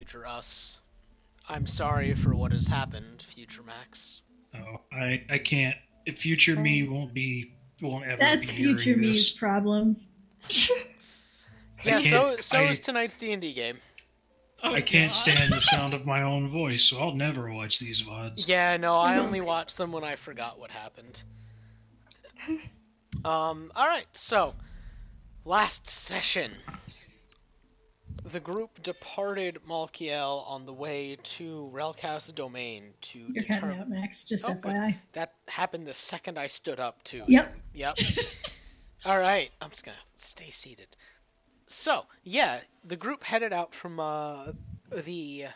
future us. I'm sorry for what has happened, future Max. Oh, I can't. Future me Oh, won't ever be that's future hearing me's this. problem. I Yeah, can't. so is tonight's D&D game. I Oh can't god. stand the sound of my own voice, so I'll never watch these VODs. Yeah, no, I Oh only my. watched them when I forgot what happened. Alright, so, last session. The group departed Malkiel on the way to Relkav's domain to You're cutting determine. out, Max. Just Oh, good. FYI. That happened the second I stood up, too. So, Yep. yep. Alright, I'm just gonna stay seated. So, yeah, the group headed out from the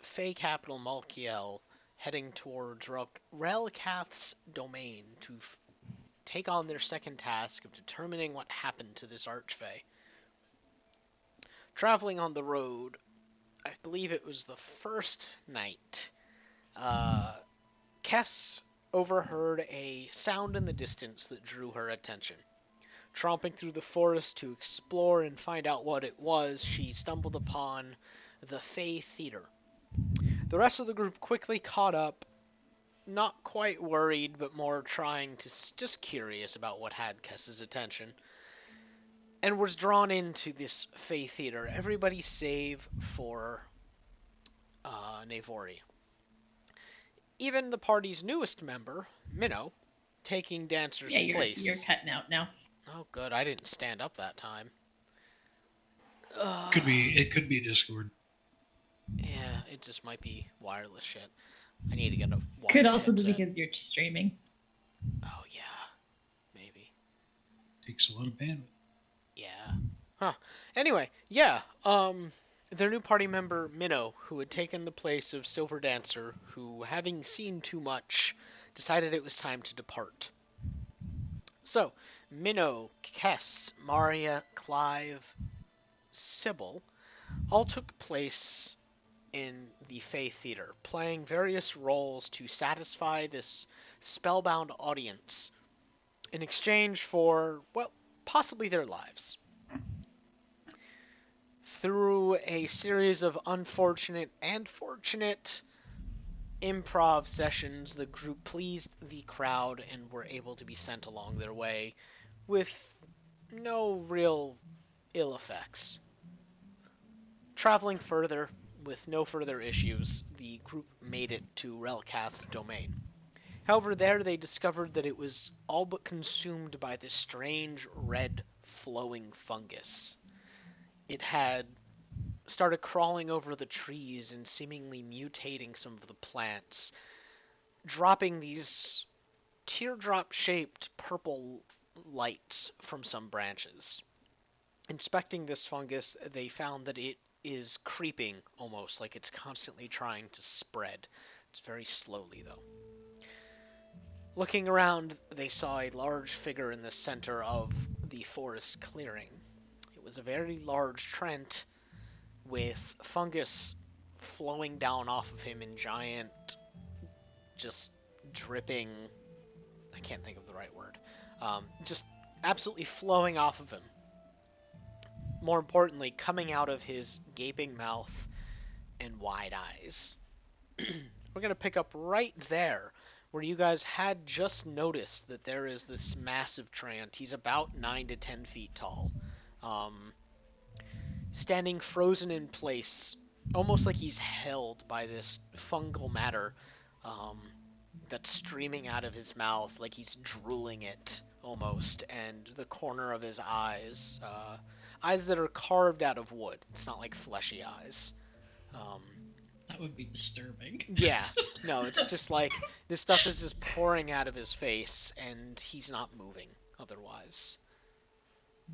Fey capital Malkiel, heading towards Relkath's domain to take on their second task of determining what happened to this Archfey. Traveling on the road, I believe it was the first night, Kess overheard a sound in the distance that drew her attention. Tromping through the forest to explore and find out what it was, she stumbled upon the Fey Theater. The rest of the group quickly caught up, not quite worried, but more trying to just curious about what had Kess's attention, and was drawn into this Fey Theater. Everybody save for Navori. Even the party's newest member, Minnow, taking Dancer's Yeah, you're place. cutting out now. Oh, good. I didn't stand up that time. It could be Discord. Yeah, it just might be wireless shit. I need to get a wired Could also be headset. because you're streaming. Oh, yeah. Maybe. Takes a lot of bandwidth. Yeah. Huh. Anyway, yeah. Their new party member, Minnow, who had taken the place of Silver Dancer, who, having seen too much, decided it was time to depart. So, Minnow, Kess, Maria, Clive, Sybil all took place in the Fey Theater, playing various roles to satisfy this spellbound audience in exchange for, well, possibly their lives. Through a series of unfortunate and fortunate improv sessions, the group pleased the crowd and were able to be sent along their way with no real ill effects. Traveling further, with no further issues, the group made it to Relkath's domain. However, there they discovered that it was all but consumed by this strange red flowing fungus. It had started crawling over the trees and seemingly mutating some of the plants, dropping these teardrop-shaped purple lights from some branches. Inspecting this fungus, they found that it is creeping almost, like it's constantly trying to spread. It's very slowly, though. Looking around, they saw a large figure in the center of the forest clearing. It was a very large Trent with fungus flowing down off of him in giant, just dripping, I can't think of the right word, just absolutely flowing off of him. More importantly, coming out of his gaping mouth and wide eyes. We're going to pick up right there where you guys had just noticed that there is this massive Trant. He's about 9 to 10 feet tall. Standing frozen in place, almost like he's held by this fungal matter that's streaming out of his mouth, like he's drooling it almost, and the corner of his eyes, eyes that are carved out of wood. It's not like fleshy eyes. That would be disturbing. Yeah, no, it's just like this stuff is just pouring out of his face, and he's not moving otherwise.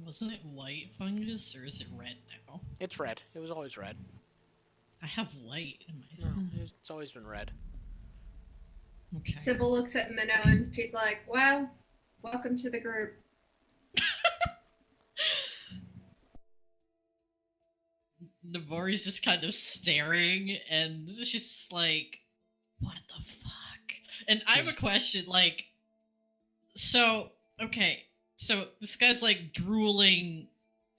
Wasn't it white fungus or is it red now? It's red. It was always red. I have white in my. No, it's always been red. Okay. Sybil looks at Minnow and she's like, well, welcome to the group. Navori's just kind of staring, and she's just like, what the fuck? And I have a question, like, so, okay, so this guy's like drooling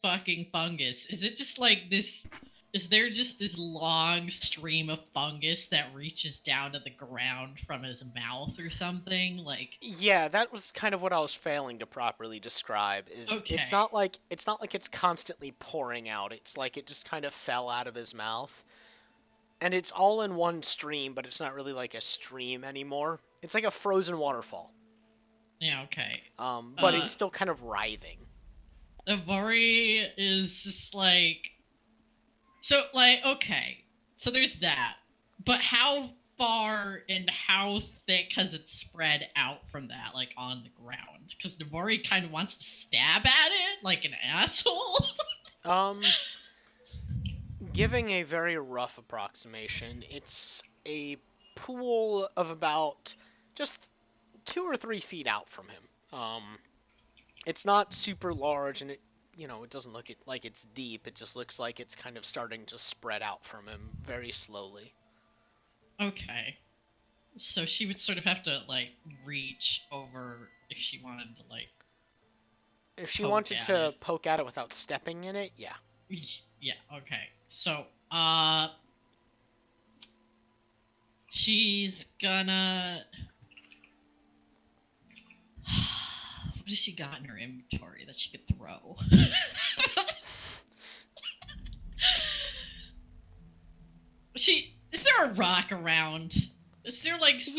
fucking fungus. Is it just like this is there just this long stream of fungus that reaches down to the ground from his mouth or something? Like, Yeah, that was kind of what I was failing to properly describe. Is okay, it's not like it's constantly pouring out. It's like it just kind of fell out of his mouth. And it's all in one stream, but it's not really like a stream anymore. It's like a frozen waterfall. yeah, okay. But it's still kind of writhing. Ivari is just like, so like, okay, so there's that, but how far and how thick has it spread out from that, like on the ground? Because Navari kind of wants to stab at it like an asshole. Giving a very rough approximation, it's a pool of about just 2 or 3 feet out from him. It's not super large, and it doesn't look like it's deep. It just looks like it's kind of starting to spread out from him very slowly. Okay. So she would sort of have to, like, reach over if she wanted to, like... If she wanted to poke at it without stepping in it, yeah. Yeah, okay. So, she's gonna... What has she got in her inventory that she could throw? Is there a rock around? Is there like some,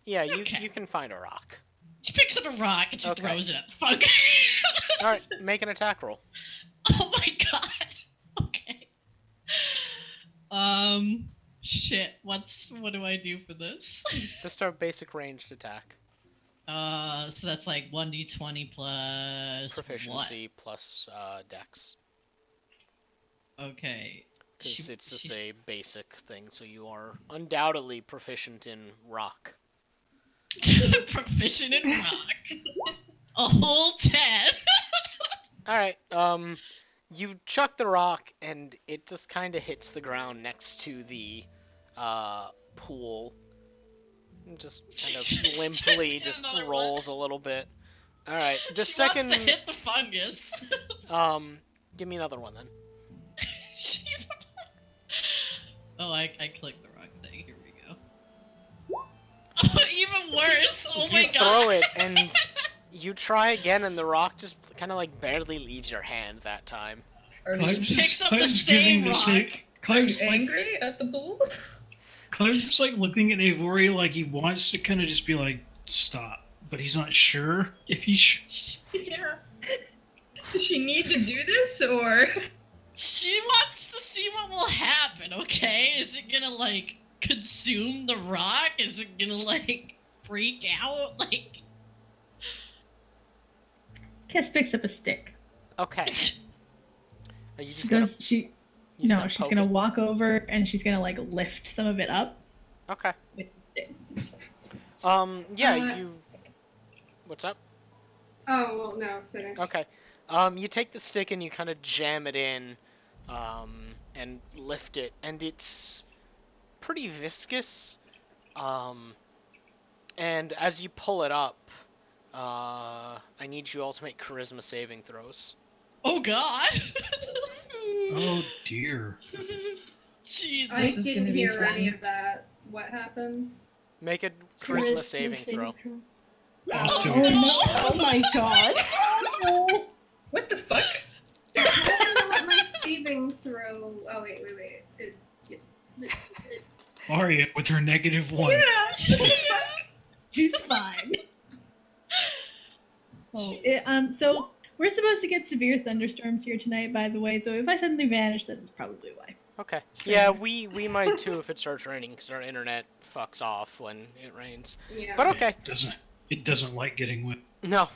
you can find a rock. She picks up a rock and she throws it at the fuck. All right, make an attack roll. Oh my god. Okay. Shit. What do I do for this? Just our basic ranged attack. So that's like 1d20 plus proficiency what? plus dex. Okay. Because it's just a basic thing, so you are undoubtedly proficient in rock. Proficient in rock. A whole 10. Alright, you chuck the rock, and it just kind of hits the ground next to the pool. And just kind of limply just rolls a little bit. Alright, the second... wants to hit the fungus. Give me another one, then. Oh, I clicked the wrong thing. Here we go. Oh, even worse. Oh my god. You throw it, and you try again, and the rock just kind of like barely leaves your hand that time. Picks up the same rock. Are you angry at the bull? Clive's just like looking at Avori like he wants to kind of just be like, stop. But he's not sure if he's... Yeah. Does she need to do this, or...? She wants to see what will happen, okay? Is it gonna, like, consume the rock? Is it gonna, like, freak out? Like... Kess picks up a stick. Okay. Are you just she's gonna walk over and she's gonna, like, lift some of it up. Okay. With the stick. You... What's up? Oh, well, no, finish. Okay. You take the stick and you kind of jam it in, and lift it, and it's pretty viscous. And as you pull it up, I need you all to make charisma saving throws. Oh god! Oh dear. Jesus. I didn't hear any of that. What happened? Make a charisma saving throw. Oh, no. Oh my god. What the fuck? I don't know what my saving throw... Oh, wait. Aria with her -1. Yeah. She's fine. So we're supposed to get severe thunderstorms here tonight, by the way. So if I suddenly vanish, that's probably why. Okay. Yeah, we might too if it starts raining, because our internet fucks off when it rains. Yeah. But okay. It doesn't like getting wet. No.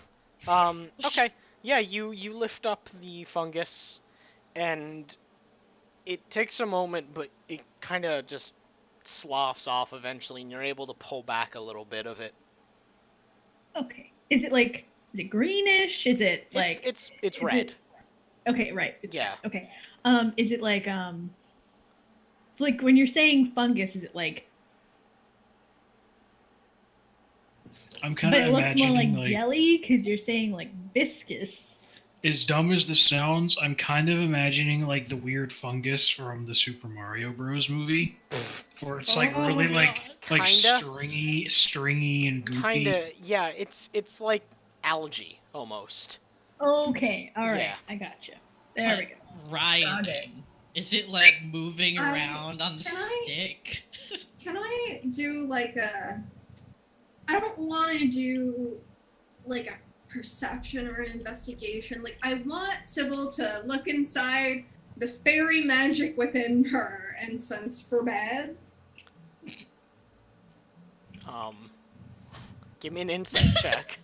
Okay. Yeah, you lift up the fungus, and it takes a moment, but it kind of just sloughs off eventually, and you're able to pull back a little bit of it. Okay. Is it greenish? Is it like... It's red. Okay, right. Yeah. Red. Okay. Is it like, it's like when you're saying fungus, is it like... I'm kind But of it looks more imagining like jelly, because you're saying like viscous. as dumb as this sounds, I'm kind of imagining like the weird fungus from the Super Mario Bros. Movie, where it's like Oh really my like Kinda. stringy and goopy. Kinda, yeah. It's like algae almost. Okay, all right, Yeah. I gotcha. There we go. Writhing. Is it like moving I- around on the can I- stick? Can I do like a? I don't want to do like a perception or an investigation. Like I want Sybil to look inside the fairy magic within her and sense for bad. Give me an insight check.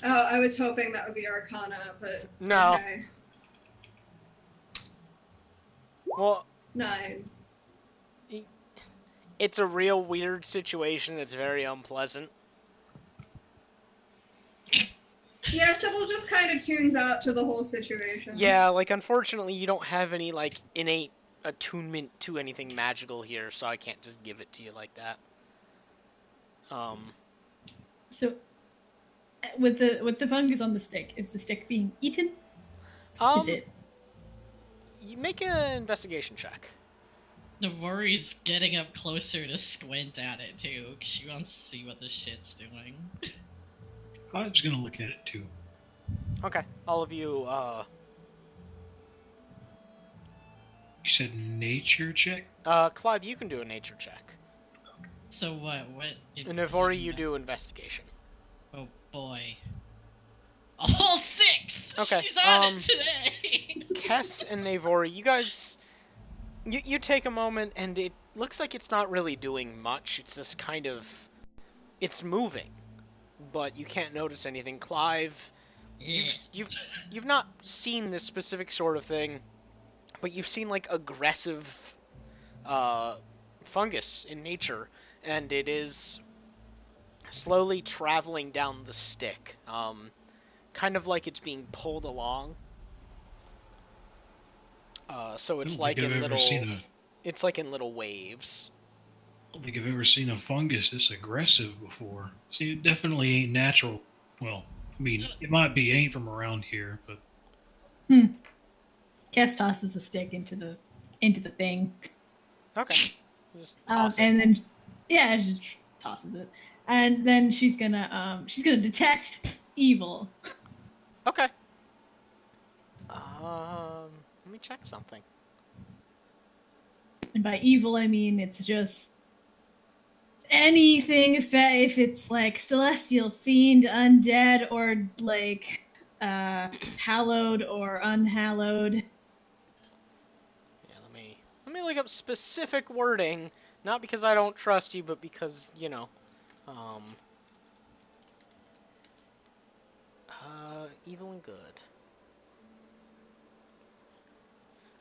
Oh, I was hoping that would be Arcana, but No. okay. Well, 9. it's a real weird situation that's very unpleasant. Yeah, Sybil just kind of tunes out to the whole situation. Yeah, like unfortunately you don't have any like innate attunement to anything magical here, so I can't just give it to you like that. So, with the fungus on the stick, is the stick being eaten? Is it? You make an investigation check. Navori's getting up closer to squint at it too, 'cause she wants to see what the shit's doing. Clive's gonna look at it too. Okay, all of you. You said nature check. Clive, you can do a nature check. So what? And Navori, you do investigation. Oh boy. All 6! Okay, She's on it today! Kess and Navori, you guys, you take a moment, and it looks like it's not really doing much. It's just kind of, it's moving, but you can't notice anything. Clive, you've not seen this specific sort of thing, but you've seen like aggressive fungus in nature, and it is slowly traveling down the stick, kind of like it's being pulled along. So it's like in little, it's like in little waves. I don't think I've ever seen a fungus this aggressive before. See, it definitely ain't natural. Well, I mean, it might be, ain't from around here, but Cass tosses the stick into the thing. Okay. Just toss it. And then she just tosses it, and then she's gonna detect evil. Okay. Let me check something. And by evil, I mean it's just anything if it's like celestial, fiend, undead, or like hallowed or unhallowed. Yeah, let me look up specific wording, not because I don't trust you, but because, you know, evil and good.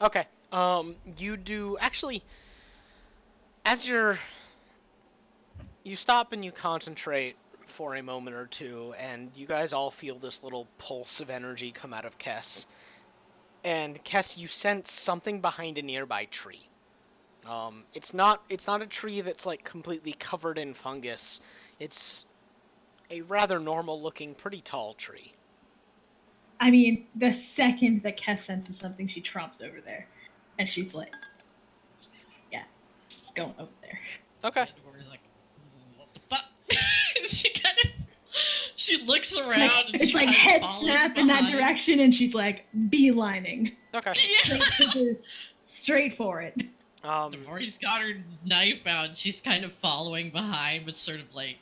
Okay, you do, actually, as you stop and you concentrate for a moment or two, and you guys all feel this little pulse of energy come out of Kess. And Kess, you sense something behind a nearby tree. It's not a tree that's like completely covered in fungus. It's a rather normal-looking, pretty tall tree. I mean, the second that Kess senses something, she tromps over there, and she's like, "Yeah, just going over there." Okay. Navori's like, what the fuck? She looks around and It's she like kind of head follows snap in that behind. direction, and she's like beelining Okay. Yeah. straight for it. Navori's got her knife out and she's kind of following behind, but sort of like,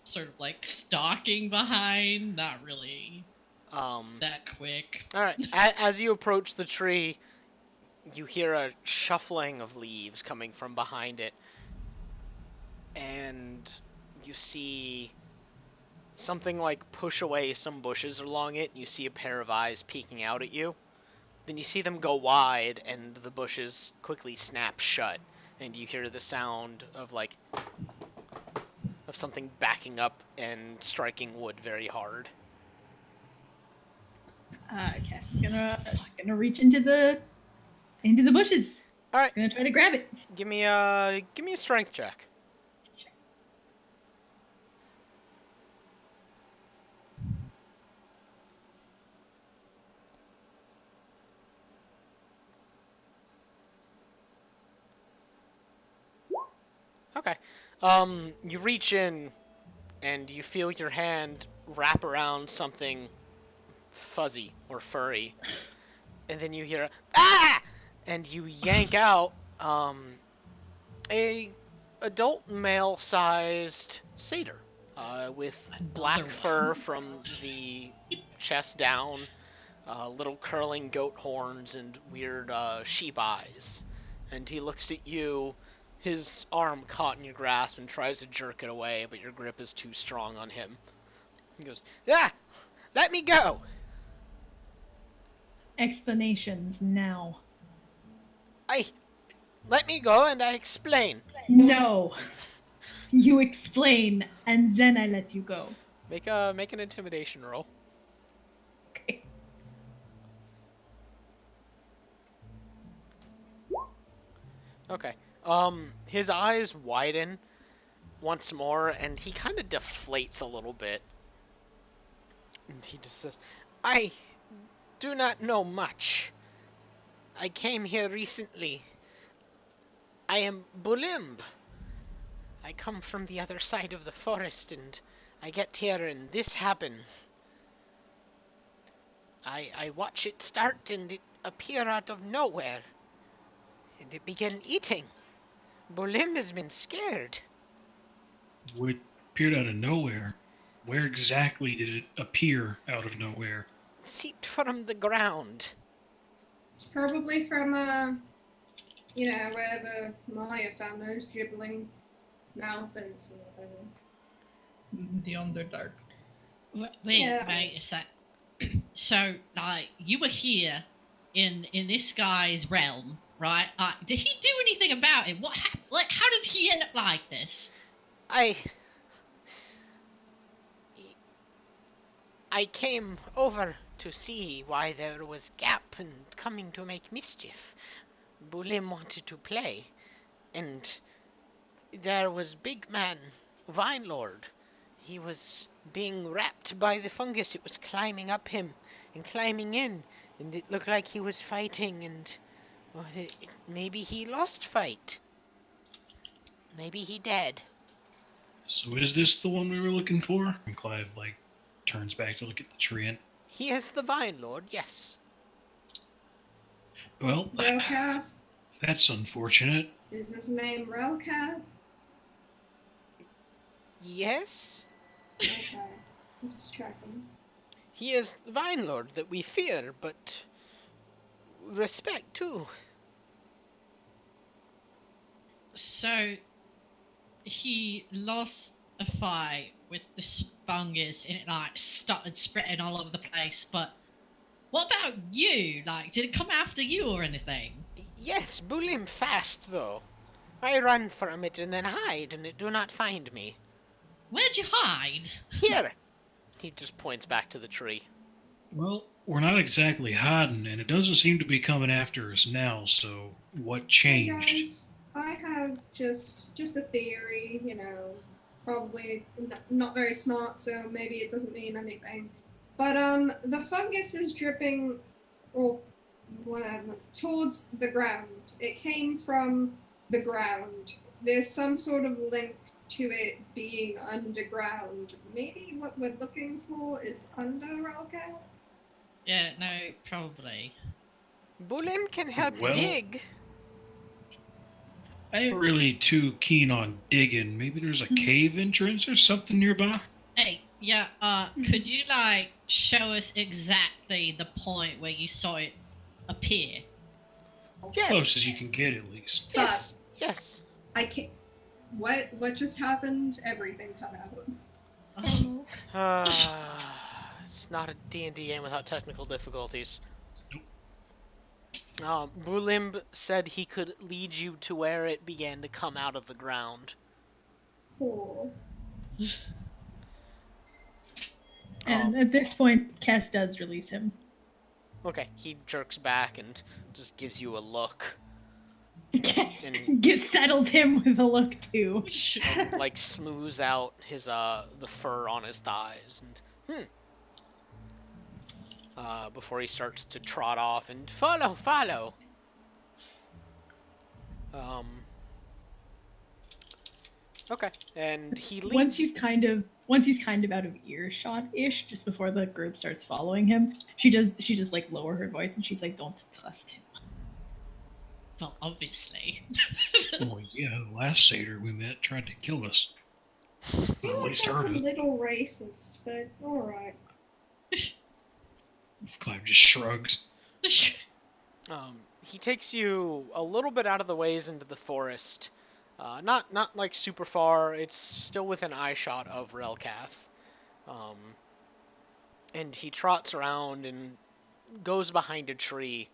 sort of like stalking behind, not really that quick. Alright, as you approach the tree, you hear a shuffling of leaves coming from behind it. And you see something like push away some bushes along it, and you see a pair of eyes peeking out at you. Then you see them go wide, and the bushes quickly snap shut, and you hear the sound of like of something backing up and striking wood very hard. Cass is gonna reach into the bushes. All right, She's gonna try to grab it. give me a strength check. Okay. You reach in and you feel your hand wrap around something fuzzy or furry, and then you hear ah, and you yank out a adult male-sized satyr with black Another fur one. from the chest down, little curling goat horns, and weird sheep eyes. And he looks at you, his arm caught in your grasp, and tries to jerk it away, but your grip is too strong on him. He goes, ah, let me go! Explanations now. Let me go and I explain. No. You explain, and then I let you go. Make an intimidation roll. Okay. Okay. His eyes widen once more, and he kind of deflates a little bit. And he just says, I do not know much. I came here recently. I am Bulimb. I come from the other side of the forest, and I get here, and this happen. I watch it start, and it appear out of nowhere. And it begin eating. Bulimb has been scared. It appeared out of nowhere. Where exactly did it appear out of nowhere? Seeped from the ground. It's probably from, wherever Maya found those gibbling mouthers or whatever. The Underdark. Wait, Yeah. wait a sec. So, like, you were here in this guy's realm, right? Did he do anything about it? What happened? Like, how did he end up like this? I came over to see why there was gap and coming to make mischief. Bulim wanted to play, and there was big man, Vine Lord. He was being wrapped by the fungus. It was climbing up him and climbing in, and it looked like he was fighting, and well, maybe he lost fight. Maybe he dead. So is this the one we were looking for? And Clive, turns back to look at the tree. He is the Vine Lord, yes. Well, Relcath? that's unfortunate. Is his name Relcath? Yes? Okay. I'm just checking. He is the Vine Lord that we fear, but respect too. So, he lost a fight with this fungus and it, like, started spreading all over the place, but what about you? Like, did it come after you or anything? Yes, Bulim fast though. I run from it and then hide, and it do not find me. Where'd you hide? Here! He just points back to the tree. Well, we're not exactly hiding, and it doesn't seem to be coming after us now, so what Hey changed? guys, I have just a theory, probably not very smart, so maybe it doesn't mean anything. But the fungus is dripping, or whatever, towards the ground. It came from the ground. There's some sort of link to it being underground. Maybe what we're looking for is under Relka? Yeah, no, probably. Bulim can help Well- dig. I ain't really too keen on digging. Maybe there's a cave entrance or something nearby? Hey, yeah, could you, like, show us exactly the point where you saw it appear? Yes. Close as you can get, at least. Yes. Yes. I can't. What just happened? Everything cut out. It's not a D&D game without technical difficulties. Bulimb said he could lead you to where it began to come out of the ground. Cool. And at this point, Cass does release him. Okay, he jerks back and just gives you a look. Cass And- settles him with a look too. Like smooths out his the fur on his thighs and before he starts to trot off and follow. Okay, and he Once leads. he's kind of out of earshot ish, just before the group starts following him, she just like lower her voice and she's like, "Don't trust him." Well, obviously. Oh yeah, the last satyr we met tried to kill us. I feel Or at like least that's a heard it. little racist, but alright. Clive just shrugs. He takes you a little bit out of the ways into the forest. Not like super far. It's still within eyeshot of Relcath. And he trots around and goes behind a tree.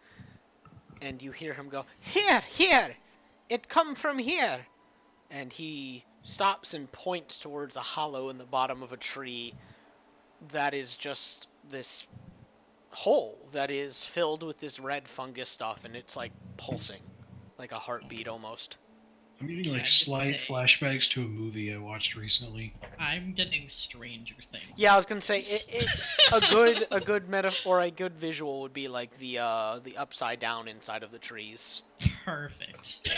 And you hear him go, "Here, here! It come from here!" And he stops and points towards a hollow in the bottom of a tree that is just this hole that is filled with this red fungus stuff, and it's like pulsing, like a heartbeat almost. I'm getting Can I like just slight say- flashbacks to a movie I watched recently. I'm getting Stranger Things. Yeah, I was gonna say a good metaphor, a good visual would be like the upside down inside of the trees. Perfect.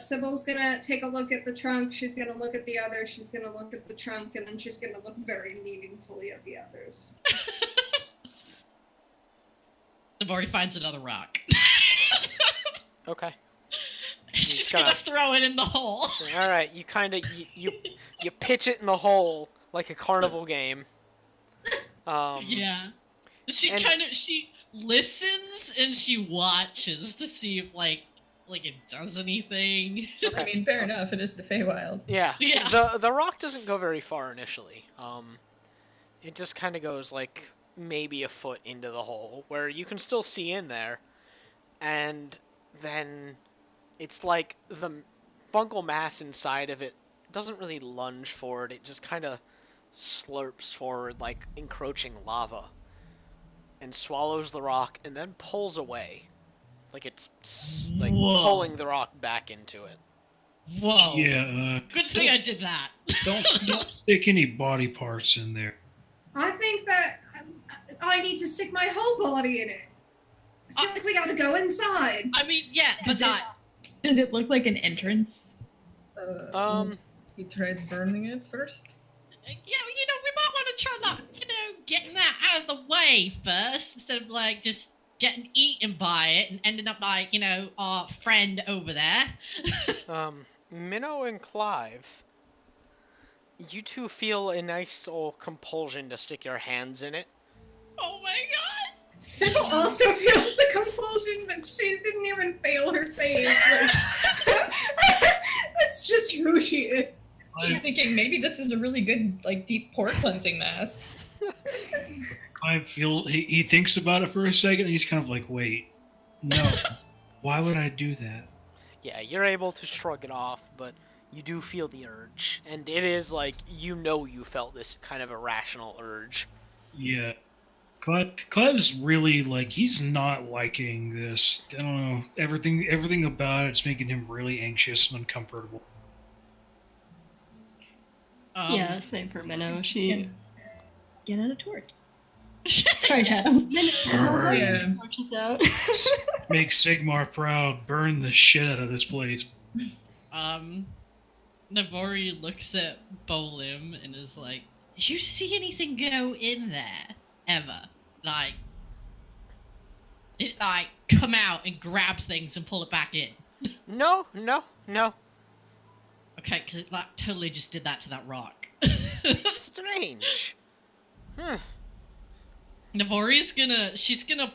Sybil's gonna take a look at the trunk, she's gonna look at the other, she's gonna look at the trunk, and then she's gonna look very meaningfully at the others. Nabori finds another rock. Okay. She's just gonna gonna- throw it in the hole. All right. You kind of you pitch it in the hole like a carnival game. Yeah. She and- she listens and she watches to see if like it does anything. Okay. I mean, fair enough. It is the Feywild. Yeah. Yeah. The rock doesn't go very far initially. It just kind of goes like maybe a foot into the hole where you can still see in there, and then it's like the fungal mass inside of it doesn't really lunge forward. It just kind of slurps forward like encroaching lava and swallows the rock and then pulls away. Like it's like Whoa. pulling the rock back into it. Whoa. Yeah, Good thing I did that. don't stick any body parts in there. I think that I need to stick my whole body in it. I feel like we gotta go inside. I mean, yeah, but not. Does it look like an entrance? He tried burning it first. Yeah, we might want to try like, getting that out of the way first instead of like just getting eaten by it and ending up like, our friend over there. Minnow and Clive, you two feel a nice old compulsion to stick your hands in it. Oh my god! Sybil also feels the compulsion, but she didn't even fail her save. Like, that's just who she is. She's thinking maybe this is a really good, like, deep pore cleansing mask. Clive feels he thinks about it for a second, and he's kind of like, "Wait, no, why would I do that?" Yeah, you're able to shrug it off, but you do feel the urge. And it is like, you felt this kind of irrational urge. Yeah, Clive's really like he's not liking this. I don't know, everything about it's making him really anxious and uncomfortable. Yeah, same for Minnow. She Get out a torch. Sorry, Jeff. Burn. Yeah. torches out. Make Sigmar proud. Burn the shit out of this place. Navori looks at Bolim and is like, "You see anything go in there ever? Like, it like come out and grab things and pull it back in?" No. Okay, because it like totally just did that to that rock. Strange. Navori's she's gonna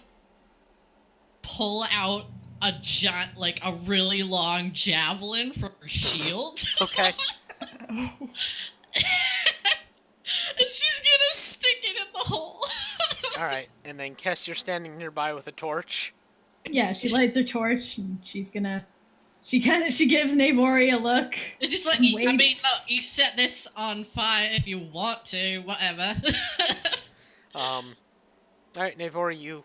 pull out a like a really long javelin from her shield. Okay. And she's gonna stick it in the hole. Alright, and then Kess, you're standing nearby with a torch. Yeah, she lights her torch and she gives Navori a look. It's just like, Wait. I mean, look, you set this on fire if you want to, whatever. Alright, Navori, you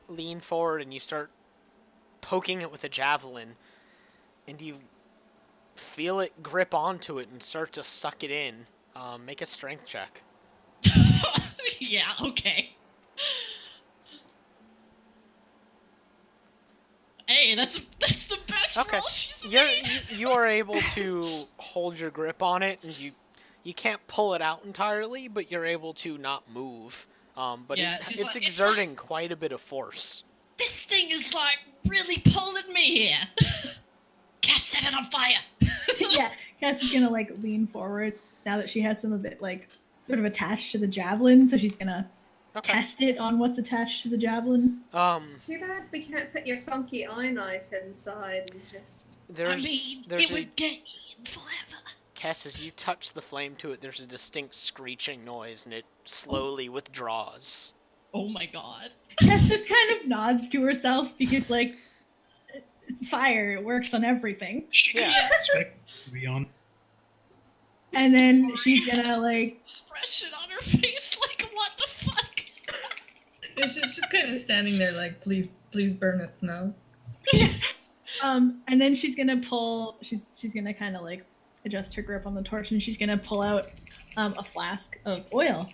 lean forward and you start poking it with a javelin, and you feel it grip onto it and start to suck it in. Make a strength check. Yeah, okay. Hey, that's the best Okay. roll she's You're, made. you are able to hold your grip on it, and you can't pull it out entirely, but you're able to not move. But Yeah, she's it's like, exerting quite a bit of force. This thing is like really pulling me here. Cass, set it on fire. Yeah, Cass is gonna like lean forward now that she has some of it like sort of attached to the javelin, so she's gonna Okay. test it on what's attached to the javelin. It's too bad we can't put your funky eye knife inside and just. There's it would get eaten forever. Cass, as you touch the flame to it, there's a distinct screeching noise, and it slowly withdraws. Oh my god. Cass just kind of nods to herself because like fire works on everything. She can Yeah. expect to be on. And then she's gonna like Expression on her face, like what the fuck? She's just kind of standing there like, please burn it now. and then she's gonna pull she's gonna kind of like adjust her grip on the torch, and she's gonna pull out a flask of oil.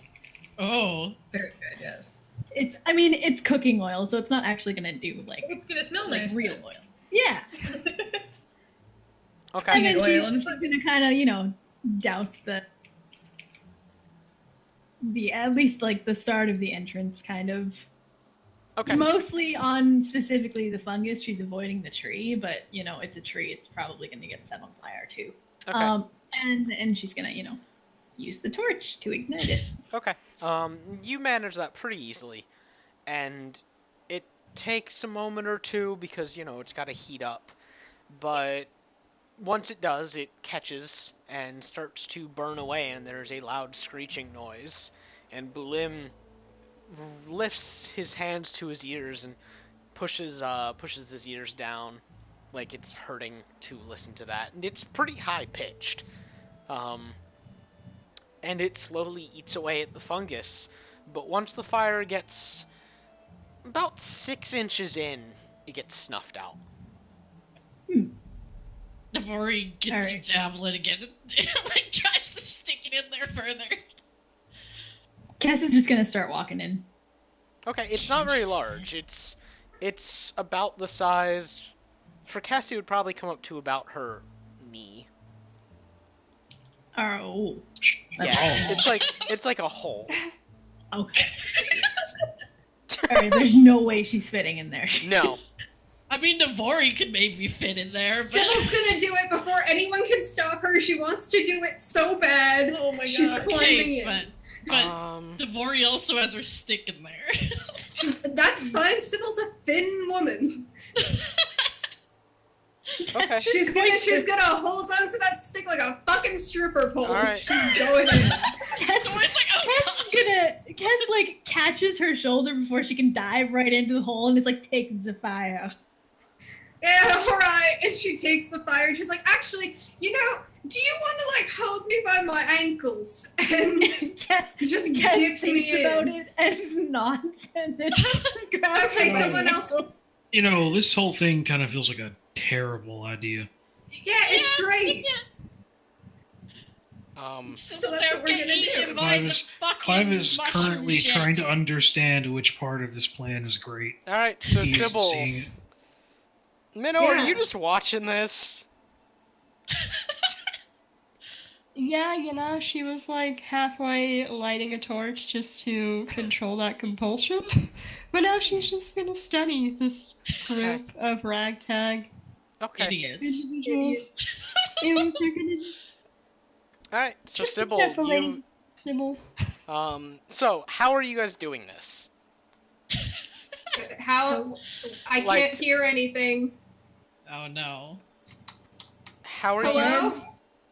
Oh. Very good, yes. It's cooking oil, so it's not actually gonna do like It's gonna smell like nice. real oil. Yeah. Okay. And then Oil she's and gonna kind of, douse the at least like the start of the entrance kind of. Okay. Mostly on specifically the fungus. She's avoiding the tree, but it's a tree. It's probably gonna get set on fire too. Okay. And she's gonna, use the torch to ignite it. Okay. You manage that pretty easily, and it takes a moment or two because it's got to heat up, but once it does, it catches and starts to burn away, and there's a loud screeching noise, and Bulim lifts his hands to his ears and pushes his ears down, like it's hurting to listen to that, and it's pretty high pitched. And it slowly eats away at the fungus. But once the fire gets about 6 inches in, it gets snuffed out. Navori gets her Alright. javelin again and like tries to stick it in there further. Cass is just gonna start walking in. Okay, it's not very large. It's about the size. For Cassie, it would probably come up to about her knee. Oh. Yeah, it's like a hole. Okay. Alright, there's no way she's fitting in there. No. I mean, Navori could maybe fit in there, but Sybil's gonna do it before anyone can stop her. She wants to do it so bad. Oh my She's god. climbing in. but Navori also has her stick in there. That's fine. Sybil's a thin woman. Okay. She's gonna hold on to that stick like a fucking stripper pole. All right. She's going in. Cass like catches her shoulder before she can dive right into the hole and is like, take the fire. Yeah, alright. And she takes the fire and she's like, actually, do you want to like hold me by my ankles and Cass just Cass dip thinks me about in? it and nods and then grabs Okay, her someone else. ankle. This whole thing kind of feels like a terrible idea. Yeah, it's great. So that's what we're gonna do. Clive is currently trying to understand which part of this plan is great. All right. So He's Sybil, seeing it. Minnow, are Yeah. you just watching this? Yeah, she was like halfway lighting a torch just to control that compulsion. But now she's just gonna study this group of ragtag Okay. Idiots. individuals. And what they're gonna do. All right. So Sybil, Definitely Sybil. so how are you guys doing this? How? I Like- can't hear anything. Oh no. How are you? Hello?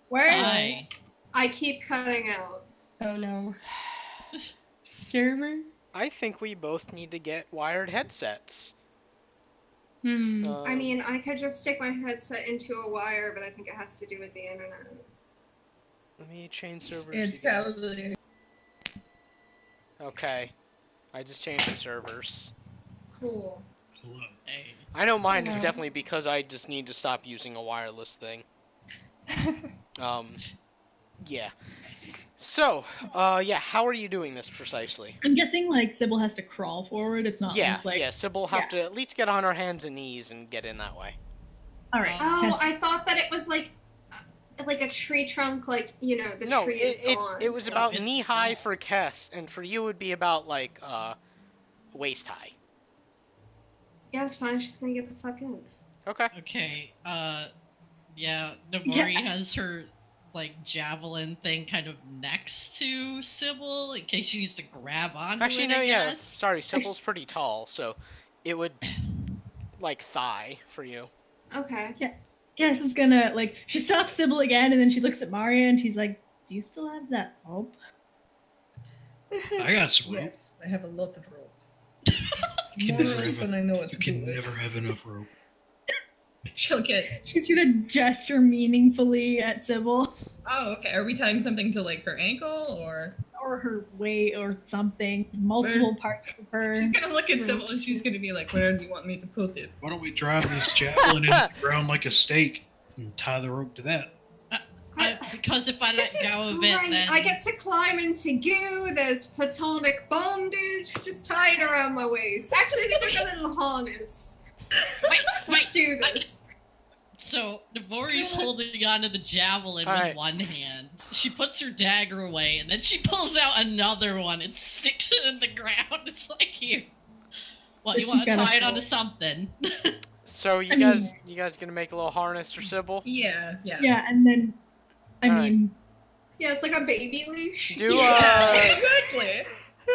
Where? Hi. I keep cutting out. Oh no. Server? I think we both need to get wired headsets. I mean, I could just stick my headset into a wire, but I think it has to do with the internet. Let me change servers. It's again. probably. Okay. I just changed the servers. Cool. Hello. Hey. I know mine is Hello. definitely because I just need to stop using a wireless thing. Yeah. So, yeah, how are you doing this precisely? I'm guessing like Sybil has to crawl forward. It's not Yeah, just like yeah, Sybil will have to at least get on her hands and knees and get in that way. All right. Oh, Cass- I thought that it was like a tree trunk, like, the No, tree is gone. it was No, about it's knee high small. for Kess, and for you it would be about like waist high. Yeah, it's fine. She's gonna get the fuck in. Okay. Okay, yeah, Nabori Yeah. has her, like, javelin thing kind of next to Sybil in case she needs to grab onto Actually, it, no, I yeah. guess. Sorry, Sybil's pretty tall, so it would like thigh for you. Okay. Cass is gonna she stops Sybil again, and then she looks at Maria and she's like, "Do you still have that rope?" I got some rope. Yes, I have a lot of rope. You More can never rope have, than I know what you to can do with. never have enough rope. She'll get. She's gonna gesture meaningfully at Sybil, Oh, okay. Are we tying something to like her ankle or? or her weight, or something. Multiple parts of her. She's gonna look at Sybil and she's gonna be like, "Where do you want me to put it?" Why don't we drive this javelin into the ground like a stake and tie the rope to that? Because if I let This is go of great. it, then I get to climb into goo. There's platonic bondage. Just tie it around my waist. Actually, they make a little harness. wait, Let's do this. So Nabori's holding onto the javelin All with right. one hand. She puts her dagger away, and then she pulls out another one and sticks it in the ground. It's like, here. Well, you She's want to gotta tie it fall. onto something? So you I mean- guys gonna make a little harness for Sybil? Yeah. Yeah, and then, I Alright. mean, Yeah, it's like a baby leash. Do Yeah, exactly.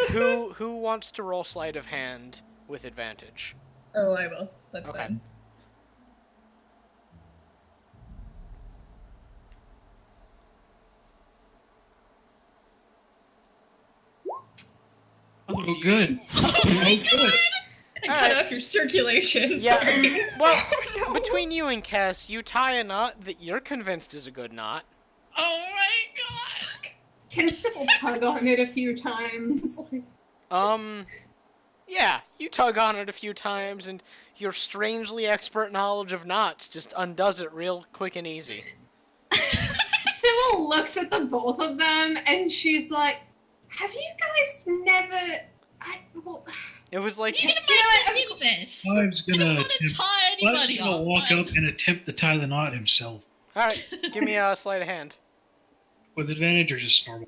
who wants to roll sleight of hand with advantage? Oh, I will. That's Okay. fine. Oh, good. Oh Oh, my good. Cut Alright. off your circulation. Yeah. Sorry. Well, No. between you and Cass, you tie a knot that you're convinced is a good knot. Oh my god! Can Sybil tug on it a few times? Yeah, you tug on it a few times, and your strangely expert knowledge of knots just undoes it real quick and easy. Sybil looks at the both of them and she's like, "Have you guys never? Well, It was like, You didn't You know want what, to do this! Clive's You don't gonna want to attempt, tie Clive's anybody gonna off. walk but- up and attempt to tie the knot himself. alright, give me a sleight of hand. With advantage or just normal?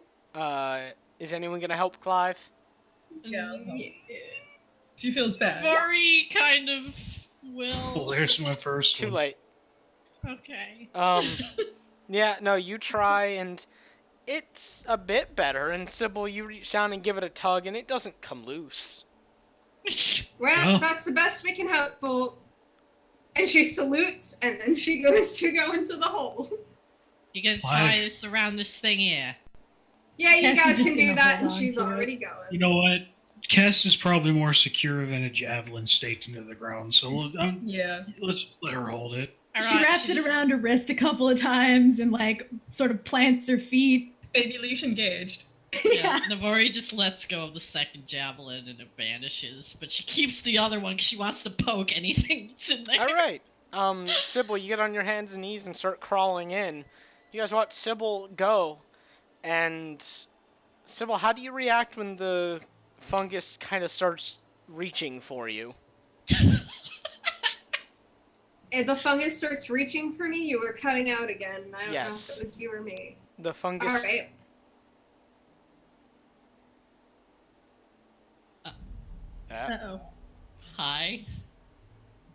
Is anyone gonna help Clive? Yeah. She feels bad. Nabori kind of Well, will. there's my first Too one. late. Okay. Yeah, no, you try, and it's a bit better, and Sybil, you reach down and give it a tug, and it doesn't come loose. well, Oh. that's the best we can hope for." And she salutes, and then she goes to go into the hole. You gonna Clive. tie this around this thing here? Yeah, you Cass is guys just can do gonna that, hold and on she's to it. already going. You know what? Cass is probably more secure than a javelin staked into the ground, so Yeah. let's let her hold it. she Alright, wraps it she's- around her wrist a couple of times and sort of plants her feet. Baby leash engaged. Yeah, Nabori just lets go of the second javelin and it vanishes, but she keeps the other one because she wants to poke anything that's in there. Alright, Sybil, you get on your hands and knees and start crawling in. You guys watch Sybil go, and Sybil, how do you react when the fungus kind of starts reaching for you? And the fungus starts reaching for me. You were cutting out again. I don't know Yes. if it was you or me. The fungus. All right. Uh-oh. Hi?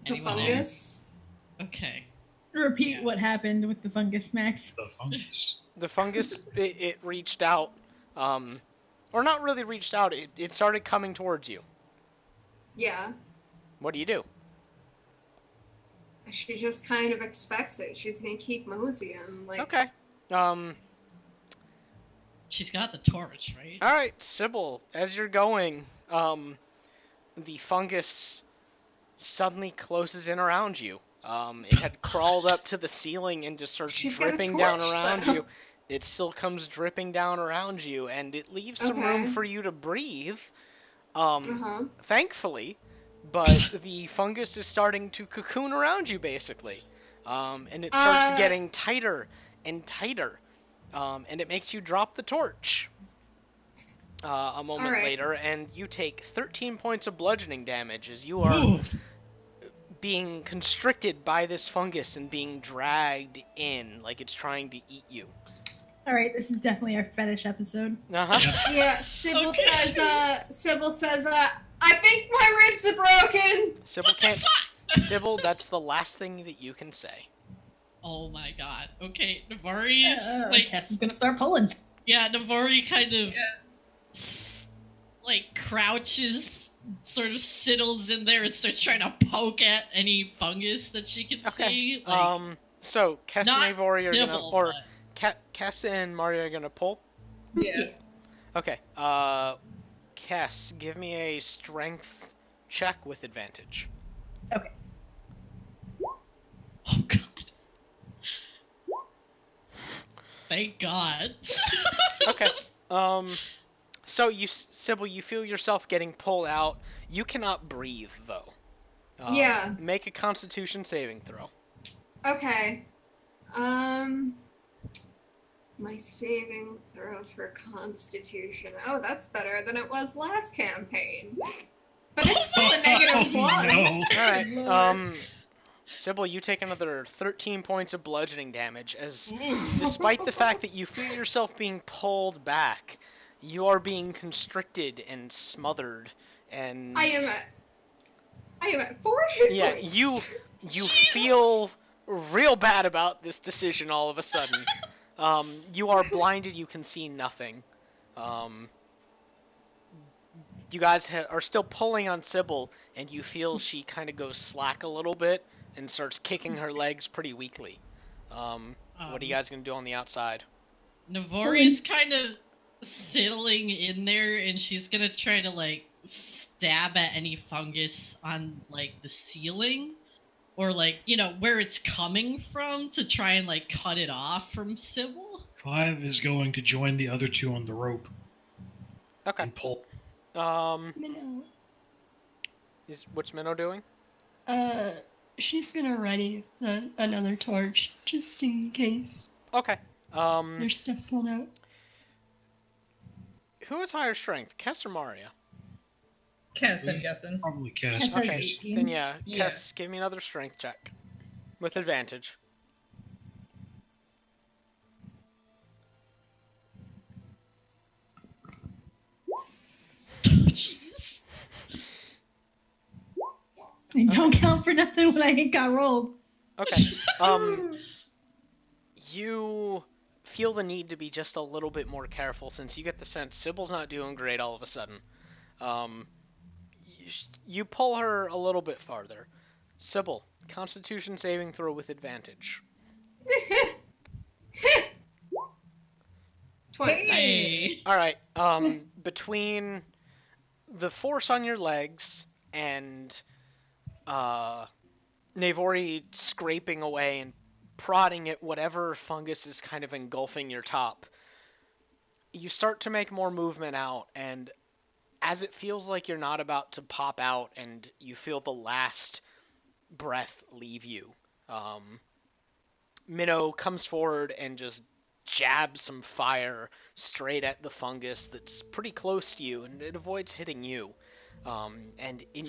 The Anyone fungus. Okay. Repeat Yeah. what happened with the fungus, Max. The fungus. The fungus, it reached out, or not really reached out. It started coming towards you. Yeah. What do you do? She just kind of expects it. She's gonna keep moseying. Like, Okay. She's got the torch, right? All right, Sybil. As you're going, the fungus suddenly closes in around you. It had crawled up to the ceiling and just starts She's got a dripping down torch, around though. you. It still comes dripping down around you, and it leaves some room Okay. for you to breathe. uh-huh. Thankfully, but the fungus is starting to cocoon around you, basically. And it starts getting tighter and tighter. And it makes you drop the torch. A moment Alright. later, and you take 13 points of bludgeoning damage as you are Ooh. being constricted by this fungus and being dragged in like it's trying to eat you. All right, this is definitely our fetish episode. Uh-huh. Yeah, Sybil Okay. says, I think my ribs are broken. Sybil can't... Sybil, that's the last thing that you can say. Oh my god. Okay, Navari is like, Cass is gonna start pulling. yeah, Navari kind of like crouches, sort of siddles in there and starts trying to poke at any fungus that she can Okay. see. Like, So Kess and not Avori are gonna... nibble, Or but- Kess and Mario are gonna pull? Yeah. Okay. Kess, give me a strength check with advantage. Okay. Oh god. Thank God. Okay. So Sybil, you feel yourself getting pulled out. You cannot breathe, though. Yeah. Make a Constitution saving throw. Okay. My saving throw for Constitution. Oh, that's better than it was last campaign. But it's still a negative Oh, 1. no. All right. Lord. Sybil, you take another 13 points of bludgeoning damage, as despite the fact that you feel yourself being pulled back, you are being constricted and smothered, and... I am at 4 hit Yeah, points. you feel real bad about this decision all of a sudden. You are blinded, you can see nothing. You guys are still pulling on Sybil, and you feel she kind of goes slack a little bit and starts kicking her legs pretty weakly. What are you guys going to do on the outside? Navori's kind of settling in there, and she's gonna try to like stab at any fungus on like the ceiling, or like, you know, where it's coming from, to try and like cut it off from Sybil. Clive is going to join the other two on the rope Okay. and pull. Minnow. What's Minnow doing? She's gonna ready another torch just in case Okay. there's stuff pulled out. Who has higher strength, Kess or Maria? Cass, I'm guessing. Probably Cass. Cass has Okay, 18. then yeah, Yeah. Kess, give me another strength check. With advantage. Jeez. I don't count for nothing when I ain't got rolled. Okay. You feel the need to be just a little bit more careful, since you get the sense Sybil's not doing great all of a sudden. You pull her a little bit farther. Sybil, Constitution saving throw with advantage. 20. Hey. Alright, between the force on your legs and Navori scraping away and prodding at whatever fungus is kind of engulfing your top, you start to make more movement out, and as it feels like you're not about to pop out and you feel the last breath leave you, Minnow comes forward and just jabs some fire straight at the fungus that's pretty close to you, and it avoids hitting you. And in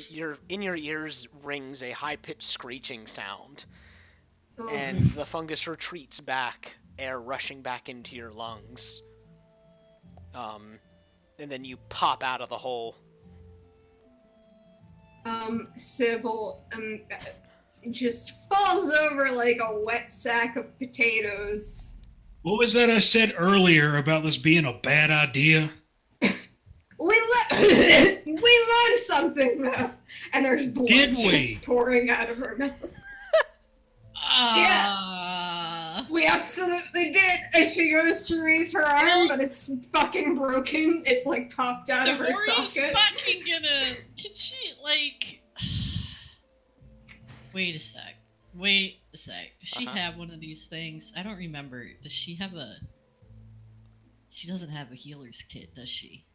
your ears rings a high-pitched screeching sound, Oh. and the fungus retreats back, air rushing back into your lungs. And then you pop out of the hole. Sybil just falls over like a wet sack of potatoes. What was that I said earlier about this being a bad idea? We learned something though, and there's blood Did just we? pouring out of her mouth. We absolutely did. And she goes to raise her arm, but it's fucking broken. It's like popped out of her Navori's socket. fucking gonna. Can she like? Wait a sec. Does she Uh-huh. have one of these things? I don't remember. Does she have a? She doesn't have a healer's kit, does she?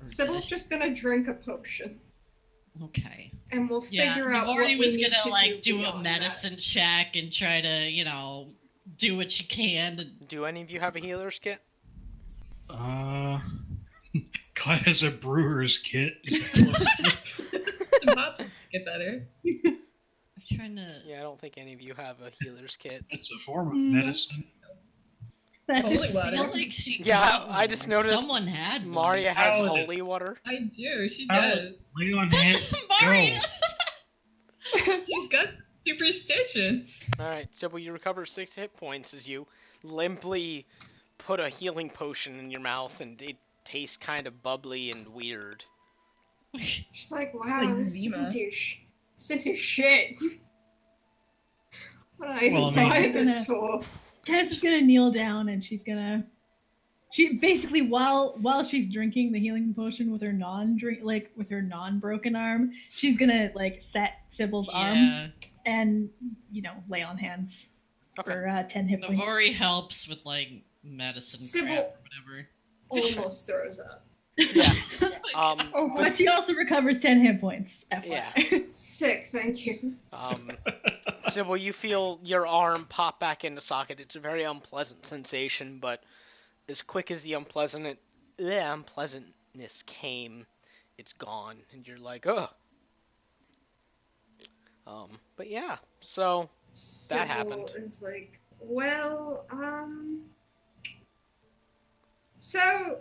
Or Sybil's does- just gonna drink a potion, Okay. and we'll Yeah, figure out what Navori we was need gonna to like do a beyond medicine check and try to, you know, do what she can. And... Do any of you have a healer's kit? Clive has a brewer's kit. Some pops get better. trying to. Yeah, I don't think any of you have a healer's kit. It's a form of No. medicine. That Holy just I water. feel like she. Yeah, I just noticed someone had one. Maria has Paladin. holy water. I do. She Paladin. does. Lay on hand. Maria. She's got superstitions. Alright, Sybil, you recover 6 hit points as you limply put a healing potion in your mouth, and it tastes kind of bubbly and weird. She's like, wow, Like this Zima. isn't too shit. What did I even Well, I mean- buy this She's for? Cass is gonna kneel down and she basically while she's drinking the healing potion with her non-broken arm, she's gonna like set Sybil's arm Yeah. and lay on hands Okay. for 10 hit points. Navari helps with like medicine Sybil- crap or whatever. Almost throws up. Yeah. Oh, But she also recovers 10 hit points. FYI. Yeah. Sick, thank you. Sybil, you feel your arm pop back into socket. It's a very unpleasant sensation, but as quick as the unpleasantness came, it's gone, and you're like, ugh. But yeah, so that happened. Is like, well, so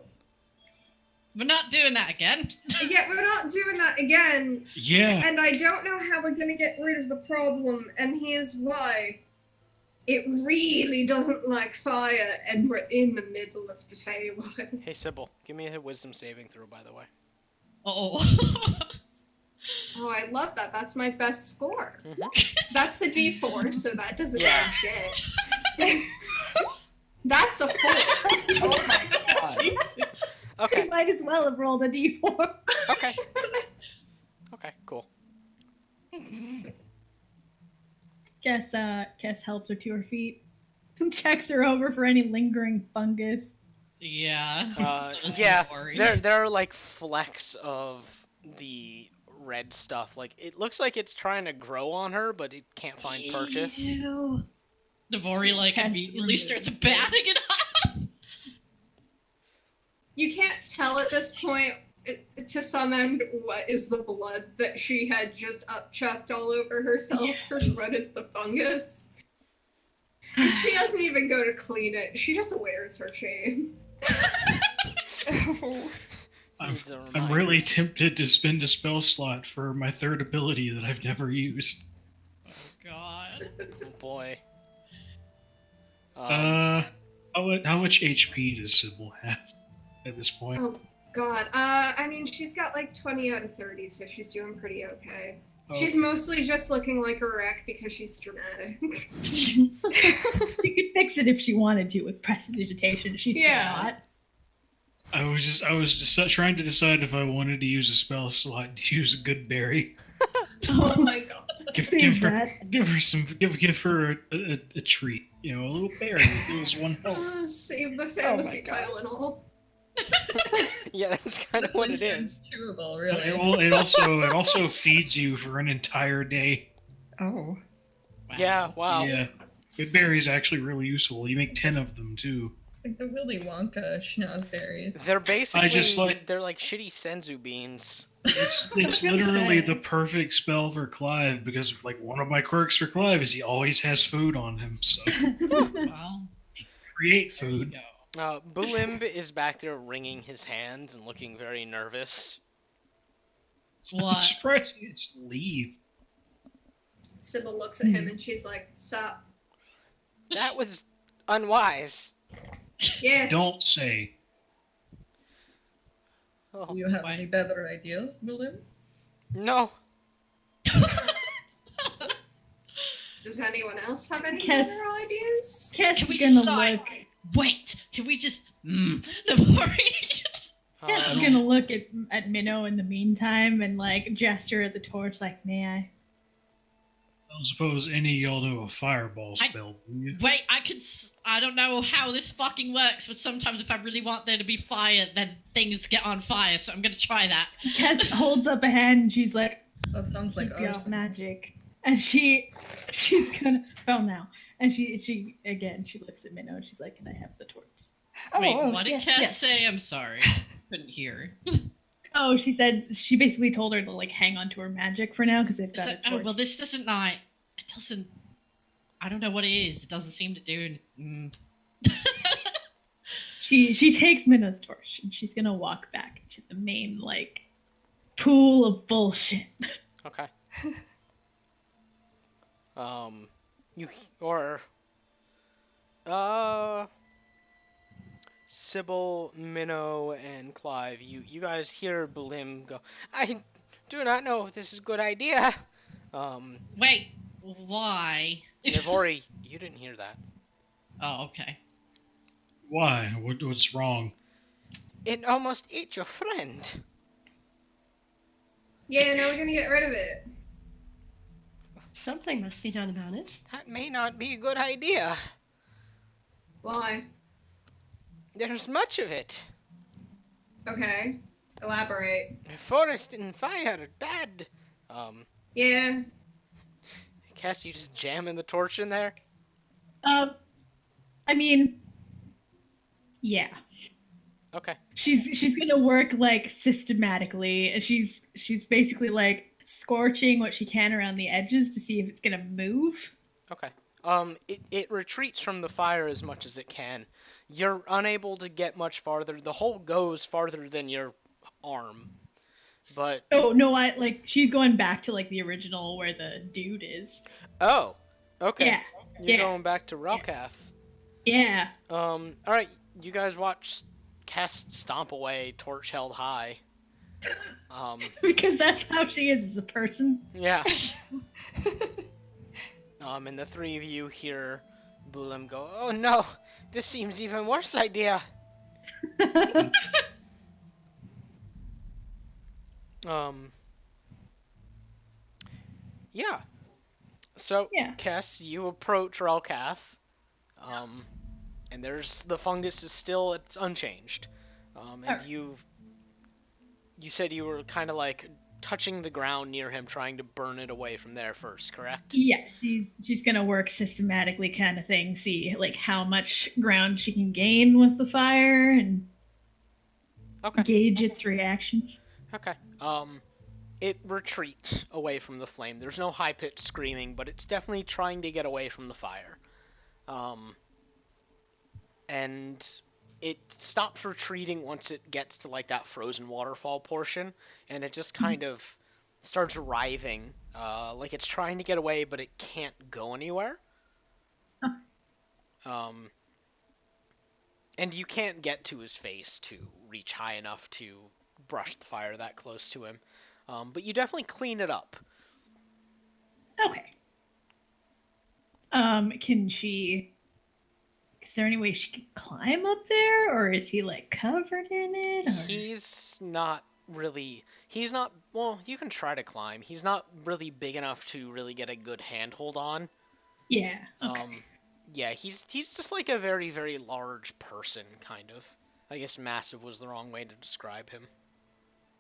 We're not doing that again. yeah, we're not doing that again, Yeah. and I don't know how we're gonna get rid of the problem, and here's why. It really doesn't like fire, and we're in the middle of the Feywild. Hey, Sybil, give me a wisdom saving throw, by the way. Oh. Oh, I love that. That's my best score. Mhm. That's a D4, so that doesn't Yeah. mean shit. That's a 4. Oh my god. Jesus. Okay, You might as well have rolled a d4. okay. Okay, cool. Cass helps her to her feet. Checks her over for any lingering fungus. Yeah. So does Yeah, Navari. there are like flecks of the red stuff. Like, it looks like it's trying to grow on her, but it can't find purchase. Ew. Navari like Tense immediately removed. starts batting it up. You can't tell at this point, to some end, what is the blood that she had just upchucked all over herself, or what is the fungus. And she doesn't even go to clean it. She just wears her chain. Needs a I'm reminder. really tempted to spend a spell slot for my third ability that I've never used. Oh god. Oh boy. How much HP does Sybil have at this point? Oh god. I mean, she's got like 20 out of 30, so she's doing pretty okay. Oh, She's mostly just looking like a wreck because she's dramatic. She could fix it if she wanted to with prestidigitation. She's Yeah. not. I was just trying to decide if I wanted to use a spell slot to use a good berry. Oh my god. Save that. Give her a treat. You know, a little berry. It was one health. Save the fantasy God. Tylenol. Yeah, that's kind of what it is. Chewable, It really. also feeds you for an entire day. Oh. Yeah, wow. Yeah, good berries actually really useful. You make 10 of them too. Like the Willy Wonka schnozberries. They're basically like- they're like shitty senzu beans. It's gonna literally say. the perfect spell for Clive because like one of my quirks for Clive is he always has food on him. So Well, create there you food. go. Bulimb is back there wringing his hands and looking very nervous. I'm What? surprised he just leave. Sybil looks at him and she's like, "Sup? That was unwise. Yeah." Don't say. Oh, Do you have Why? any better ideas, William? no. Does anyone else have any Cass- better ideas? Cass Can is we gonna decide? look. Wait, can we just Navari? Cass is gonna look at Minnow in the meantime and like gesture at the torch, like, "May I?" I don't suppose any of y'all know a fireball spell, do you? Wait, I don't know how this fucking works, but sometimes if I really want there to be fire, then things get on fire, so I'm gonna try that. Cass holds up a hand and she's like, That sounds like "Keep your arson. magic," and she's gonna fell now. And she looks at Minnow and she's like, "Can I have the torch?" Wait, oh, what did yeah, Cass yes. say? I'm sorry. Couldn't hear. Oh, she said she basically told her to like hang on to her magic for now because they've got a Oh, torch. well, this doesn't not. It doesn't. I don't know what it is. It doesn't seem to do. She takes Minnow's torch and she's gonna walk back to the main like pool of bullshit. Okay. You or Sybil, Minnow, and Clive, you guys hear Blim go, I do not know if this is a good idea. Wait, why? Nivori, you didn't hear that. Oh, okay. Why? What's wrong? It almost ate your friend. Yeah, now we're gonna get rid of it. Something must be done about it. That may not be a good idea. Why? There's much of it. Okay. Elaborate. Forest and fire, bad. Yeah. Cass, you just jamming the torch in there? I mean, yeah. Okay. She's gonna work like systematically. She's basically like scorching what she can around the edges to see if it's gonna move. Okay. It retreats from the fire as much as it can. You're unable to get much farther. The hole goes farther than your arm. But Oh no, I like she's going back to like the original where the dude is. oh, okay. Yeah. You're yeah. going back to Relkath. Yeah. All right. You guys watch Cass stomp away, torch held high. Because that's how she is as a person. Yeah. And the three of you hear Bulim go, oh no, this seems even worse idea. Yeah. So, Yeah. Kess, you approach Relkath, and the fungus is still, it's unchanged. And Alright. you said you were kind of like touching the ground near him, trying to burn it away from there first, correct? Yeah, she's gonna work systematically kind of thing, see like how much ground she can gain with the fire and Okay. gauge its reaction. Okay. It retreats away from the flame. There's no high-pitched screaming, but it's definitely trying to get away from the fire. And it stops retreating once it gets to like that frozen waterfall portion, and it just kind of starts writhing, like it's trying to get away, but it can't go anywhere. And you can't get to his face to reach high enough to brush the fire that close to him. But you definitely clean it up. Okay. Can she? Is there any way she could climb up there, or is he like covered in it? Or... He's not really. He's not. Well, you can try to climb. He's not really big enough to really get a good handhold on. Yeah. Okay. Yeah, he's just like a very, very large person, kind of. I guess massive was the wrong way to describe him.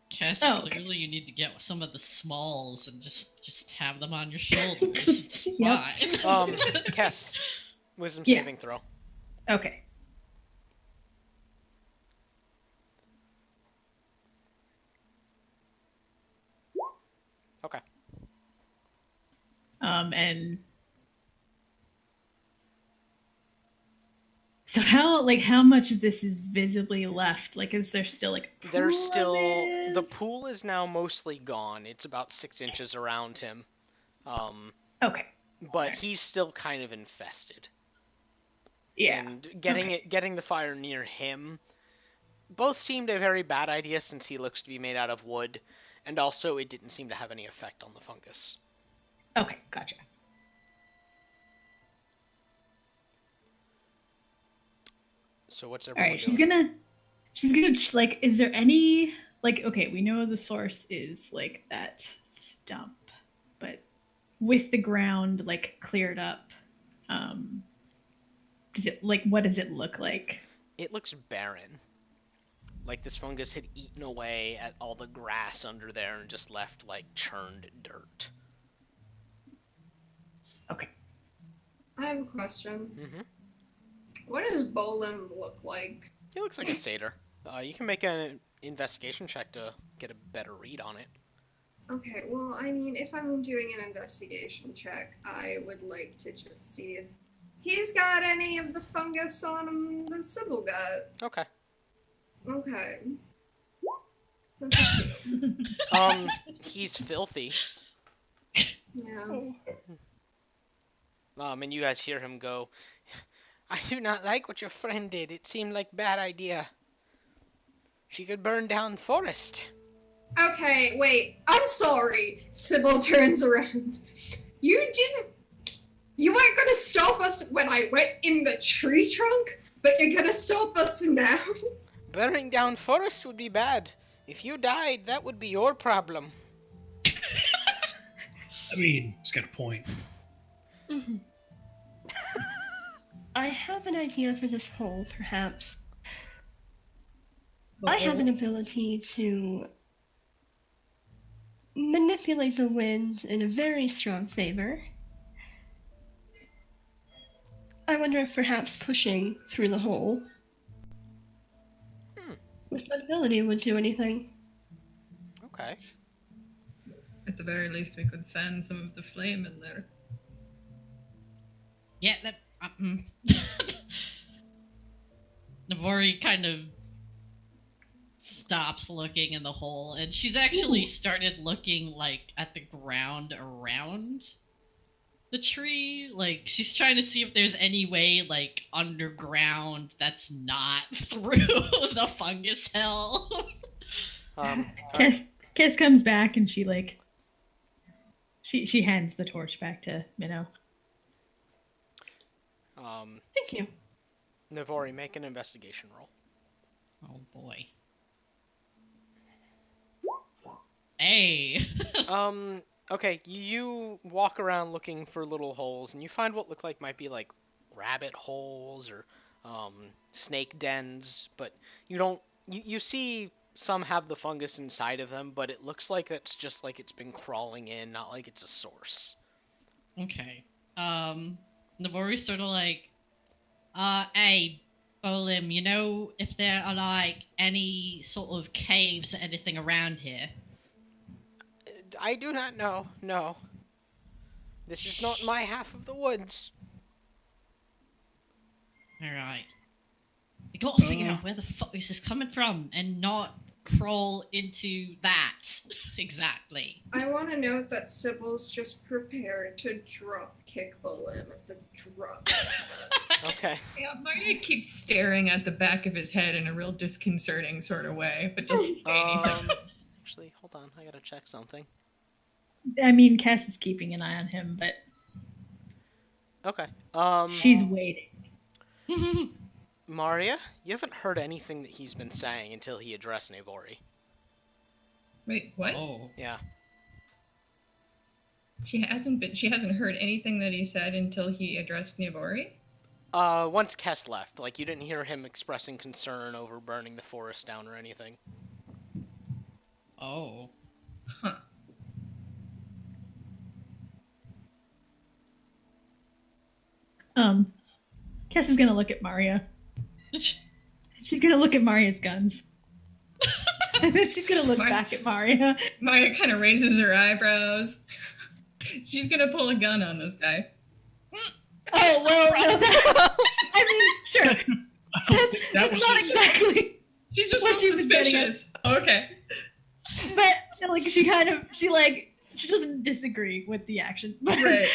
Cass, okay. clearly you need to get some of the smalls and just have them on your shoulders. It's Yep. fine. Kess, wisdom Yeah. saving throw. Okay. Okay. And so how much of this is visibly left? Like, is there still like a pool There's of still it? the pool is now mostly gone. It's about 6 inches around him. Okay. But he's still kind of infested. Yeah. And getting the fire near him both seemed a very bad idea since he looks to be made out of wood, and also it didn't seem to have any effect on the fungus. Okay, gotcha. So what's All everyone right, doing? she's gonna like. Is there any like? Okay, we know the source is like that stump, but with the ground like cleared up, does it like what does it look like? It looks barren. Like this fungus had eaten away at all the grass under there and just left like churned dirt. Okay. I have a question. Mm-hmm. What does Bolim look like? He looks like a satyr. You can make an investigation check to get a better read on it. Okay, well, I mean, if I'm doing an investigation check, I would like to just see if he's got any of the fungus on him the Sybil got. Okay. Okay. That's a 2. He's filthy. Yeah. And you guys hear him go, I do not like what your friend did. It seemed like a bad idea. She could burn down the forest. Okay, wait. I'm sorry. Sybil turns around. You weren't gonna stop us when I went in the tree trunk, but you're gonna stop us now? Burning down forest would be bad. If you died, that would be your problem. I mean, he's got a point. Mm-hmm. I have an idea for this hole, perhaps. I have an ability to manipulate the wind in a very strong favor. I wonder if perhaps pushing through the hole with that ability would do anything. Okay. At the very least, we could fan some of the flame in there. Yeah, that. Navori kind of stops looking in the hole, and she's actually started looking like at the ground around the tree. Like she's trying to see if there's any way like underground that's not through the fungus hell. Kiss comes back and she she hands the torch back to Minnow. Thank you. Navori, make an investigation roll. Oh boy. Hey. Okay, you walk around looking for little holes, and you find what look like might be like rabbit holes or snake dens, but you don't. You see some have the fungus inside of them, but it looks like it's just like it's been crawling in, not like it's a source. Okay. Navori's sort of like, hey, Bolim, you know if there are like any sort of caves or anything around here? I do not know, no. This is not my half of the woods. Alright. We gotta figure out where the fuck this is coming from and not crawl into that. Exactly. I want to note that Sybil's just prepared to drop kick Bolim at the drop. Okay. Yeah, Maria keeps staring at the back of his head in a real disconcerting sort of way, but doesn't say anything. Actually, hold on. I gotta check something. I mean, Cass is keeping an eye on him, but Okay. she's waiting. Maria, you haven't heard anything that he's been saying until he addressed Navori. Wait, what? Oh. Yeah. She hasn't heard anything that he said until he addressed Navori? Once Kess left, like you didn't hear him expressing concern over burning the forest down or anything. Oh. Huh. Cass is gonna look at Maria. She's gonna look at Maria's guns. And then she's gonna look back at Maria. Maria kind of raises her eyebrows. She's gonna pull a gun on this guy. Oh, well, no, I mean, sure. That's not exactly She's just what real she was getting at. suspicious. Okay. But, like, she doesn't disagree with the action. But, Right.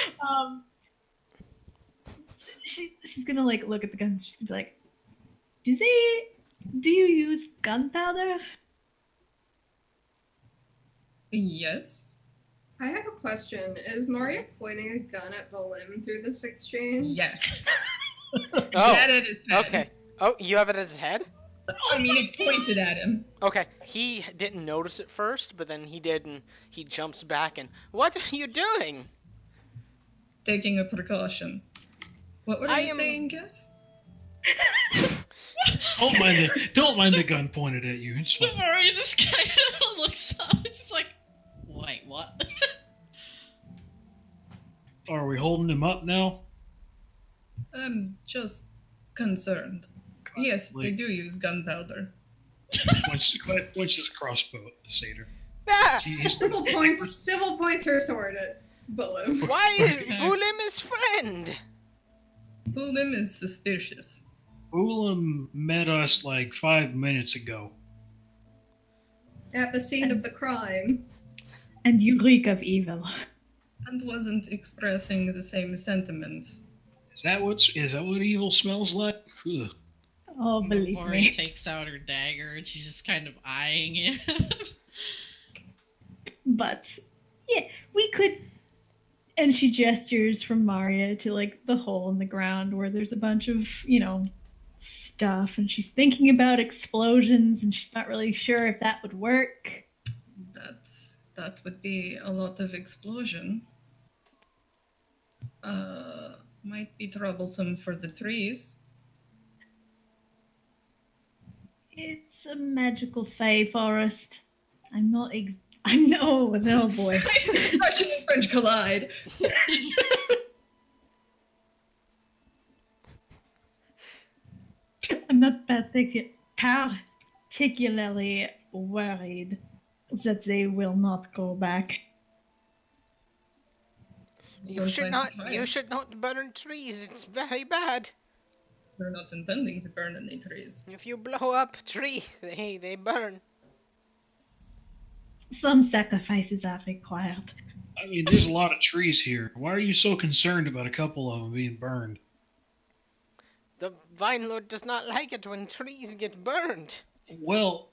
she's gonna, like, look at the guns. She's gonna be like, do you use gunpowder? Yes. I have a question. Is Maria pointing a gun at Bolim through this exchange? Yes. Oh, That at his head. okay. Oh, you have it as his head? I mean, it's pointed at him. Okay. He didn't notice it first, but then he did, and he jumps back and, what are you doing? Taking a precaution. What were you saying, Guess? Don't mind the gun pointed at you. It's fine. Navori just kind of looks up. It's like, wait, what? Are we holding him up now? I'm just concerned. Yes, they Like, do use gunpowder. What's his crossbow, Satyr? Ah! Jeez. Sybil points her sword at Bullim. Why is Bulim his friend? Bulim is suspicious. Ulam met us like 5 minutes ago. At the scene of the crime. And you reek of evil. And wasn't expressing the same sentiments. Is that what evil smells like? Ugh. Oh, believe Navori me. takes out her dagger and she's just kind of eyeing it. But yeah, we could. And she gestures from Maria to like the hole in the ground where there's a bunch of, stuff, and she's thinking about explosions, and she's not really sure if that would work. That would be a lot of explosion. Might be troublesome for the trees. It's a magical fae forest. I'm no, oh boy. Russian and French collide. I'm not particularly worried that they will not go back. You should not burn trees. It's very bad. We're not intending to burn any trees. If you blow up tree, they burn. Some sacrifices are required. I mean, there's a lot of trees here. Why are you so concerned about a couple of them being burned? The Vine Lord does not like it when trees get burned. Well,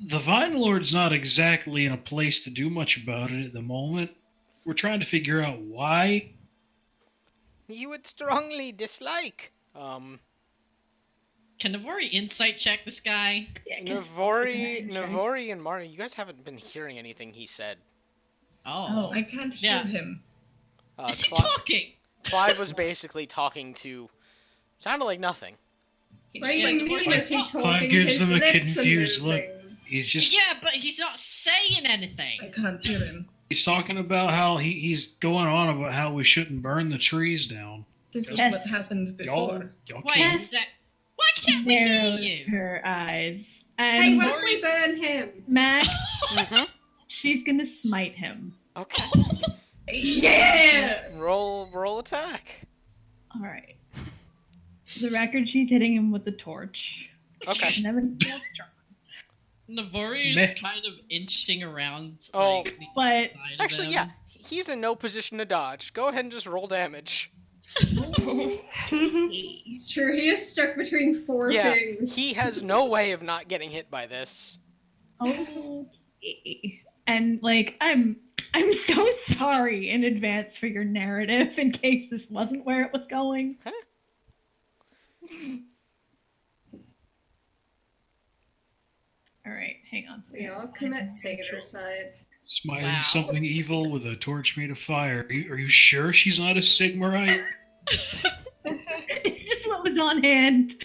the Vine Lord's not exactly in a place to do much about it at the moment. We're trying to figure out why. You would strongly dislike. Can Navori insight check this guy? Yeah, 'cause Navori and Mario, you guys haven't been hearing anything he said. Oh. I can't hear him. Is he talking? Clive was basically talking to... Sounded like nothing. What do you mean is he talking? Clive gives His them a lips are confused look. moving. He's just... Yeah, but he's not saying anything. I can't hear him. He's talking about how he's going on about how we shouldn't burn the trees down. This is Yes. what happened before. Y'all Why can't... is that? Why can't we hear narrows you? her eyes. Hey, And what if we burn him? Max, Mm-hmm. she's gonna smite him. Okay. Yeah! Roll attack. All right. For the record, she's hitting him with the torch. Okay. She's never been strong. Navori Meh. is kind of inching around. Oh. Like, the But side of Actually, him. yeah. He's in no position to dodge. Go ahead and just roll damage. It's true, he is stuck between four Yeah, things. he has no way of not getting hit by this. okay. And like, I'm so sorry in advance for your narrative in case this wasn't where it was going. Huh? All right, hang on. We all commit side. Smiting Wow. something evil with a torch made of fire. Are you sure she's not a Sigmarite? It's just what was on hand.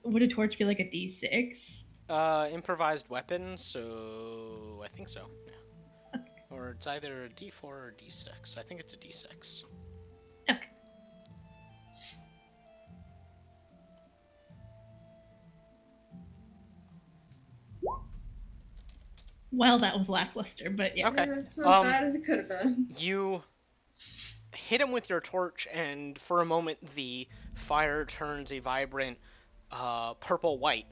Would a torch be like a D6? Improvised weapon, so I think so. Yeah. Or it's either a D4 or a D6. I think it's a D6. Okay. Well, that was lackluster, but yeah. Okay. That's not Um, as bad as it could have been. You hit him with your torch, and for a moment the fire turns a vibrant purple-white,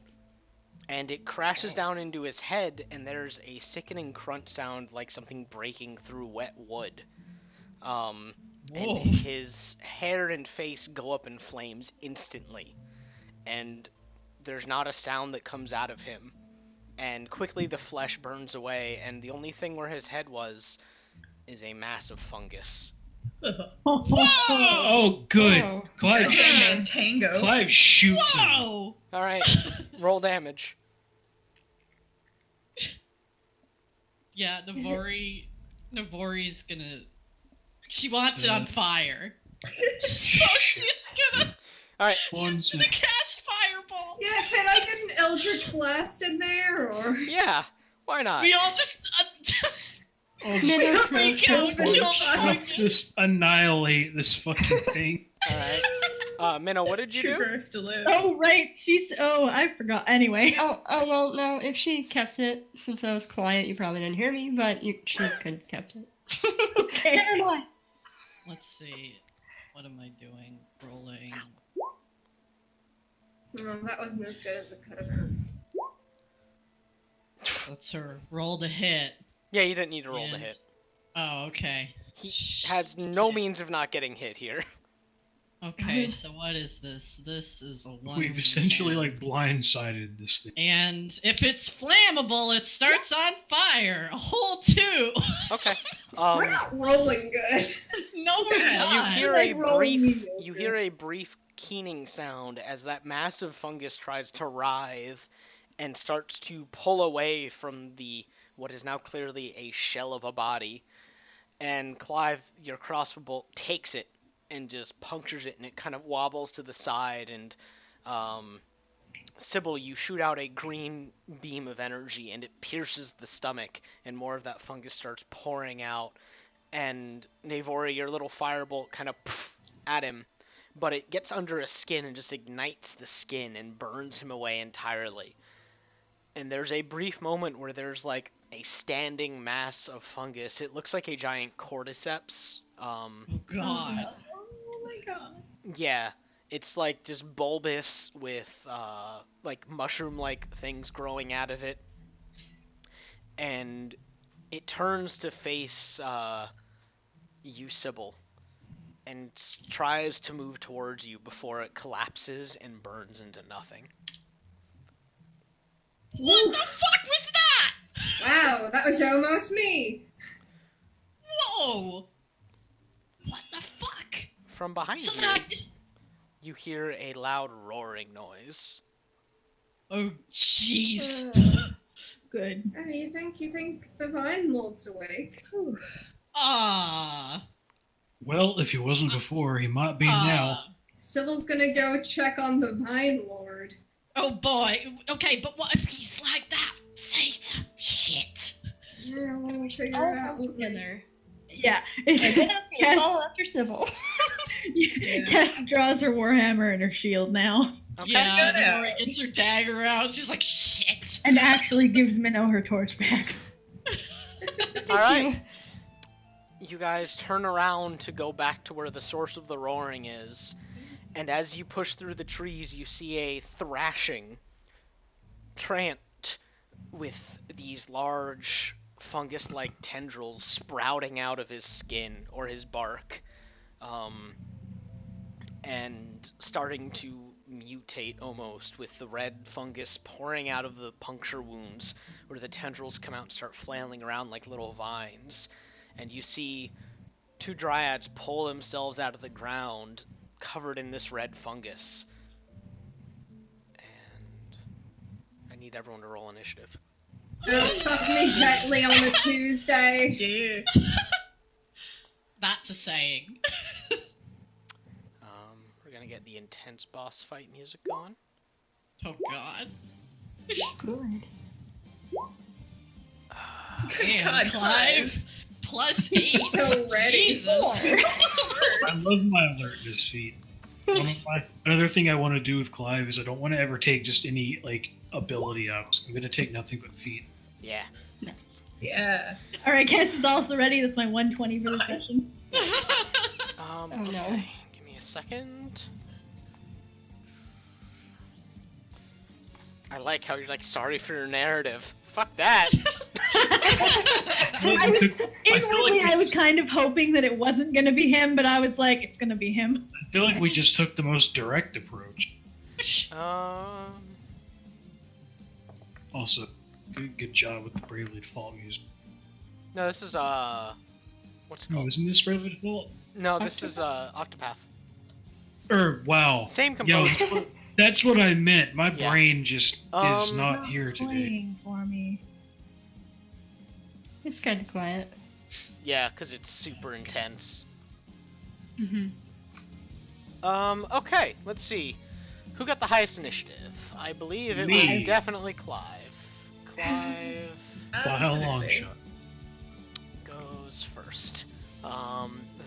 and it crashes down into his head, and there's a sickening crunch sound like something breaking through wet wood. And Whoa. his hair and face go up in flames instantly, and there's not a sound that comes out of him. And quickly the flesh burns away, and the only thing where his head was is a mass of fungus. Oh, good. Whoa. Clive, Okay, man, Tango. Clive shoots him. Whoa! Alright, roll damage. Yeah, Navori's gonna. She wants it on fire. So she's gonna Alright, One she's gonna cast fireball. Yeah, can I get an Eldritch Blast in there, or... yeah, why not? We all just Oh, Minute freak out and kill the just annihilate this fucking thing. Alright, Minna, what did you Two do? girls to live. Oh, right. I forgot. Anyway. Oh, well, no, if she kept it, since I was quiet, you probably didn't hear me, but she could have kept it. Okay. Never mind. Let's see. What am I doing? Rolling. No, that wasn't as good as it could have been. That's her. Roll to hit. Yeah, you didn't need to roll to And- hit. Oh, okay. He has no means of not getting hit here. Okay, so what is this? This is a one. We've essentially like blindsided this thing. And if it's flammable, it starts on fire. A whole 2. Okay. We're not rolling good. No, we're not. You hear like a rolling brief. mediocre. You hear a brief keening sound as that massive fungus tries to writhe, and starts to pull away from what is now clearly a shell of a body. And Clive, your crossbow bolt, takes it and just punctures it, and it kind of wobbles to the side. And Sybil, you shoot out a green beam of energy, and it pierces the stomach, and more of that fungus starts pouring out. And Navori, your little firebolt kind of at him, but it gets under his skin and just ignites the skin and burns him away entirely. And there's a brief moment where there's like a standing mass of fungus. It looks like a giant cordyceps. Oh, God. Oh my god. Yeah, it's like just bulbous with like mushroom-like things growing out of it. And it turns to face you, Sybil, and tries to move towards you before it collapses and burns into nothing. What the fuck was that? Wow, that was almost me. Whoa! What the fuck? From behind So you, I... you hear a loud roaring noise. Oh, jeez. Good. Oh, you think the Vine Lord's awake? Ah. Well, if he wasn't before, he might be now. Sybil's gonna go check on the Vine Lord. Oh boy. Okay, but what if he's like that? Satan. Shit. Yeah, we'll figure All it out. comes together. Yeah. I did ask me to Cass, follow after Sybil. Cass draws her warhammer and her shield now, Okay. Yeah, Yeah. Nora gets her dagger out. She's like, shit. and actually gives Minnow her torch back. All right. You guys turn around to go back to where the source of the roaring is, and as you push through the trees, you see a thrashing Trant with these large fungus-like tendrils sprouting out of his skin or his bark, and starting to mutate almost, with the red fungus pouring out of the puncture wounds where the tendrils come out and start flailing around like little vines. And you see 2 dryads pull themselves out of the ground covered in this red fungus. And I need everyone to roll initiative. Don't fuck me gently on a Tuesday. Yeah. That's a saying. We're gonna get the intense boss fight music going. Oh god. Good. Damn, God, Clive. Plus 8. So ready. Jesus. I love my alertness feat. Another thing I want to do with Clive is I don't want to ever take just any like ability ups. I'm gonna take nothing but feet. Yeah. Yeah. All right, Cass is also ready. That's my 120 for this session. Nice. no. Okay. Give me a second. I like how you're like, sorry for your narrative. Fuck that. Inwardly, I was kind of hoping that it wasn't going to be him, but I was like, it's going to be him. I feel like we just took the most direct approach. Also, good job with the Bravely Default music. No, this is what's it Oh, called? isn't this Bravely Default? No, this is Octopath. Wow. Same Yo, composer. that's what I meant. My Yeah. brain just is Um, not here today. Playing for me. It's kind of quiet. Yeah, because it's super intense. Mm-hmm. Okay, let's see. Who got the highest initiative? I believe it Me. was definitely Clive. Clive By a long shot. goes first.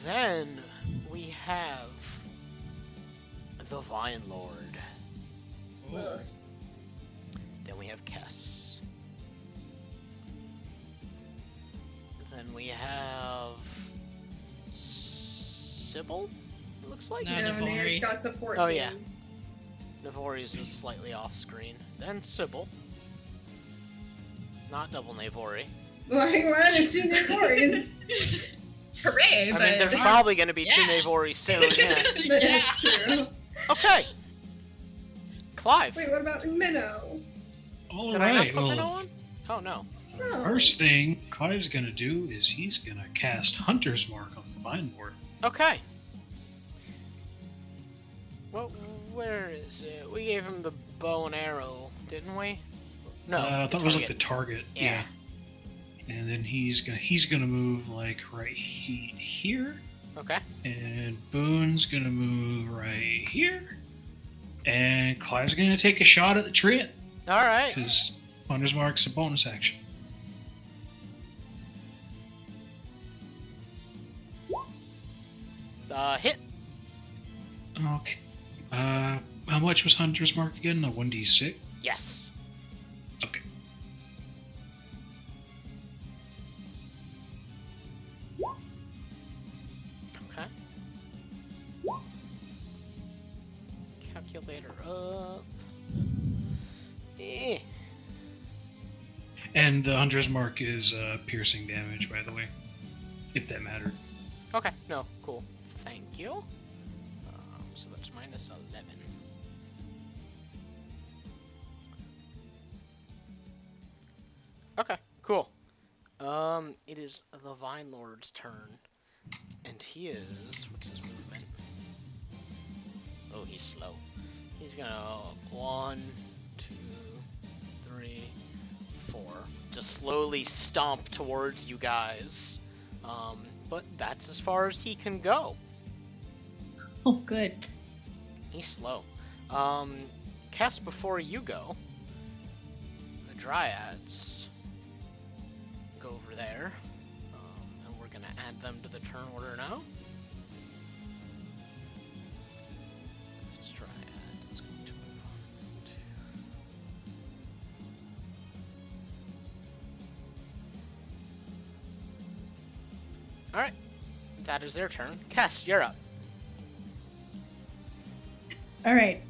Then we have the Vine Lord. Ugh. Then we have Kess. Then we have Sybil, it looks like. No, No, Navori. Nave's got a 14. Oh, yeah. Navori's was slightly off screen. Then Sybil. Not double Navori. Why haven't seen Nave's? Hooray! I but mean, there's probably going to be two Yeah. Navoris soon, yeah. That's true. Okay. Clive. Wait, what about Minnow? All Did I not right. put Minnow Well, on? Oh, no. No. first thing Clive's gonna do is he's gonna cast Hunter's Mark on the Vine Lord. Okay. Well, where is it? We gave him the bow and arrow, didn't we? No. I the thought it was like the target. target. Yeah. And then he's gonna move like right here, Okay. and Boon's gonna move right here, and Clive's gonna take a shot at the tree All right. because Hunter's Mark's a bonus action. Hit. Okay. How much was Hunter's Mark again? A 1d6? Yes. Okay. Okay. Calculator up. Eh. And the Hunter's Mark is piercing damage, by the way, if that mattered. Okay. No. Cool. Thank you. So that's minus 11. Okay. Cool. It is the Vine Lord's turn, and he is. What's his movement? Oh, he's slow. He's gonna 1, 2, 3, 4. Just slowly stomp towards you guys. But that's as far as he can go. Oh, good. He's slow. Cass, before you go, the Dryads go over there. And we're gonna add them to the turn order now. This is Dryad. It's going to move on to... Alright. That is their turn. Cass, you're up. All right.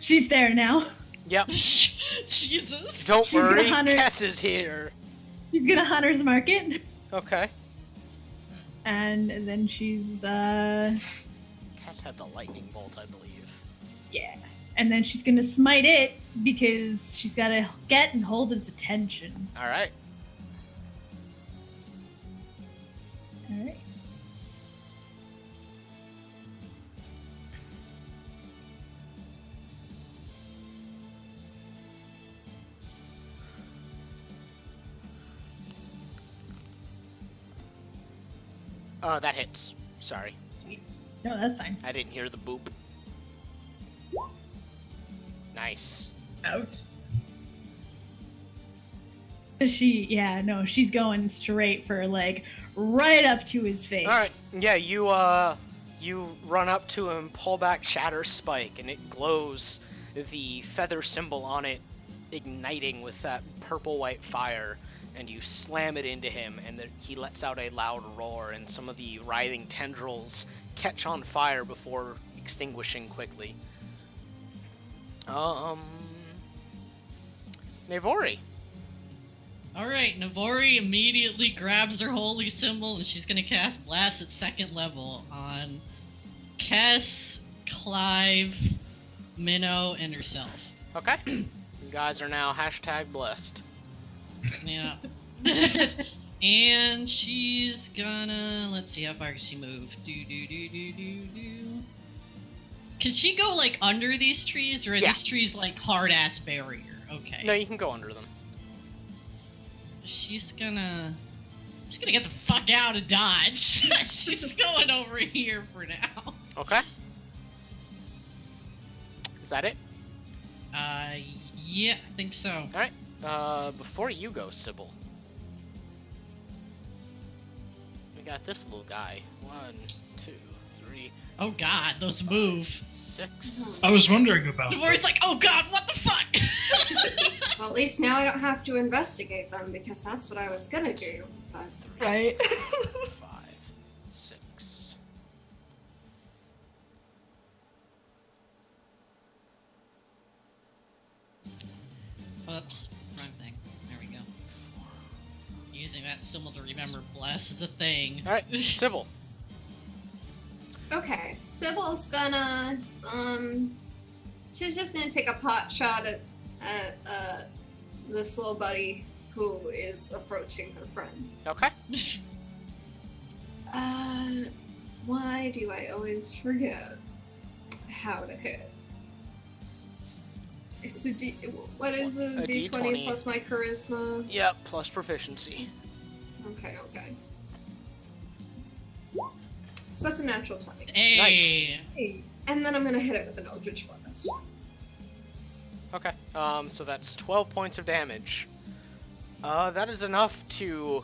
She's there now. Yep. Jesus. Don't She's gonna worry, hunt her- Cass is here. She's gonna Hunter's Mark it, Okay. and then she's Cass had the lightning bolt, I believe. yeah, and then she's gonna smite it because she's gotta get and hold its attention. Alright. All right. That hits. Sorry. No, that's fine. I didn't hear the boop. Nice. out. She's going straight for like right up to his face. Alright. Yeah, you run up to him, pull back Shatter Spike, and it glows, the feather symbol on it igniting with that purple-white fire, and you slam it into him, and he lets out a loud roar, and some of the writhing tendrils catch on fire before extinguishing quickly. Navori. Alright, Navori immediately grabs her holy symbol and she's gonna cast Blast at 2nd level on Kess, Clive, Minnow, and herself. Okay. You guys are now #blessed. Yeah. And she's gonna... Let's see, how far can she move? Can she go, like, under these trees? Or are Yeah. these trees, like, hard-ass barrier? Okay. No, you can go under them. She's gonna get the fuck out of Dodge. She's going over here for now. Okay. Is that it? Yeah, I think so. Alright. Before you go, Sybil. We got this little guy. 1, 2, 3, Oh god, those move. 6. I was wondering about Devor's like, oh god, what the fuck? Well, at least now I don't have to investigate them because that's what I was gonna do. But 3, Right. 5, 6. Oops, wrong thing. There we go. Using that symbol to remember bless is a thing. All right, Sybil. okay, Sybil's gonna she's just gonna take a pot shot at this little buddy who is approaching her friend. Okay. Why do I always forget how to hit? It's a D. What is a D20 D20 plus my charisma? Yep, plus proficiency. Okay. So that's a natural 20. Hey. Nice. And then I'm gonna hit it with an Eldritch Blast. Okay. So that's 12 points of damage. That is enough to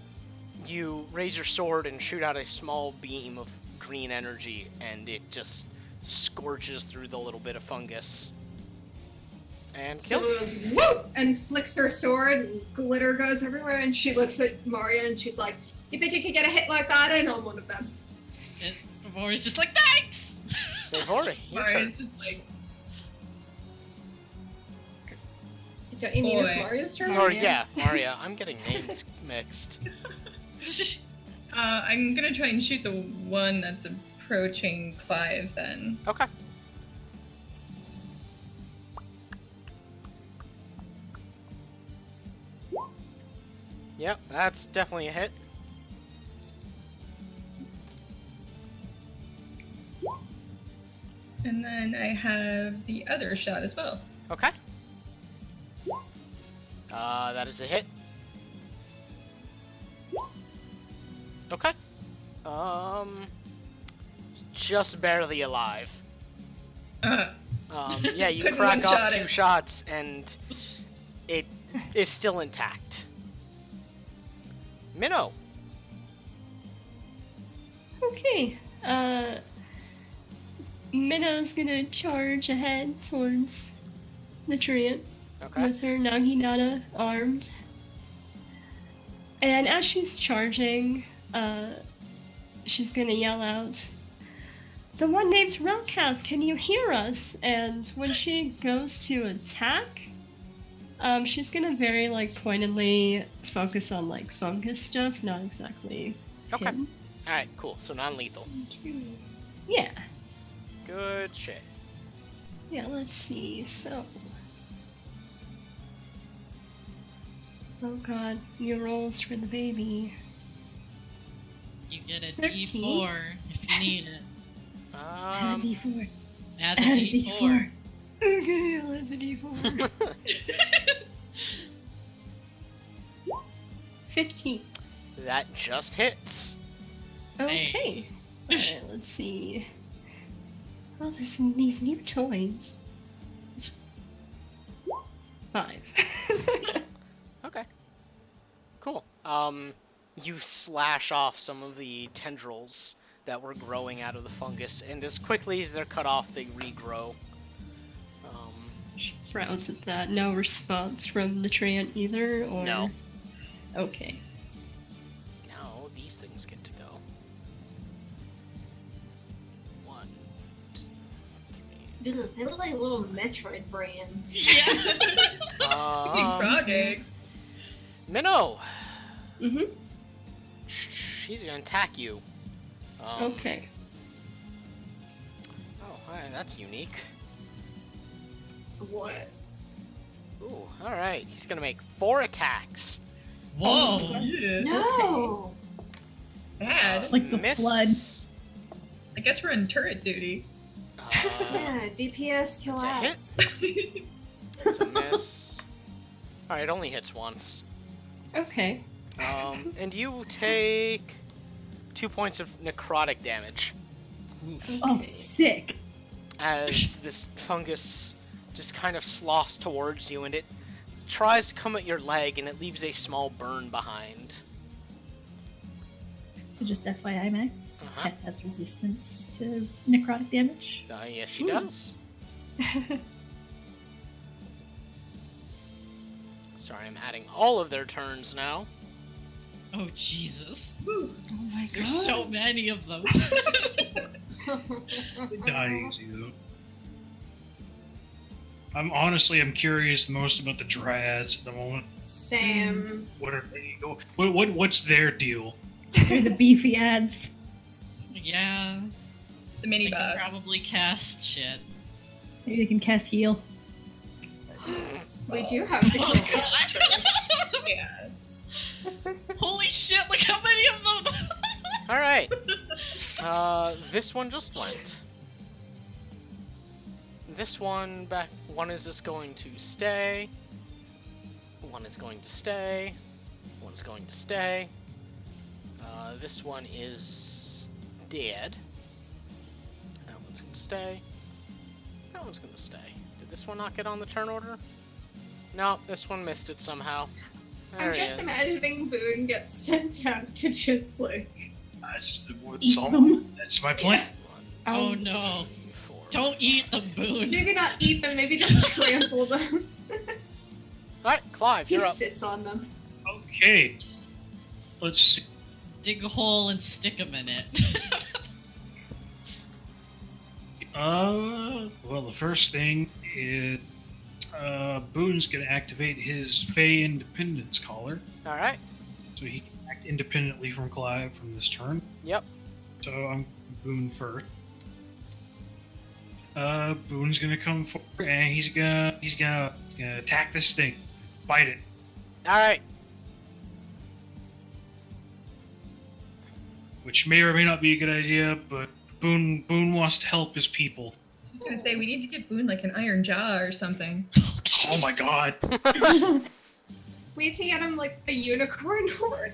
you raise your sword and shoot out a small beam of green energy, and it just scorches through the little bit of fungus. And So kills. it goes whoop and flicks her sword, and glitter goes everywhere. And she looks at Maria and she's like, "You think you could get a hit like that in on one of them?" And Devor's just like, thanks! Devori, your Maria's turn. just like, Don't you mean it's Boy. Maria's turn? Or yeah, Maria. I'm getting names mixed. I'm gonna try and shoot the one that's approaching Clive then. Okay. Yep, that's definitely a hit. And then I have the other shot as well. Okay. That is a hit. Okay. Just barely alive. Yeah, you Couldn't crack off one-shot 2 it. shots and it is still intact. Minnow. Okay. Minnow's gonna charge ahead towards the treant Okay. with her Naginata armed. And as she's charging, she's gonna yell out, "The one named Relcath, can you hear us?" And when she goes to attack, she's gonna very, pointedly focus on, fungus stuff, not exactly Okay. him. Alright, cool. So non-lethal. Yeah. Good shit. Yeah, let's see, so... Oh god, new rolls for the baby. You get a 13. D4 if you need it. Add a D4. Add the Add a D4. D4. Okay, I'll have the D4. 15. That just hits. Okay. Alright, let's see. Oh, these new toys. 5. Okay. Cool. You slash off some of the tendrils that were growing out of the fungus, and as quickly as they're cut off, they regrow. She frowns at that. No response from the treant either, or... No. Okay. Now these things get to go. 1, 2, 3. Ugh, they look like little Metroid brands. Yeah. Speaking frog eggs. Minnow! Mm-hmm. She's gonna attack you. Okay. Oh, alright, that's unique. What? Ooh, alright. He's gonna make 4 attacks. Whoa! Yeah. No! Bad. Like the flood. I guess we're in turret duty. Yeah, DPS kill That's a hit. ads. That's a miss. Alright, it only hits once. Okay. And you take 2 points of necrotic damage Oh, Okay. sick. as this fungus just kind of sloughs towards you, and it tries to come at your leg, and it leaves a small burn behind. So just FYI, Max. Uh-huh. Tess has resistance to necrotic damage. Yes, she does. Sorry, I'm adding all of their turns now. Oh, Jesus. Oh my god. There's so many of them. They die easy though. I'm curious most about the dryads at the moment. Same. What are they? What's their deal? They're the beefy ads. Yeah. The mini They can boss. probably cast shit. Maybe they can cast heal. We do have to kill Oh, the God. monsters. Yeah. Holy shit, look how many of them! Alright. This one just went. This one back. One is just going to stay. One is going to stay. One's going to stay. This one is dead. That one's going to stay. That one's going to stay. Did this one not get on the turn order? No, this one missed it somehow. There I'm he just is. imagining Boon gets sent out to just like. Eat them. That's my plan. Oh no. 3, 4, Don't eat them, Boon. Maybe not eat them, maybe just trample them. Alright, Clive, He you're up. sits on them. Okay. Let's see. Dig a hole and stick them in it. Well, the first thing is Boone's gonna activate his Fey Independence Collar, Alright. so he can act independently from Clive from this turn. Yep. So I'm Boone first. Boone's gonna come forward and he's gonna attack this thing, bite it. Alright. Which may or may not be a good idea, but Boone wants to help his people. I was gonna say, we need to get Boone like an iron jaw or something. Oh my god! We need to get him like a unicorn horn.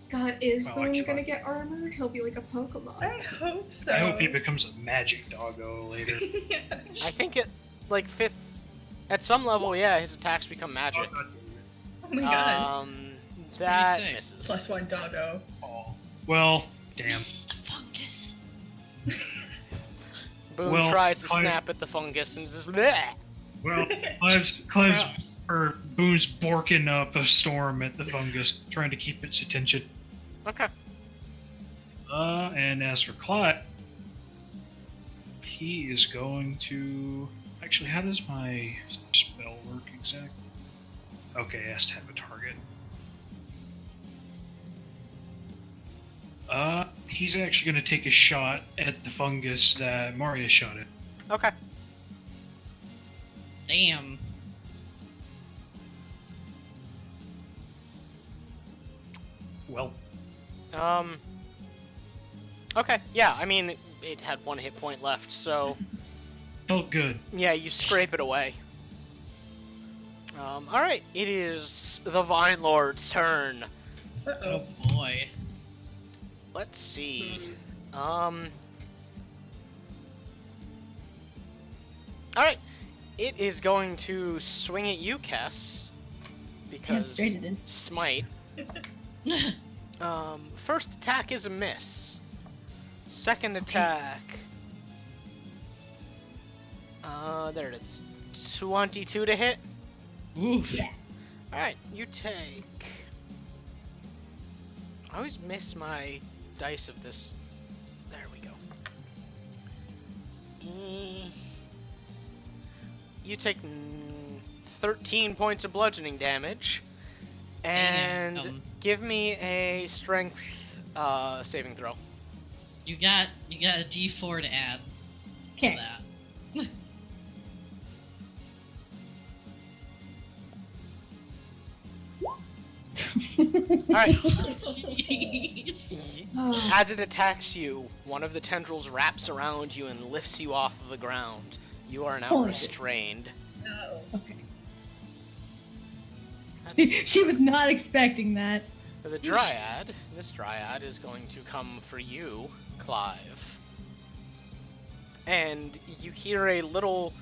God, is Well, I Boone can't- gonna get armor? He'll be like a Pokemon. I hope so. I hope he becomes a magic doggo later. I think it, like, 5th. At some level, yeah, his attacks become magic. Oh my god. That sick. misses. +1 doggo. Oh. Well, damn. This is the fungus. Boone Well, tries to Clive- snap at the fungus and just bleh. Well, Clive's or Boone's borking up a storm at the fungus, trying to keep its attention. Okay. And as for Clive, he is going to. Actually, how does my spell work exactly? Okay, it has to have a target. He's actually going to take a shot at the fungus that Maria shot at. Okay. Damn. Well, Okay, yeah, I mean, it had 1 hit point left, so felt good. yeah, you scrape it away. Alright, it is the Vine Lord's turn. Uh-oh. Oh boy. Let's see. Alright, it is going to swing at you, Kess, Damn because straight it is. smite. First attack is a miss. Second attack. There it is. 22 to hit. Oof. Alright, you take. I always miss my dice of this. There we go. You take 13 points of bludgeoning damage. And Damn. give me a strength saving throw. You got a D4 to add to Okay. that. Alright. Jeez. As it attacks you, one of the tendrils wraps around you and lifts you off of the ground. You are now Holy restrained. No. Okay. That's She was not expecting that. For the Dryad, this Dryad is going to come for you, Clive. and you hear a little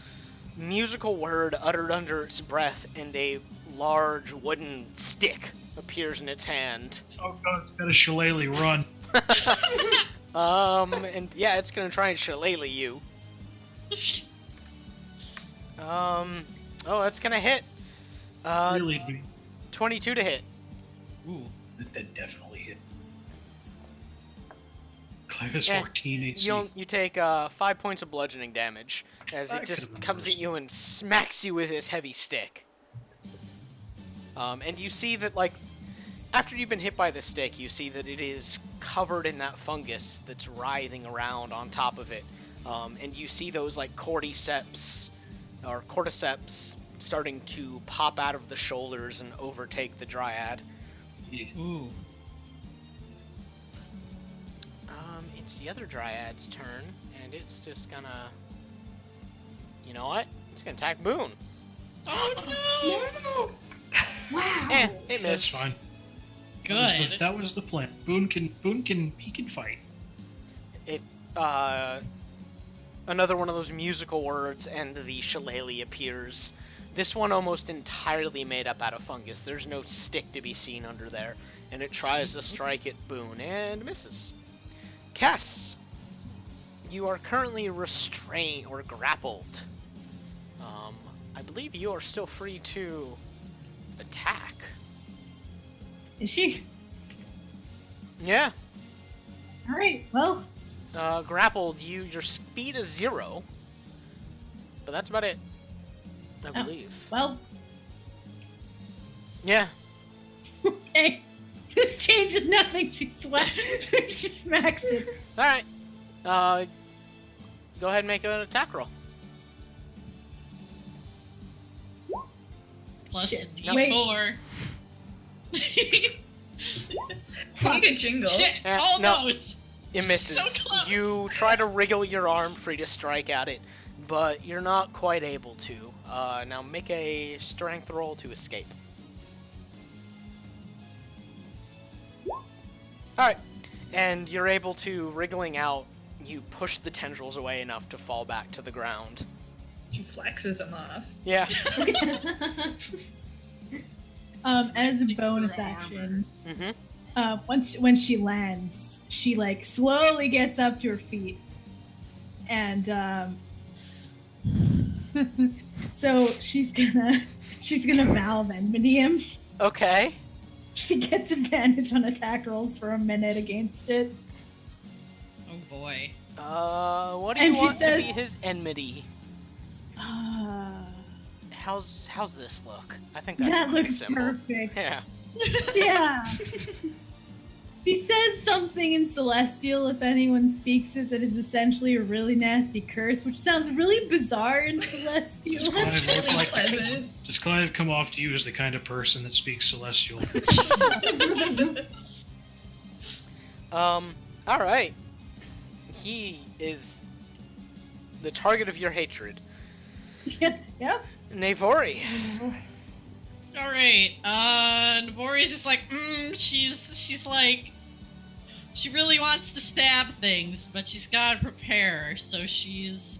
musical word uttered under its breath, and a large wooden stick appears in its hand. Oh god, it's got a shillelagh, run. And yeah, it's gonna try and shillelagh you. Oh, that's gonna hit. Really, dude. 22 to hit. Ooh, that definitely hit. Clive has Yeah, 14 AC. You take 5 points of bludgeoning damage as That it just could've been comes worse. at you and smacks you with his heavy stick. And you see that, like, after you've been hit by the stick, you see that it is covered in that fungus that's writhing around on top of it. And you see those, like, cordyceps starting to pop out of the shoulders and overtake the dryad. Ooh. It's the other dryad's turn, and it's just gonna... You know what? It's gonna attack Boon. Oh no! Wow. It That's missed. fine. Good. That was the plan. Boon can fight. It, another one of those musical words, and the shillelagh appears. This one almost entirely made up out of fungus. There's no stick to be seen under there, and it tries to strike at Boon and misses. Cass, you are currently restrained or grappled. I believe you are still free to attack. Is she? Yeah. All right. Well, Grappled, your speed is 0, but that's about it, I believe. well. Yeah. Okay. This changes nothing. She smacks it. All right. Go ahead and make an attack roll. Plus Shit. D4. I need a jingle. Shit! Eh, Almost! It misses. So close. You try to wriggle your arm free to strike at it, but you're not quite able to. Now make a strength roll to escape. Alright. And you're able to, wriggling out, you push the tendrils away enough to fall back to the ground. She flexes them off. Yeah. As a bonus action, Mm-hmm. when she lands, she like slowly gets up to her feet, and so she's gonna valve enmity him. Okay. She gets advantage on attack rolls for a minute against it. Oh boy. What do And you she want to says- be his enmity? Ah, How's this look? I think that's that pretty looks simple. perfect. Yeah. Yeah. He says something in Celestial, if anyone speaks it, that is essentially a really nasty curse, which sounds really bizarre in Celestial. Does Clive look like Pleasant. Does Clive come off to you as the kind of person that speaks Celestial? Alright. He is the target of your hatred. Yeah. Navori. Alright, Nabori's just like, she's like, she really wants to stab things, but she's gotta prepare, so she's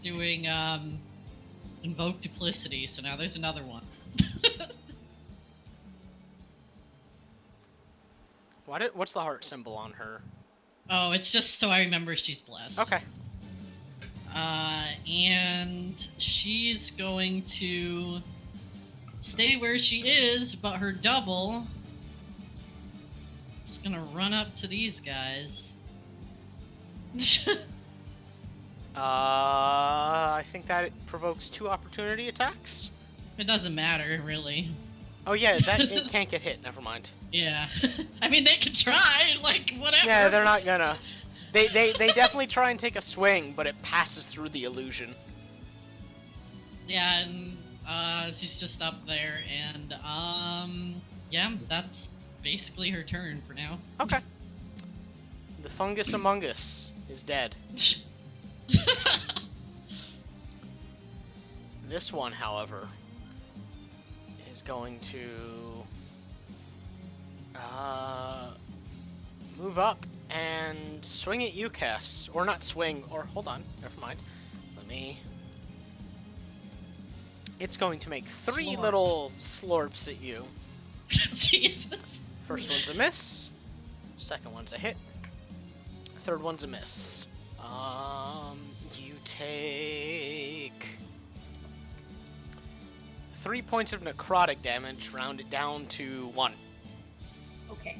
doing, Invoke Duplicity, so now there's another one. What's the heart symbol on her? Oh, it's just so I remember she's blessed. Okay. And she's going to stay where she is, but her double is gonna run up to these guys. I think that it provokes 2 opportunity attacks. It doesn't matter, really. Oh yeah, it can't get hit. Never mind. Yeah. I mean, they could try, like, whatever. Yeah, they're not gonna. They definitely try and take a swing, but it passes through the illusion. Yeah, and, she's just up there, and, yeah, that's basically her turn for now. Okay. The fungus among us is dead. This one, however, is going to move up and swing at you, Cass. Or not swing, or hold on, never mind. Let me... It's going to make 3 Slurp. little slurps at you. Jesus. First one's a miss. Second one's a hit. Third one's a miss. You take 3 points of necrotic damage, round it down to 1. Okay.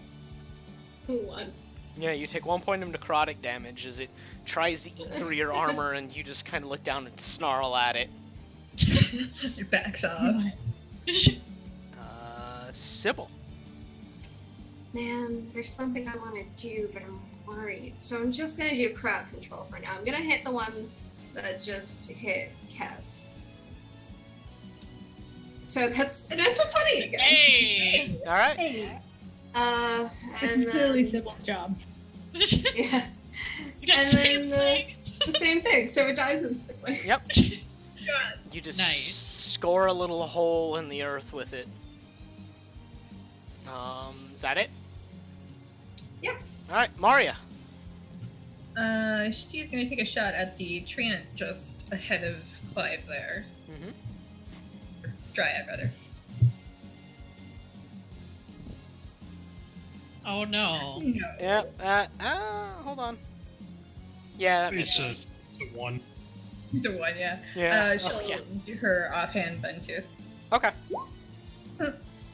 1. Yeah, you take 1 point of necrotic damage as it tries to eat through your armor, and you just kind of look down and snarl at it. It backs off. Sybil. Man, there's something I want to do, but I'm worried. So I'm just gonna do crowd control for now. I'm gonna hit the one that just hit Kez. So that's an natural 20 again. Hey! Alright. Hey, And this is clearly then, Sybil's job. yeah, You got and same then thing. the same thing. So it dies instantly. Yep. God. You just Nice. score a little hole in the earth with it. Is that it? Yep. Alright, Maria. She's gonna take a shot at the treant just ahead of Clive there. Mm-hmm. Dryad, rather. Oh no. No. Yep. Hold on. Yeah, that It's misses. a 1. He's a 1, yeah. Yeah. She'll Oh, yeah. do her offhand bun too. Okay.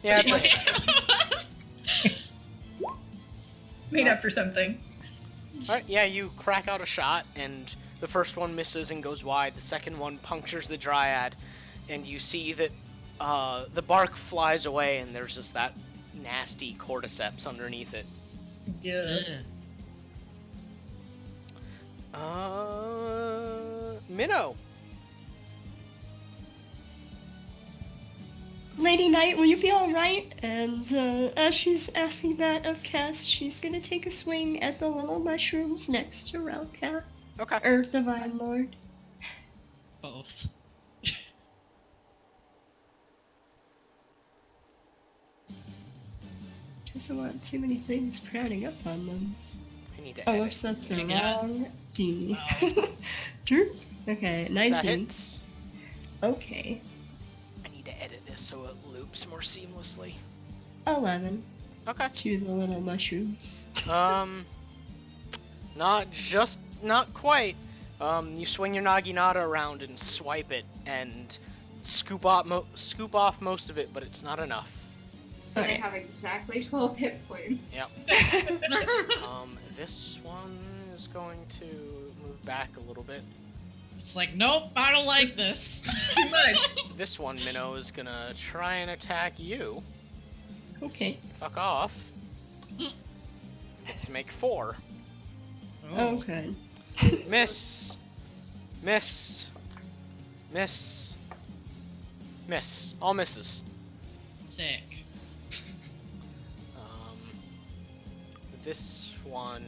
Yeah, it's okay. Made up for something. Alright, yeah, you crack out a shot, and the first one misses and goes wide. The second one punctures the dryad, and you see that the bark flies away, and there's just that nasty cordyceps underneath it. Yeah. Minnow. Lady Knight, will you be alright? And as she's asking that of Cass, she's gonna take a swing at the little mushrooms next to Relka, Okay. or the Vine Lord. Both. Doesn't want too many things crowding up on them. I need to Oh, edit. whoops, that's the You got- wrong D. Wow. Droop. Okay, That 19. hits. Okay, I need to edit this so it loops more seamlessly. 11 Okay. to the little mushrooms. Not quite. You swing your naginata around and swipe it and scoop off most of it, but it's not enough. So they Okay. have exactly 12 hit points. Yep. This one is going to move back a little bit. It's like, nope, I don't like this. Too much. This one, Minnow, is gonna try and attack you. Okay. Fuck off. Gets to make 4. Oh, good. Miss. Miss. Miss. Miss. All misses. Sick. This one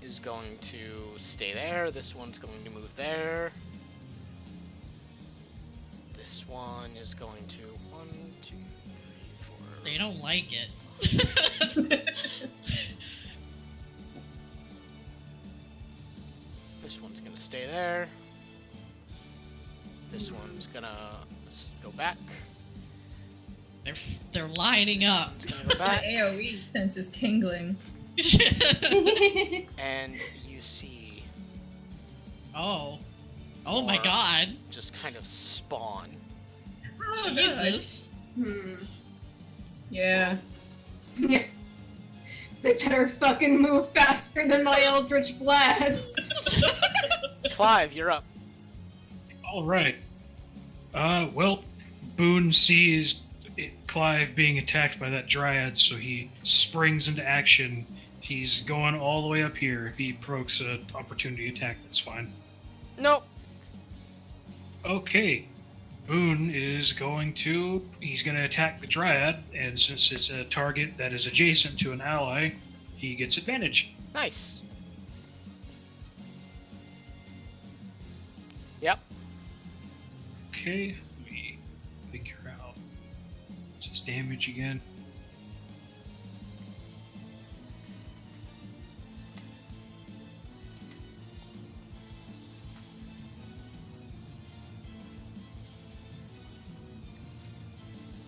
is going to stay there. This one's going to move there. This one is going to 1, 2, 3, 4. They don't like it. This one's gonna stay there. This one's gonna go back. They're lining This up. one's gonna go My back. AoE sense is tingling. And you see Oh. Oh my More. god. just kind of spawn. Oh, God. Jesus. Yeah. Yeah. They better fucking move faster than my Eldritch Blast. Clive, you're up. Alright. Well, Boon sees Clive being attacked by that dryad, so he springs into action. He's going all the way up here. If he provokes an opportunity attack, that's fine. Nope. Okay. Boon is he's going to attack the dryad, and since it's a target that is adjacent to an ally, he gets advantage. Nice. Yep. Okay, let me figure out what's his damage again.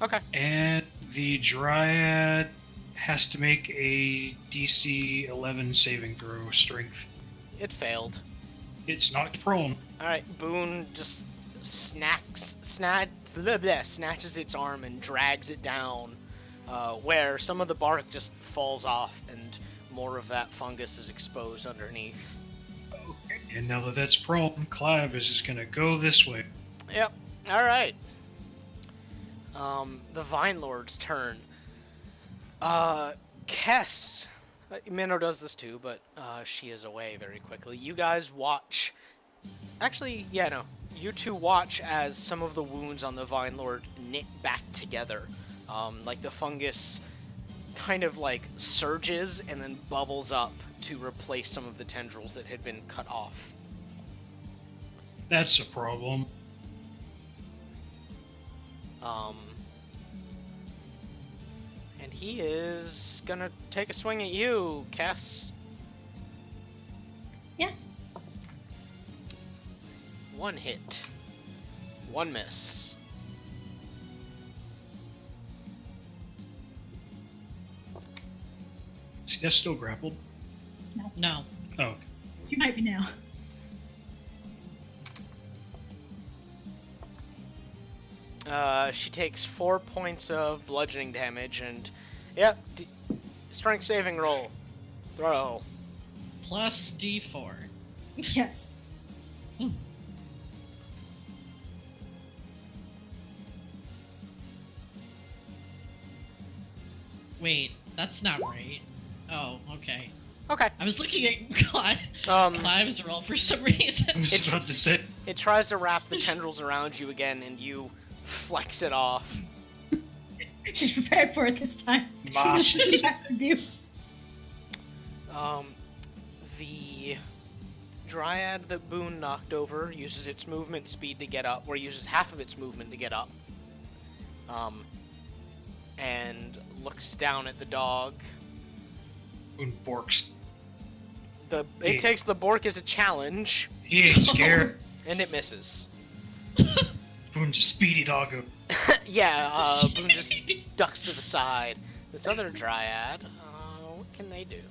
Okay. And the Dryad has to make a DC 11 saving throw, strength. It failed. It's knocked prone. Alright, Boon just snatches its arm and drags it down, where some of the bark just falls off and more of that fungus is exposed underneath. Okay. And now that that's prone, Clive is just gonna go this way. Yep. Alright. The Vine Lord's turn. Kess. Minnow does this too, but she is away very quickly. You guys watch. Actually, yeah, no. You two watch as some of the wounds on the Vine Lord knit back together. Like the fungus kind of like surges and then bubbles up to replace some of the tendrils that had been cut off. That's a problem. And he is gonna take a swing at you, Kess. Yeah. 1 hit. 1 miss. Is Kess still grappled? No. Oh, okay. You might be now. She takes 4 points of bludgeoning damage, and yep, strength saving roll. Throw. Plus D4. Yes. Wait, that's not right. Oh, okay. Okay. I was looking at Clive's roll for some reason. I was about to say. It tries to wrap the tendrils around you again, and you flex it off. She's prepared for it this time. Ma, She knows what she has to do. The Dryad that Boon knocked over uses its movement speed to get up, or uses half of its movement to get up. And looks down at the dog. Boon borks. It takes the Bork as a challenge, He ain't scared. and it misses. Boon's speedy doggo. Yeah, Boon just ducks to the side. This other Dryad, what can they do?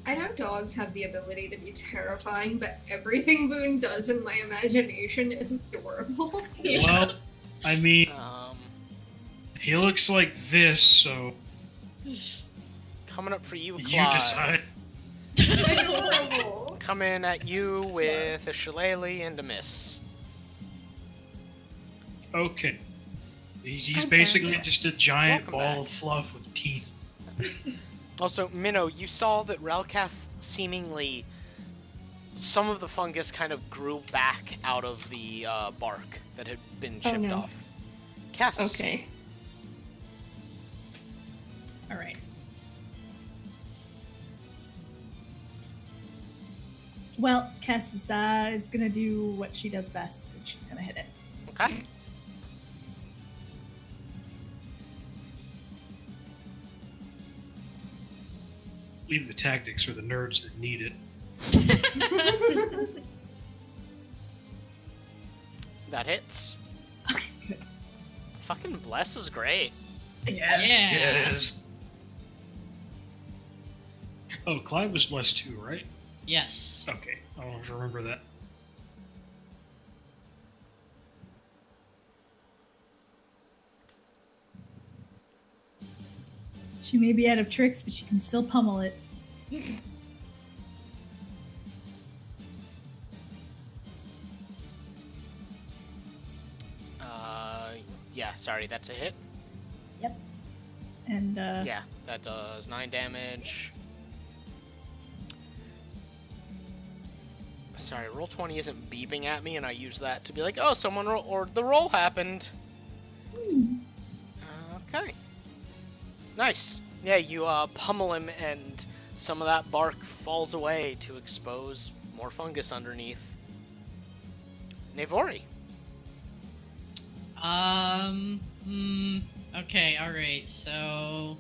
I know dogs have the ability to be terrifying, but everything Boon does in my imagination is adorable. Well, I mean, he looks like this, so Coming up for you, you Clive. decide. Adorable. Coming at you with a shillelagh and a miss. Okay. He's Okay. basically just a giant Welcome ball back. of fluff with teeth. Also, Minnow, you saw that Relkath seemingly some of the fungus kind of grew back out of the bark that had been chipped no. off. Cass. Okay. All right. Well, Cass is gonna do what she does best, and she's gonna hit it. Okay. Leave the tactics for the nerds that need it. That hits. Okay, good. Fucking bless is great. Yeah. Yeah. It is. Oh, Clive was blessed too, right? Yes. Okay, I'll remember that. She may be out of tricks, but she can still pummel it. Yeah, sorry, that's a hit. And Yeah, that does 9 damage. Sorry, Roll20 isn't beeping at me, and I use that to be like, oh, someone or the roll happened. Okay. Nice. Yeah, you pummel him, and some of that bark falls away to expose more fungus underneath. Navori. Okay, alright, so...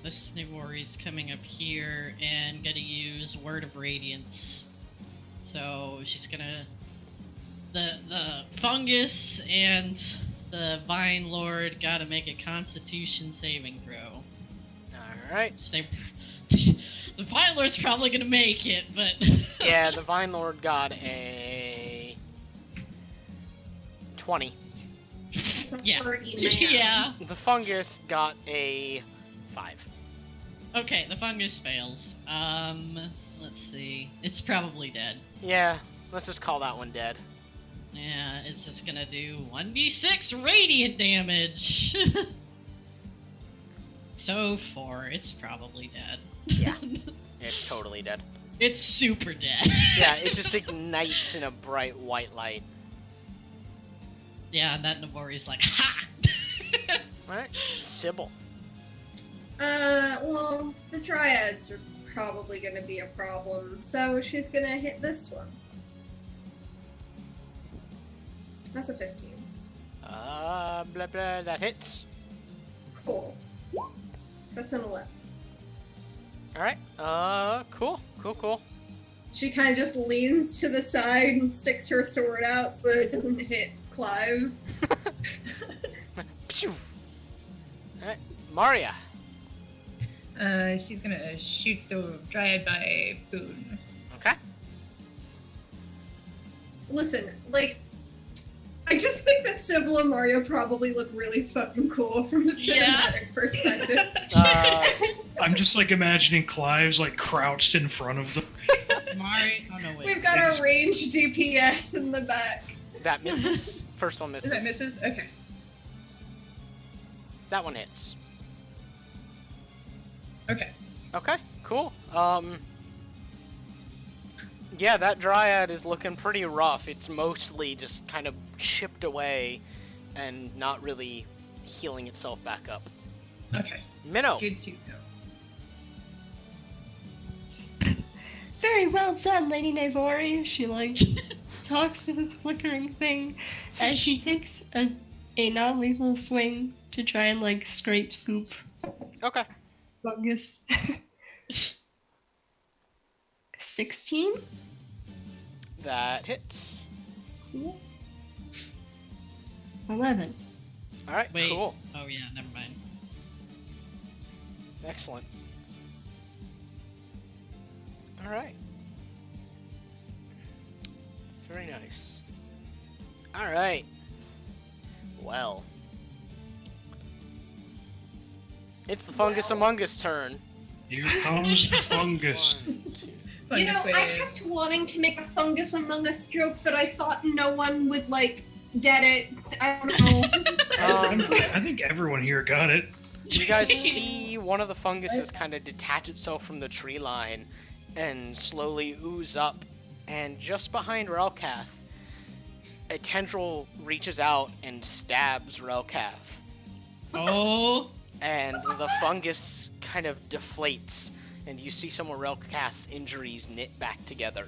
This Navori's coming up here and gonna use Word of Radiance. So she's gonna the fungus and the Vine Lord got to make a Constitution saving throw. All right. So the Vine Lord's probably gonna make it, but Yeah, the Vine Lord got a 20. It's a Yeah. hardy man. yeah. The fungus got a 5. Okay, the fungus fails. Let's see. It's probably dead. Yeah, let's just call that one dead. Yeah, it's just gonna do 1d6 radiant damage. So far, it's probably dead. Yeah. It's totally dead. It's super dead. Yeah, it just ignites in a bright white light. Yeah, and that Navori's like, ha! Alright, Sybil. Well, the dryads are probably gonna be a problem, so she's gonna hit this one. That's a 15. Blah blah, that hits. Cool. That's an 11. Alright, cool. She kind of just leans to the side and sticks her sword out so that it doesn't hit Clive. Phew. Alright, Maria. She's gonna shoot the dryad by Boon. Okay. Listen, like, I just think that Sybil and Mario probably look really fucking cool from a cinematic perspective. I'm just like imagining Clive's like crouched in front of them. Mari, oh no, wait. We've got our range DPS in the back. That misses. First one misses. Is that misses? Okay. That one hits. Okay. Okay, cool. Yeah, that dryad is looking pretty rough. It's mostly just kind of chipped away and not really healing itself back up. Okay. Minnow. Good to know. Very well done, Lady Navori. She like talks to this flickering thing as she takes a non-lethal swing to try and like scoop Okay. fungus. 16? That hits. Cool. 11. Alright, Wait. cool. Oh yeah, never mind. Excellent. Alright. Very nice. Alright. Well. It's the Fungus Among Us turn. Here comes the fungus. 1, 2. You know, Fungus I wave. kept wanting to make a Fungus Among Us joke, but I thought no one would, like, get it. I don't know. I think everyone here got it. You guys see one of the funguses kind of detach itself from the tree line and slowly ooze up, and just behind Relkath, a tendril reaches out and stabs Relkath, Oh, and the fungus kind of deflates, and you see some of Relkath's injuries knit back together.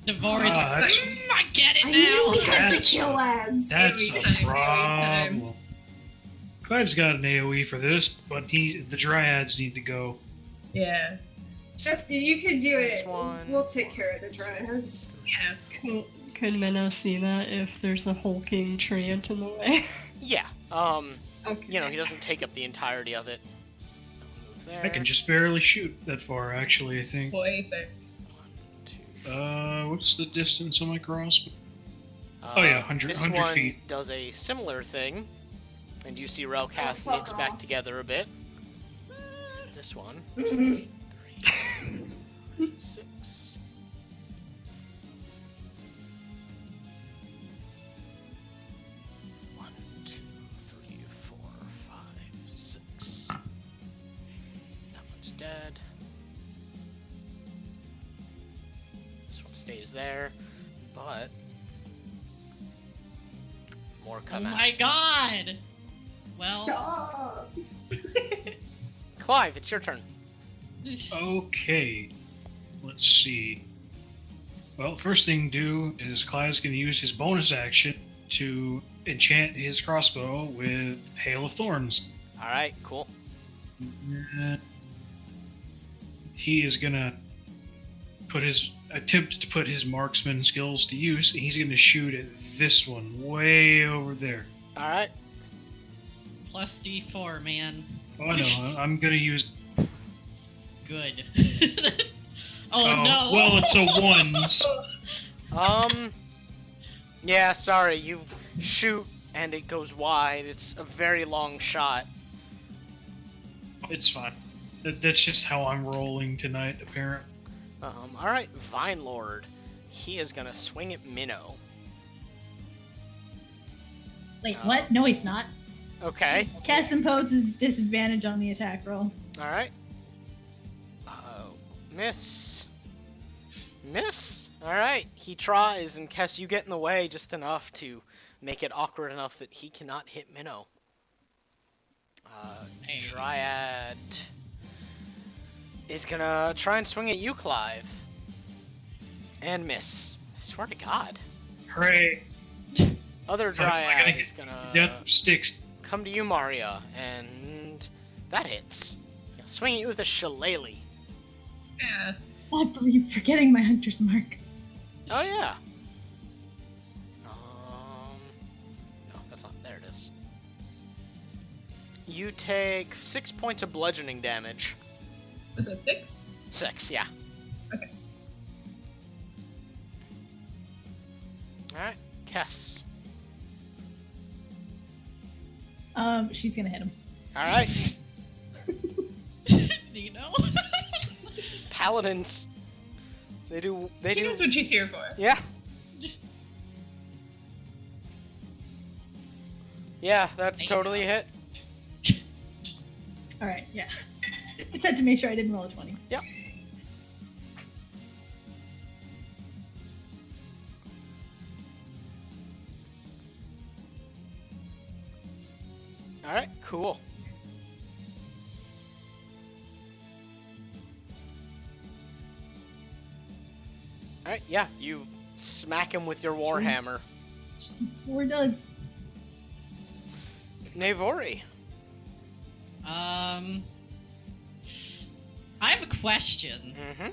Navori's like, that's- I get it I now. knew we had to That's- kill ads. That's Every a time, every problem. Clive's got an AoE for this, but the dryads need to go. Yeah. Just, you could do This it. one. We'll take care of the dryads. Yeah. Could Minnow see that if there's a hulking treant in the way? Yeah, Okay. you know, he doesn't take up the entirety of it. Move there. I can just barely shoot that far, actually, I think. Perfect. 1, 2. What's the distance on my crossbow? Oh, yeah, 100 this 100 one feet. does a similar thing, and you see Relkath fuck knits back off. together a bit. This one, 6. One, 2, 3, 4, 5, 6. That one's dead. This one stays there, but more Oh come out. my god. Well, Stop! Clive, it's your turn. Okay. Let's see. Well, first thing to do is Clive's going to use his bonus action to enchant his crossbow with Hail of Thorns. Alright, cool. He is going to put his attempt to put his marksman skills to use. And he's going to shoot at this one way over there. All right. Plus D4, man. Oh no, I'm going to use. Good. Oh no. Well, it's a 1. Yeah, sorry. You shoot and it goes wide. It's a very long shot. It's fine. That's just how I'm rolling tonight, apparently. All right, Vine Lord. He is gonna swing at Minnow. Wait, what? No, he's not. Okay. Cass imposes disadvantage on the attack roll. All right. Miss. Miss. All right. He tries, and Kess, you get in the way just enough to make it awkward enough that he cannot hit Minnow. Hey. Dryad is gonna try and swing at you, Clive. And miss. I swear to God. Hooray! Other So it's not Dryad gonna is hit. gonna Yep, sticks. come to you, Maria, and that hits. He'll swing at you with a shillelagh. Yeah. I'm forgetting my hunter's mark. Oh yeah. No, that's not. There it is. You take 6 points of bludgeoning damage. Was that 6? 6, yeah. Okay. All right, Kess. She's gonna hit him. All right, You know? paladins. They do. She knows what she's here for. Yeah. Yeah, that's totally a hit. Alright, yeah. Just had to make sure I didn't roll a 20. Yep. All right, cool. All right, yeah, you smack him with your warhammer. War does. Navori. I have a question. Mm-hmm.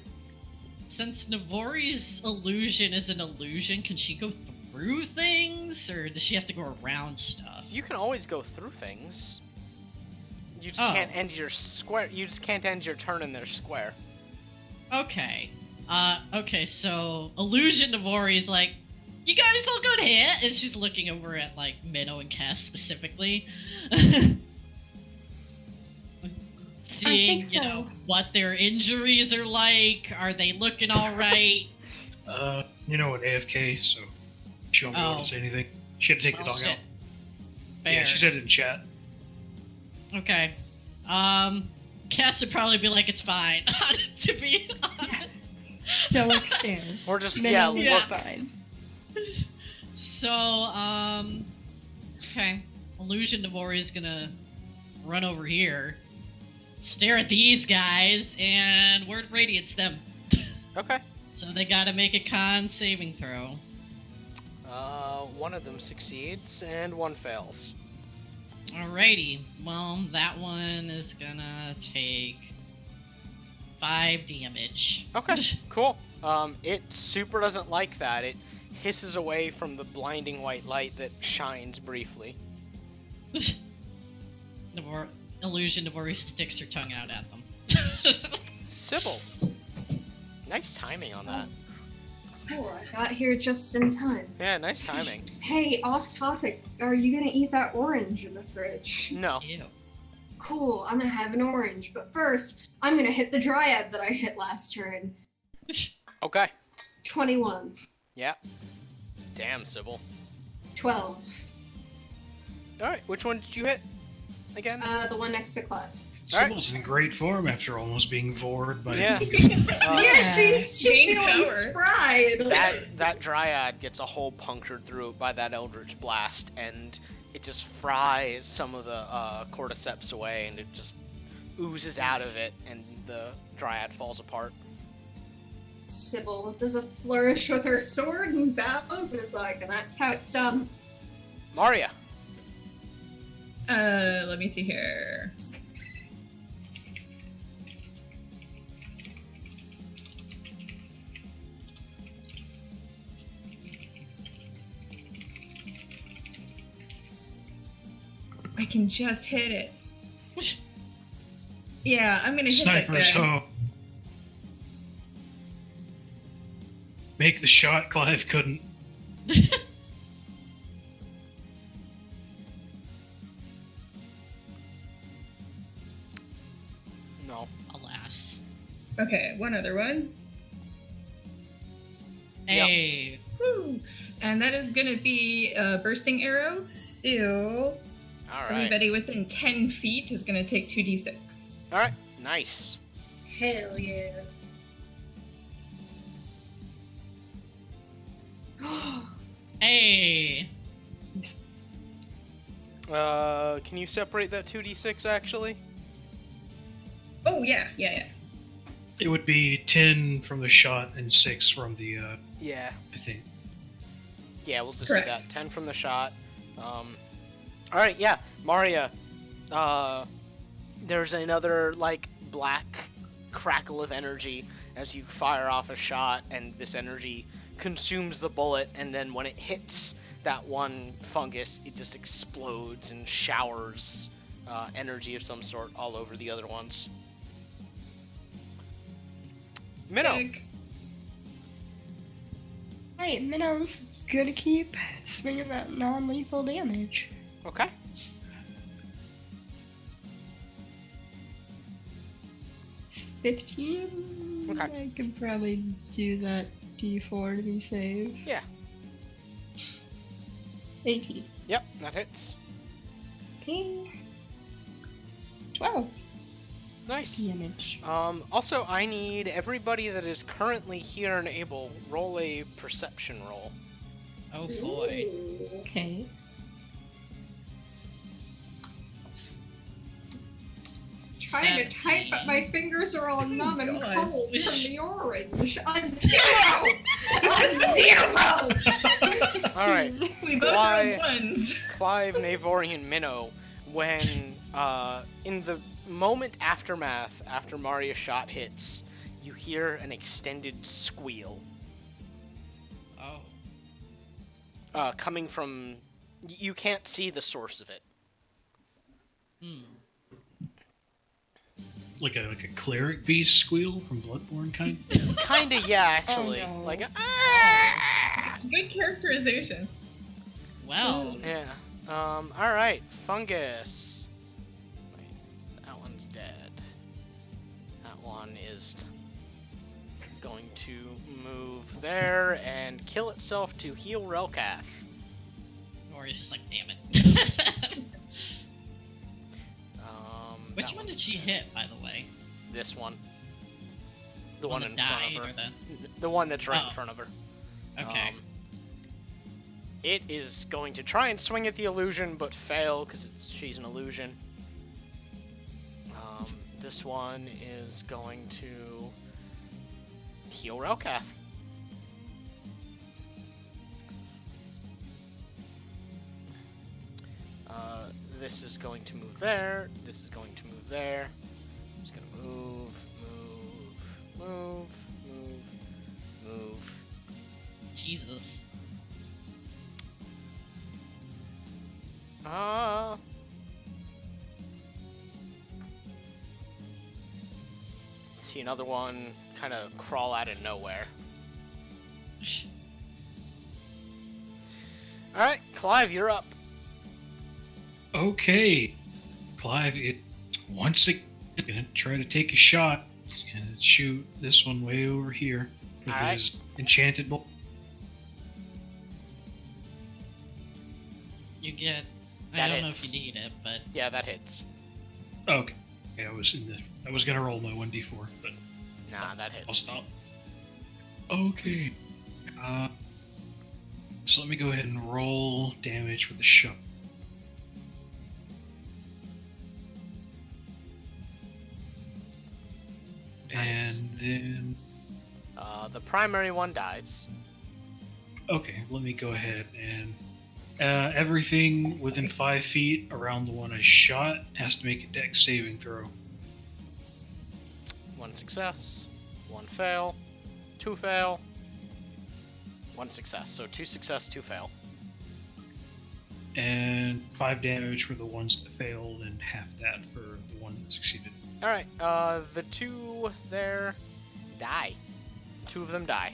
Since Navori's illusion is an illusion, can she go through things, or does she have to go around stuff? You can always go through things. You just Oh. can't end your square. You just can't end your turn in their square. Okay. Okay, so Illusion Navori's like, you guys all good here? And she's looking over at, like, Minnow and Cass specifically. Seeing, think you so. know, what their injuries are like. Are they looking alright? You know, an AFK, so she won't be able Oh. to say anything. She had to take the Well, dog shit. out. Fair. Yeah, she said it in chat. Okay. Cass would probably be like, it's fine, to be honest. Stoic stare. Or just Minnow yeah, is look. fine. So, okay. Illusion Devori is gonna run over here, stare at these guys, and word radiates them. Okay. So they gotta make a con saving throw. One of them succeeds and one fails. Alrighty. Well, that one is gonna take 5 damage. Okay, cool. It super doesn't like that. It hisses away from the blinding white light that shines briefly. Illusion Devori sticks her tongue out at them. Sybil. Nice timing on that. Cool, I got here just in time. Yeah, nice timing. Hey, off topic, are you gonna eat that orange in the fridge? No. Ew. Cool, I'm gonna have an orange, but first, I'm gonna hit the dryad that I hit last turn. Okay. 21. Yeah. Damn, Sybil. 12. Alright, which one did you hit again? The one next to Clive. Alright. Sybil's in great form after almost being vored by Yeah. Yeah, she's Gain feeling power. spry. That dryad gets a hole punctured through by that eldritch blast, and it just fries some of the cordyceps away, and it just oozes out of it, and the dryad falls apart. Sybil does a flourish with her sword and bows and is like, and that's how it's done. Maria. Let me see here. I can just hit it. Yeah, I'm gonna hit Sniper's that guy. home. Make the shot Clive couldn't. No. Alas. Okay, one other one. Hey. Woo! And that is gonna be a bursting arrow. So All right. everybody within 10 feet is gonna take 2d6. All right. Nice. Hell yeah. Hey. Can you separate that 2d6 actually? Oh yeah. It would be 10 from the shot and 6 from the, Yeah. I think. Yeah, we'll just Correct. do that. 10 from the shot. Alright, yeah. Maria, there's another, like, black crackle of energy as you fire off a shot, and this energy consumes the bullet, and then when it hits that one fungus, it just explodes and showers energy of some sort all over the other ones. Minnow. Sick. Right, Minnow's gonna keep swinging that non-lethal damage. Okay. $15? Okay. I could probably do that D4 to be safe. Yeah. 18. Yep, that hits. Okay. 12 Nice. damage. Also, I need everybody that is currently here and able roll a perception roll. Oh boy. Okay. Trying to type, but my fingers are all numb and God. cold from the orange. A 0! A 0! All right, We both Why- rolled ones. Clive, Navorian, Minnow. When in the moment aftermath, after Maria's shot hits, you hear an extended squeal Oh. coming from. You can't see the source of it. Hmm. Like a cleric beast squeal from Bloodborne kind? Kinda, yeah, actually. Oh, no. Like, Good characterization. Well. yeah. All right, fungus. Wait, that one's dead. That one is going to move there and kill itself to heal Relkath. Or he's just like, damn it. Which That one did one's she dead. hit, by the way? This one. The one that in front died, of or her. the... The one that's right in Oh. front of her. Okay. It is going to try and swing at the illusion, but fail because she's an illusion. This one is going to heal Relkath. This is going to move there. This is going to move there. I'm just gonna move. Jesus. See another one kind of crawl out of nowhere. All right, Clive, you're up. Okay. Clive, once again, gonna try to take a shot. He's gonna shoot this one way over here with Alright. his enchanted bolt. You get... I That don't know hits. if you need it, but... Yeah, that hits. Okay. I was gonna roll my 1d4, but Nah, that I'll hits. stop. Okay. So let me go ahead and roll damage with the shot. Nice. And then, The primary one dies. okay, let me go ahead and everything within 5 feet around the one I shot has to make a dex saving throw. 1 success, 1 fail, 2 fail, 1 success. So 2 success, 2 fail. and 5 damage for the ones that failed, and half that for the one that succeeded. All right. The 2 there die. 2 of them die.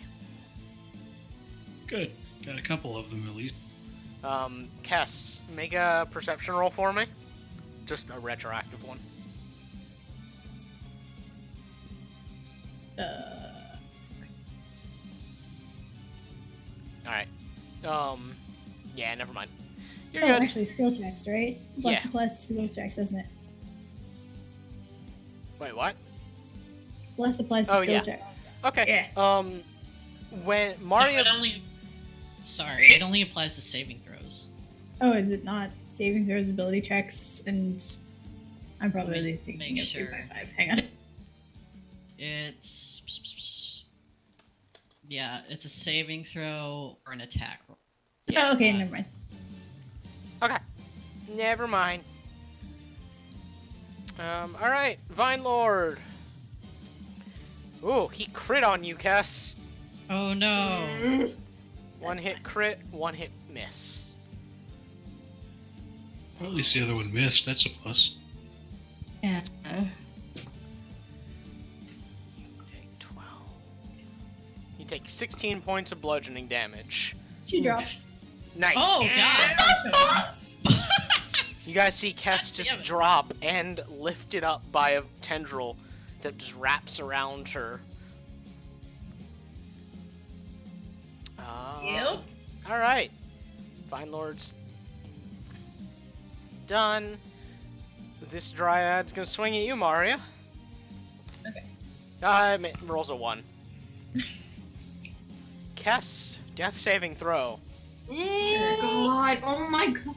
Good. Got a couple of them at least. Kess, make a perception roll for me. Just a retroactive one. Alright. Yeah, never mind. You're good. Actually, skill checks, right? Yeah. Plus skill checks, isn't it? Wait, what? Plus applies to skill checks. Okay. Yeah. When No, Mario... it only applies to saving throws. Oh, is it not saving throws, ability checks, and I'm probably Make thinking of sure. 3.5. Hang on. It's a saving throw or an attack roll. Yeah. Oh, okay, never mind. Okay. Never mind. Alright. Vine Lord. Ooh, he crit on you, Kess. Oh no. 1 hit crit, 1 hit miss. Well, at least the other one missed. That's a plus. Yeah. Take 12. You take 16 points of bludgeoning damage. She dropped. Nice. Oh god. You guys see Kess just Damn it. drop and lifted up by a tendril that just wraps around her. Yep. Alright. Vine Lord's done. This Dryad's gonna swing at you, Mario. Okay. It rolls a 1. Kess, death saving throw. Oh god, oh my god.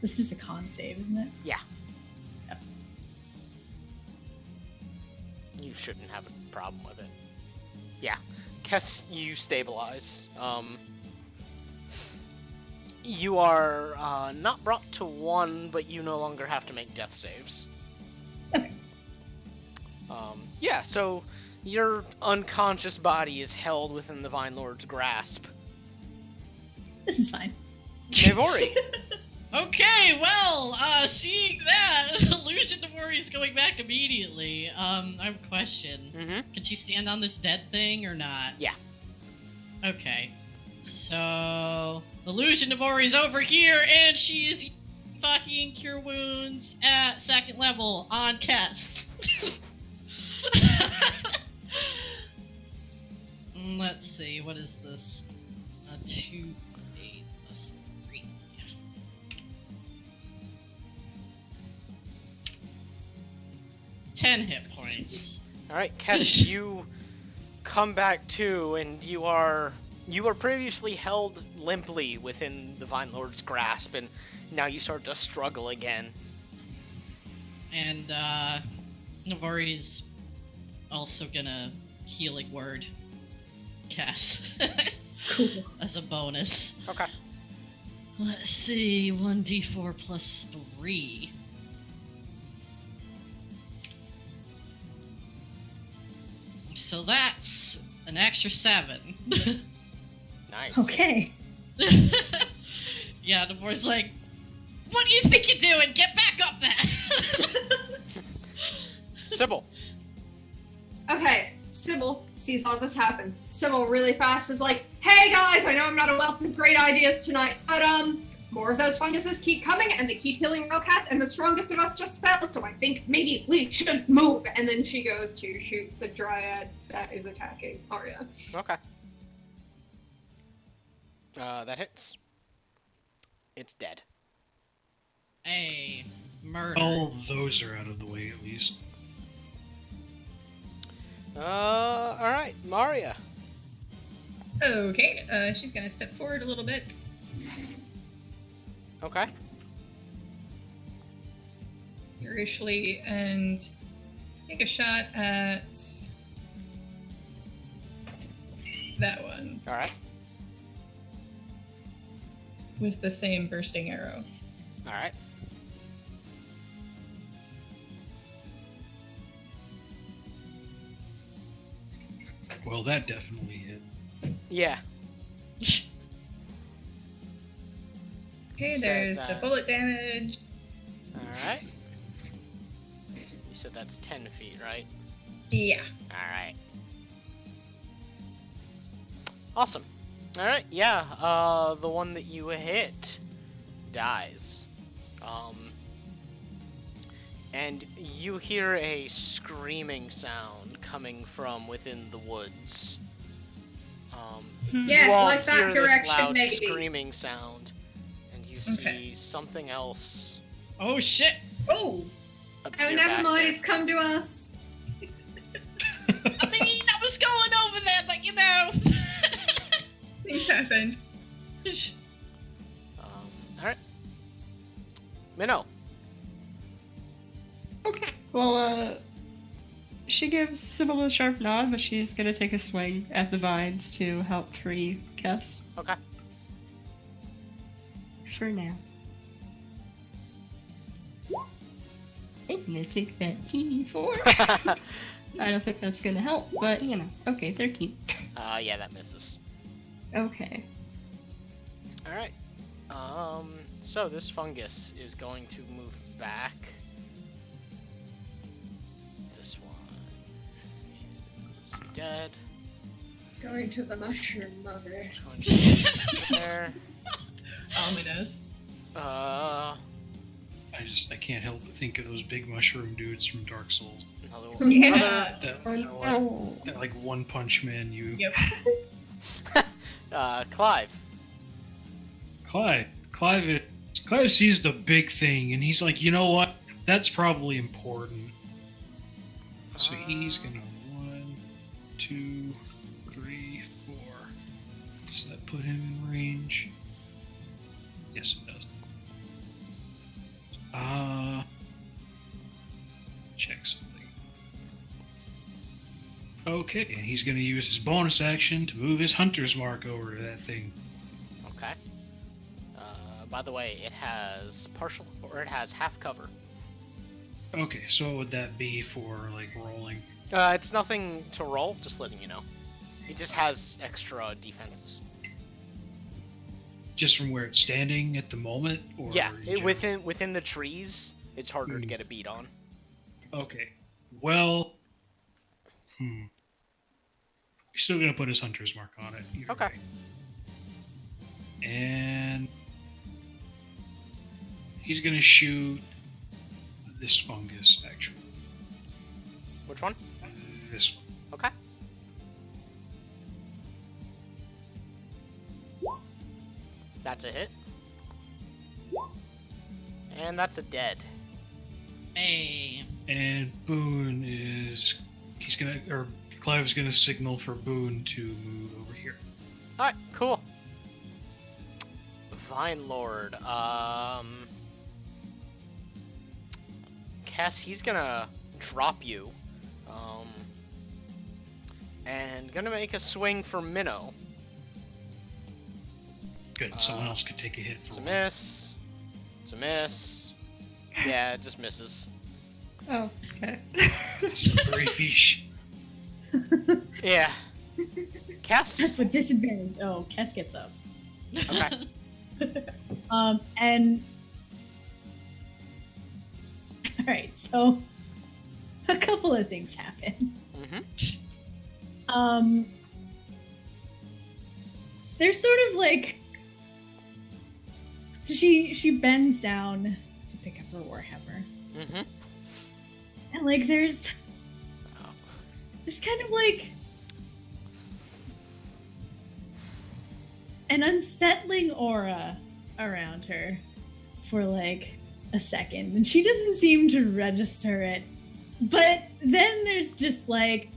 This is just a con save, isn't it? Yeah. You shouldn't have a problem with it. Yeah. Kess, you stabilize. You are not brought to 1, but you no longer have to make death saves. Okay. Yeah, so your unconscious body is held within the Vine Lord's grasp. This is fine. Navori. Okay, well, seeing that, Illusion Devori is going back immediately. I have a question. Mm-hmm. Can she stand on this dead thing or not? Yeah. Okay. So, Illusion Devori's over here, and she is fucking Cure Wounds at 2nd level on Kess. Let's see, what is this? 2, 8, plus 3. 10 hit points. Alright, Kess, you come back to, and you were previously held limply within the Vine Lord's grasp, and now you start to struggle again. And Navori's also gonna healing word Cass Cool. as a bonus. Okay. Let's see, 1d4 plus 3. So that's an extra 7. Nice. Okay. Yeah, Navori's like, what do you think you're doing? Get back up there! Sybil. Okay, Sybil sees all this happen. Sybil really fast is like, hey guys, I know I'm not a wealth of great ideas tonight, but more of those funguses keep coming and they keep healing Rokat, and the strongest of us just fell, so I think maybe we should move. And then she goes to shoot the Dryad that is attacking Arya. Okay. That hits. It's dead. Hey, murder. All those are out of the way at least. Alright, Maria. Okay, she's gonna step forward a little bit. Okay. Furiously and take a shot at that one Alright. with the same bursting arrow. Alright. Well, that definitely hit. Yeah. Okay, Said there's the that. bullet damage. Alright. You said that's 10 feet, right? Yeah. Alright. Awesome. Alright, yeah, the one that you hit dies. And you hear a screaming sound coming from within the woods. Yeah, You all like that hear this direction, loud maybe. screaming sound, and you see Okay. something else. Oh shit! Oh! Oh, appear never back mind, there. it's come to us. I mean, I was going over there, but you know. Things happened. Alright. Minnow. Okay. Well, she gives Sybil a sharp nod, but she's gonna take a swing at the vines to help free Kess. Okay. For now. I'm gonna take that D4. I don't think that's gonna help, but you know. Okay, 13. Yeah, that misses. Okay. Alright. So this fungus is going to move back. This one is dead. It's going to the mushroom mother. This one's going there. Ominous. I can't help but think of those big mushroom dudes from Dark Souls. Another one. Yeah. That like One Punch Man. Yep. Clive. Clive sees the big thing and he's like, you know what? That's probably important. So he's gonna 1, 2, 3, 4. Does that put him in range? Yes, it does. Check something. Okay, and he's gonna use his bonus action to move his hunter's mark over to that thing. Okay. By the way, it has partial, or it has half cover. Okay, so what would that be for, like, rolling? It's nothing to roll, just letting you know. It just has extra defenses. Just from where it's standing at the moment? Or Yeah, in general? within the trees, it's harder to get a beat on. Okay. Well... He's still gonna put his hunter's mark on it. either Okay. way. And... he's gonna shoot this fungus, actually. Which one? This one. Okay. That's a hit. And that's a dead. Hey. And Boon is... Clive's gonna signal for Boon to move over here. Alright, cool. Vine Lord, Cass, he's gonna drop you. And gonna make a swing for Minnow. Good, someone else could take a hit It's for a one. miss. It's a miss. Yeah, it just misses. Oh, okay. Very fish. Yeah. Cass? That's what disadvantage. Oh, Kess gets up. Okay. And all right, so a couple of things happen. Mm-hmm. There's sort of like, so she bends down to pick up her warhammer, Mm-hmm. and like there's Oh. kind of like an unsettling aura around her for like a second, and she doesn't seem to register it. But then there's just like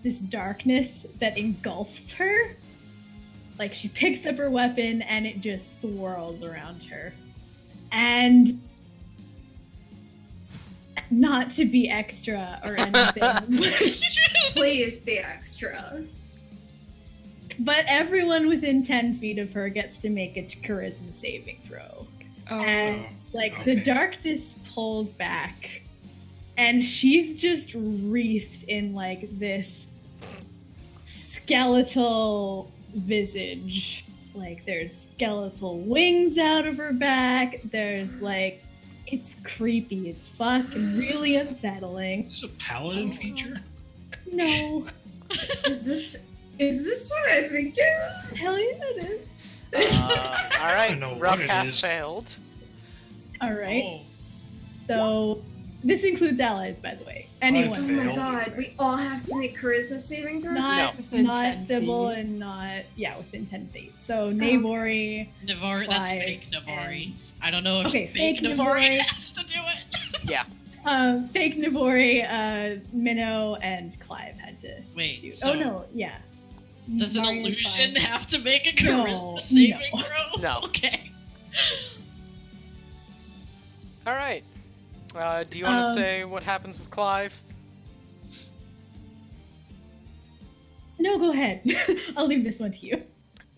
this darkness that engulfs her. Like she picks up her weapon and it just swirls around her. And not to be extra or anything, Please be extra. but everyone within 10 feet of her gets to make a charisma saving throw. Oh, And like okay. the darkness pulls back, and she's just wreathed in like this skeletal visage. Like, there's skeletal wings out of her back. There's, like, it's creepy as fuck and really unsettling. Is this a paladin feature? No. Is this what I think it is? Hell yeah, it is. All right, know what rough it half is. failed. All right. Oh, So, this includes allies, by the way. Oh Anyone. my Failed. god, we all have to make charisma saving throws? Not, Within not 10 Sybil feet. and not, within 10 feet. So, Navori, Navari, that's Clive, fake Navari. and- I don't know if Okay, fake fake Navari Navari. has to do it. Yeah. fake Navori, Minnow, and Clive had to do. Wait, Oh so no, yeah. does an Marian's illusion fine. have to make a No, charisma saving no. throw? No. Okay. All right. Do you want to Um, say what happens with Clive? No, go ahead. I'll leave this one to you.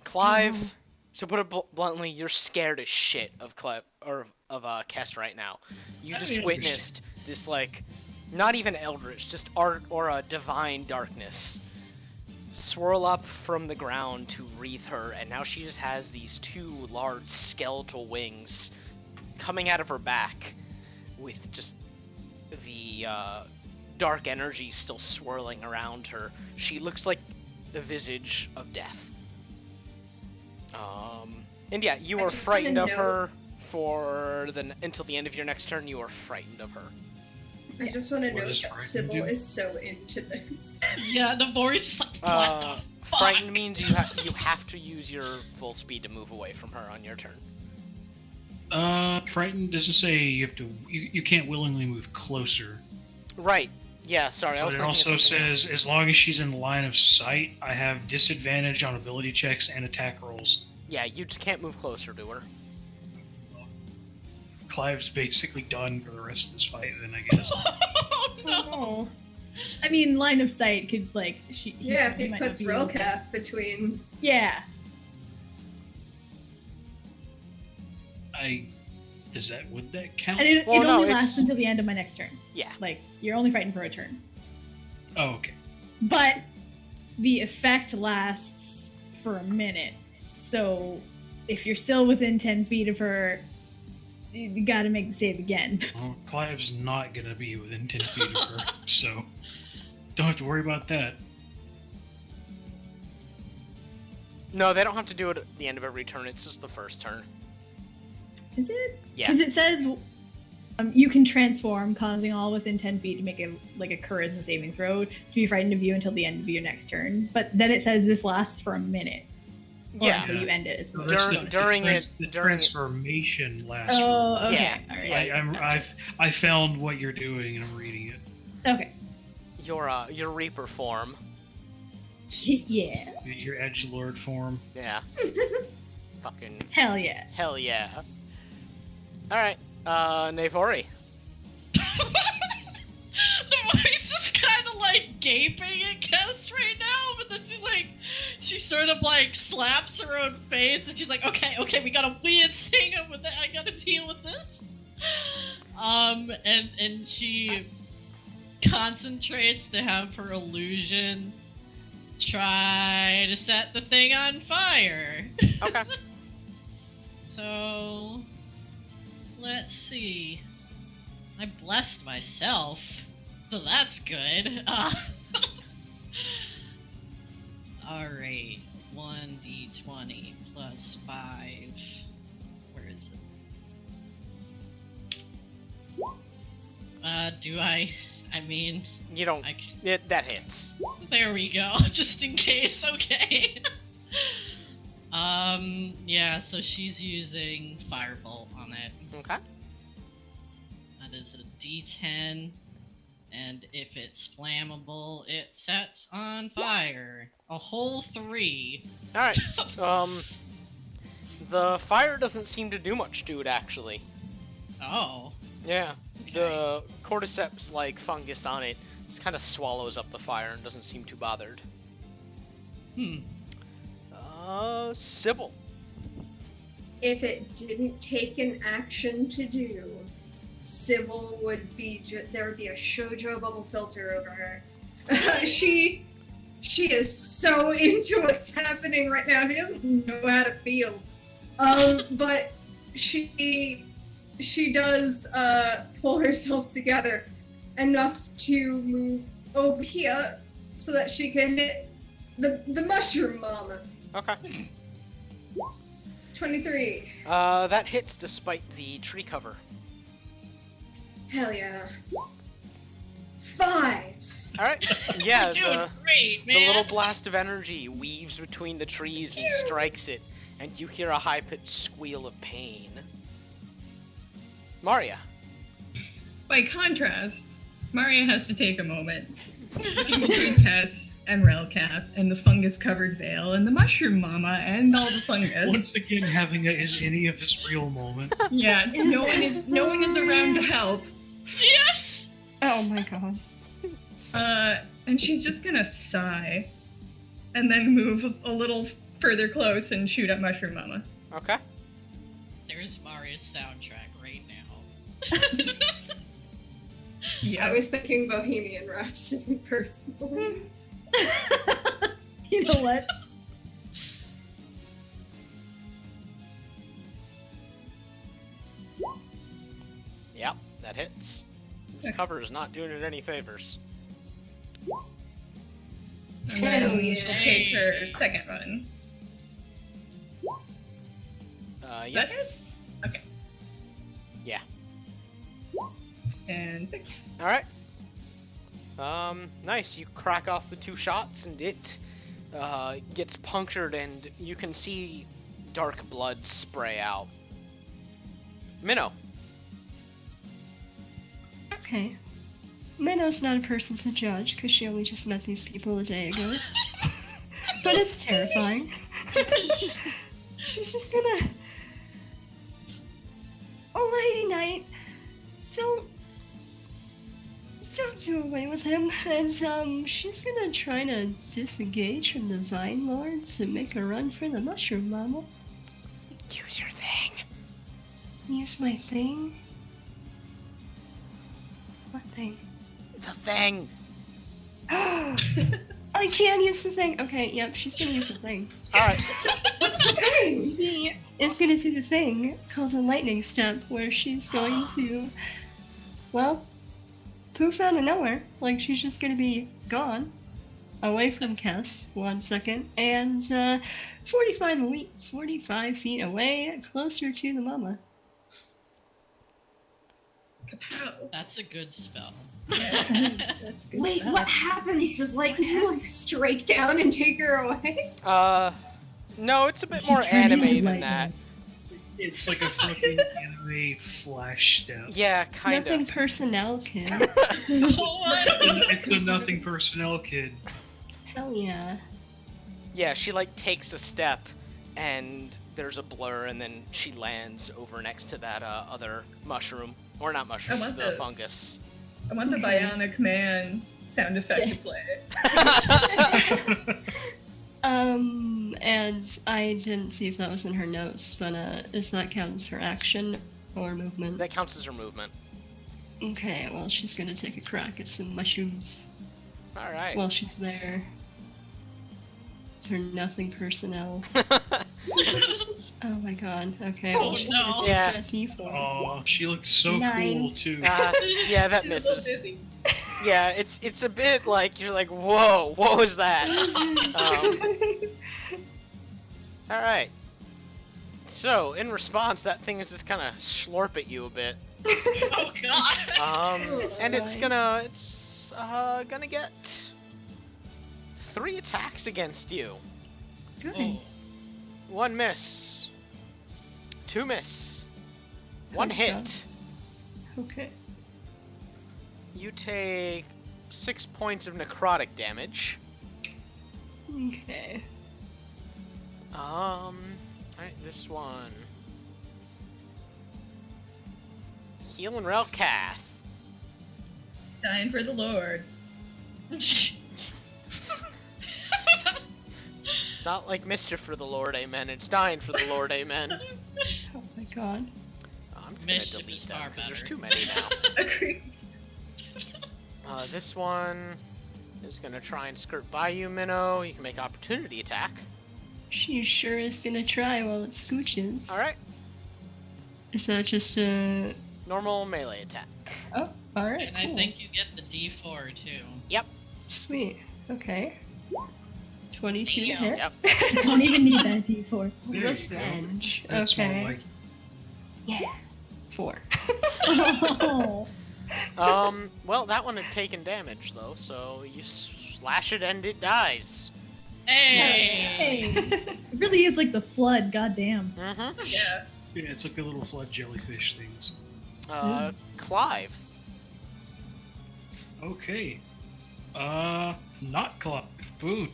Clive, to put it bluntly, you're scared as shit of Clive or of Kess right now. You I just understand. witnessed this, like, not even eldritch, just art or a divine darkness swirl up from the ground to wreath her, and now she just has these two large skeletal wings coming out of her back with just the dark energy still swirling around her. She looks like the visage of death. And yeah, you I are just frightened wanna of her for until the end of your next turn. You are frightened of her. I just want to What note does that frightened Sybil do? is so into this. Yeah, Navari's just like, what the fuck? Frightened means you have to use your full speed to move away from her on your turn. frightened doesn't say you have to. You can't willingly move closer. Right. Yeah. Sorry, I was. But it thinking of also something else. says as long as she's in line of sight, I have disadvantage on ability checks and attack rolls. Yeah, you just can't move closer to her. Clive's basically done for the rest of this fight, then I guess. Oh, no. No. I mean, line of sight could, like, Yeah, if he he might puts not be able to- Relcath between. Yeah. Would that count? And it, Well, it no, only it's- lasts until the end of my next turn. Yeah. Like, you're only fighting for a turn. Oh, okay. But the effect lasts for a minute. So if you're still within 10 feet of her, you gotta make the save again. Well, Clive's not gonna be within 10 feet of her, so don't have to worry about that. No, they don't have to do it at the end of every turn. It's just the first turn. Is it? Yeah. Because it says you can transform, causing all within 10 feet to make a charisma saving throw to be frightened of you until the end of your next turn. But then it says this lasts for a minute. Or Yeah. until you end it. It's No, bonus. that's During- the during trans- it- the during it- transformation lasts. Oh, for, okay. Yeah, All right. yeah. I found what you're doing and I'm reading it. Okay. Your Reaper form. Yeah. Your edgelord form. Yeah. Fucking Hell yeah. hell yeah. All right. Navori. Navari's just kind of like gaping at Kess right now, but then she sort of like slaps her own face and she's like, okay, we got a weird thing over there. I gotta deal with this. And she concentrates to have her illusion try to set the thing on fire. Okay. So, let's see. I blessed myself, so that's good. Alright, 1d20 plus 5. Where is it? Do I mean, You don't. I can, That hits. there we go, just in case, okay. Yeah, so she's using Firebolt on it. Okay. That is a d10, and if it's flammable, it sets on fire. A whole 3. All right. The fire doesn't seem to do much to it, actually. Oh. Yeah. Okay. The cordyceps like fungus on it just kind of swallows up the fire and doesn't seem too bothered. Sybil. If it didn't take an action to do, Sybil would be there would be a shoujo bubble filter over her. she She is so into what's happening right now. She doesn't know how to feel. But she does pull herself together enough to move over here so that she can hit the mushroom mama. Okay. 23. That hits despite the tree cover. Hell yeah. 5. Alright. Yeah, You're doing great, man. the little blast of energy weaves between the trees and strikes it, and you hear a high-pitched squeal of pain. Maria. By contrast, Maria has to take a moment between Tess and Relcath and the fungus-covered veil and the mushroom mama and all the fungus. Once again, having a is any of this real moment. Yeah, no one is around to help. Yes! Oh my god. And she's just gonna sigh and then move a little further close and shoot at Mushroom Mama. Okay. There's Maria's soundtrack right now. I was thinking Bohemian Rhapsody personally. You know what? Yep, that hits. This cover is not doing it any favors. And then Hell she'll yeah. take her second run. Yeah. That it? Okay. Yeah. And 6. Alright. Nice. You crack off the 2 shots and it gets punctured and you can see dark blood spray out. Minnow. Okay. Minnow's not a person to judge, because she only just met these people a day ago. But it's terrifying. She's just gonna... Oh, Lady Knight, don't do away with him. And, she's gonna try to disengage from the Vine Lord to make a run for the Mushroom Mama. Use your thing. Use my thing? What thing? The thing. I can use the thing. Okay, yep, she's gonna use the thing. Alright. She is gonna do the thing called a lightning step, where she's going to, well, poof out of nowhere. Like, she's just gonna be gone, away from Kess, 1 second, and 45 feet away, closer to the mama. Kapow. That's a good spell. That's good Wait, stuff. what happens? Does lightning like strike down and take her away? No, it's a bit She more turned into anime than lightning. that. It's like a fucking anime flash step. Yeah, kinda. Nothing personnel, kid. It's a nothing personnel kid. Hell yeah. Yeah, she like takes a step and there's a blur and then she lands over next to that other mushroom. Or not mushroom, I want the the- fungus. I want the Bionic Man sound effect to play. And I didn't see if that was in her notes, but does that count as her action or movement? That counts as her movement. Okay, well, she's gonna take a crack at some mushrooms Alright. while she's there. For nothing personnel. Oh my god, okay. Oh, well, she's no. gonna take Yeah. that D4. Oh, she looks so 9. cool too. Yeah, that She's a little misses. dizzy. Yeah, it's a bit like, you're like, whoa, what was that? Alright. So, in response, that thing is just kind of slurp at you a bit. Oh god. And it's gonna get 3 attacks against you. Good. Oh. 1 miss. 2 miss. 1 Good hit. Okay. You take 6 points of necrotic damage. Okay. Alright, this one. Healing Relcath. Dying for the Lord. It's not like mischief for the Lord, amen. It's dying for the Lord, amen. Oh my god. I'm just gonna Mischief delete is them far because there's better. too many now. Agreed. This one. is gonna try and skirt by you, Minnow. You can make opportunity attack. She sure is gonna try while it scooches. Alright. Is that just a... Normal melee attack. Oh, alright, And I think you get the D4 too. Yep. Sweet. Okay. 22 to Damn. hit. Yep. Don't even need that D4. There you go. Revenge. That's more Okay. like Yeah. 4. Oh. Well, that one had taken damage, though, so you slash it and it dies. Hey! Hey. It really is like the flood, goddamn. Mm-hmm. Yeah. yeah, it's like the little flood jellyfish things. Clive. Okay. Not Clive. Boon.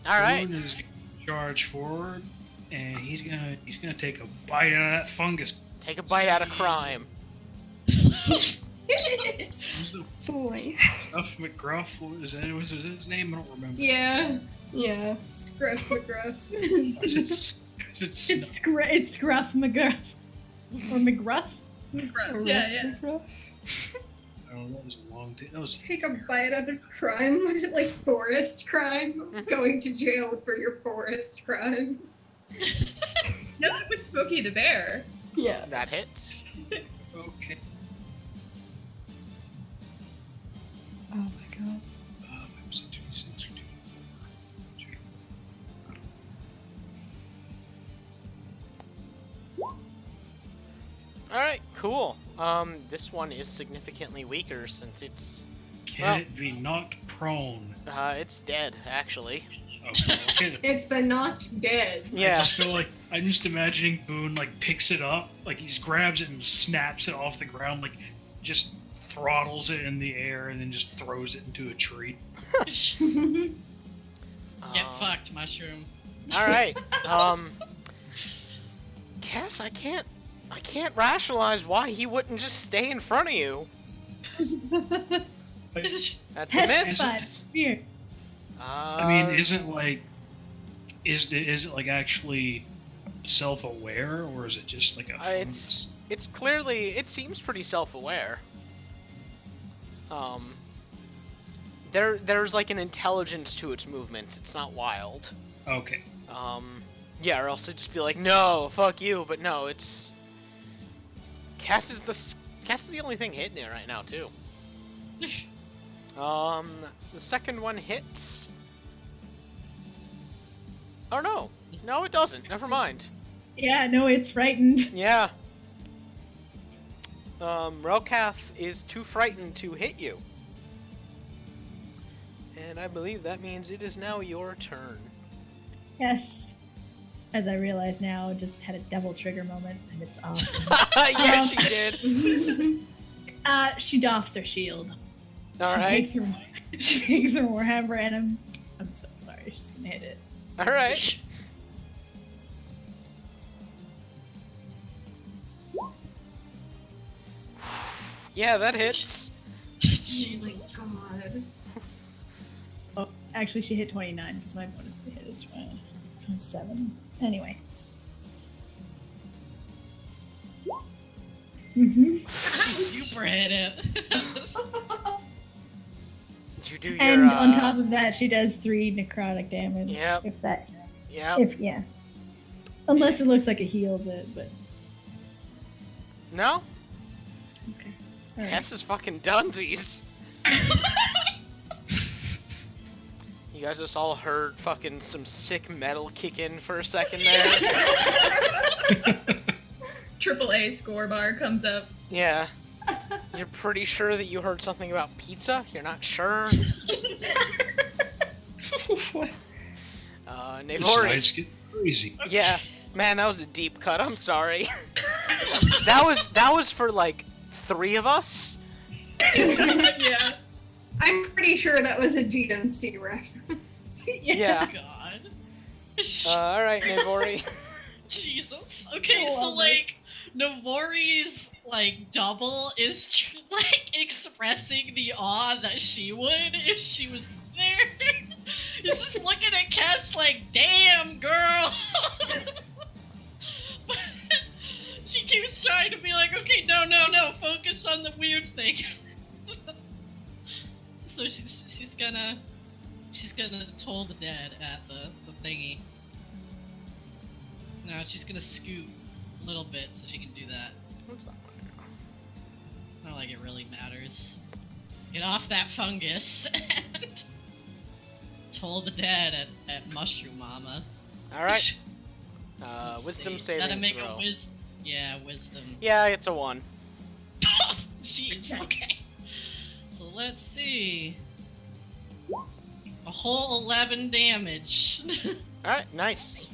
Alright. Boon is gonna charge forward, and he's gonna take a bite out of that fungus. Take a bite out of crime. Who's the Boy. Gruff McGruff? What was his name? I don't remember. Yeah, Yeah. Scruff McGruff. Is it It's Gruff McGruff. Or McGruff? Yeah. Oh, that was a long day. That was Take a bite out of crime, like forest crime. Going to jail for your forest crimes. No, that was Smokey the Bear. Yeah. That hits. okay. Oh my god. It was a 2d6 or 2d4. Alright, cool. This one is significantly weaker since it's Can it be knocked prone? it's dead, actually. Oh, okay. It's been knocked dead. I Yeah. just feel like I'm just imagining Boone like picks it up, like he just grabs it and snaps it off the ground, like just throttles it in the air and then just throws it into a tree. Get fucked, mushroom. Alright. Guess I can't rationalize why he wouldn't just stay in front of you. That's a Test miss. five. Here. I mean, isn't like is it like actually self-aware, or is it just like a fungus? it's clearly, it seems pretty self-aware. There's like an intelligence to its movements. It's not wild. Okay. Yeah, or else it'd just be like, no, fuck you. But no, it's Cass is the only thing hitting it right now too. The second one hits. Oh no, it doesn't. Never mind. Yeah, no, it's frightened. Yeah. Relcath is too frightened to hit you. And I believe that means it is now your turn. Yes. As I realize now, just had a devil trigger moment, and it's awesome. Yeah, she did. She doffs her shield. Alright. She takes her warhammer, and I'm so sorry. She's gonna hit it. Alright. Yeah, that hits. Oh my god. Oh, actually, she hit 29 because my bonus to hit is 27. Anyway. She super hit it. Did you do your, And on top of that, she does 3 necrotic damage. Yep. If that. Yep. Yeah. Unless it looks like it heals it, but. No? Okay. All right. Cass is fucking dunsies. You guys just all heard fucking some sick metal kick in for a second there. AAA score bar comes up. Yeah. You're pretty sure that you heard something about pizza? You're not sure? What? This Navori. night's getting crazy. Yeah. Man, that was a deep cut. I'm sorry. that was for like 3 of us. Yeah. I'm pretty sure that was a GMC reference. Yeah. God. Alright, Navori. Jesus. Okay, I so love like Navori's like double is like expressing the awe that she would if she was there. He's just looking at Cass like, damn girl. But she keeps trying to be like, okay, no, focus on the weird thing. So she's she's gonna toll the dead at the thingy. No, she's gonna scoot a little bit so she can do that. What's that one? Not like it really matters. Get off that fungus and toll the dead at Mushroom Mama. All right. Let's Wisdom see. Gotta saving make throw. Wisdom. Yeah, it's a 1. Jeez, okay. So let's see. A whole 11 damage. Alright, nice.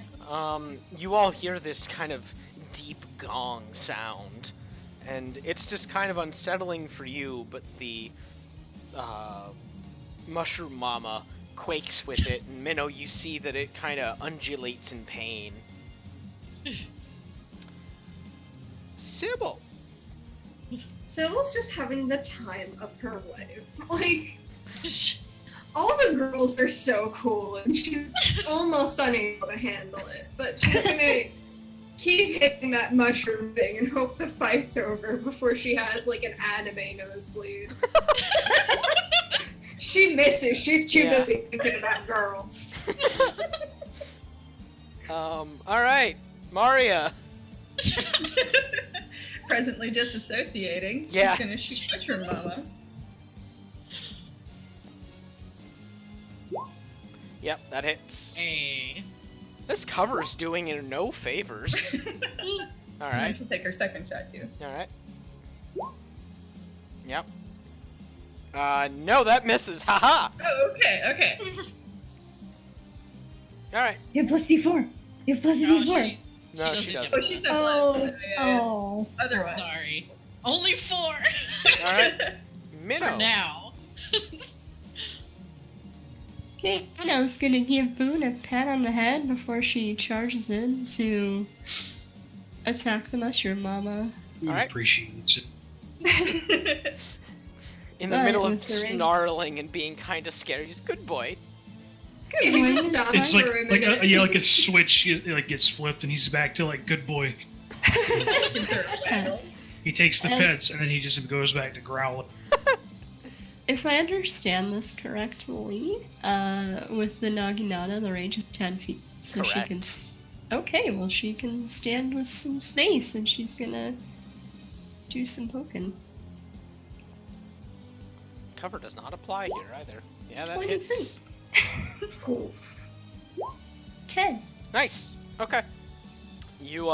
You all hear this kind of deep gong sound, and it's just kind of unsettling for you, but the Mushroom Mama quakes with it, and Minnow, you see that it kind of undulates in pain. Sybil! Sybil's just having the time of her life. Like, all the girls are so cool, and she's almost unable to handle it. But she's gonna keep hitting that mushroom thing and hope the fight's over before she has, like, an anime nosebleed. She misses. She's too busy thinking about girls. Alright, Maria. Presently disassociating. Yeah. She's gonna shoot Mushroom Mama. Yep, that hits. Hey. This cover's doing her no favors. And then Alright, she'll take her second shot too. alright. Yep. No, that misses. Haha! Oh, okay. Alright. You have plus D4. You have plus No, D4. No, she doesn't. Oh, doesn't. she said Oh, one. oh. Otherwise. Sorry. Only 4! Alright. For Minnow. now. Okay, I was gonna give Boon a pat on the head before she charges in to attack the Mushroom Mama. Who Alright. appreciates it. In the But middle of with the ring- snarling and being kind of scared. He's good boy. You can stop It's for a minute. like a switch like gets flipped and he's back to like good boy. Gives her a waggle. He takes the And- pets and then he just goes back to growling. If I understand this correctly, with the Naginata, the range is 10 feet. So she can. Correct. Okay, well, she can stand with some space and she's gonna do some poking. Cover does not apply here either. Yeah, that 23. hits. Cool. 10. Nice. Okay. You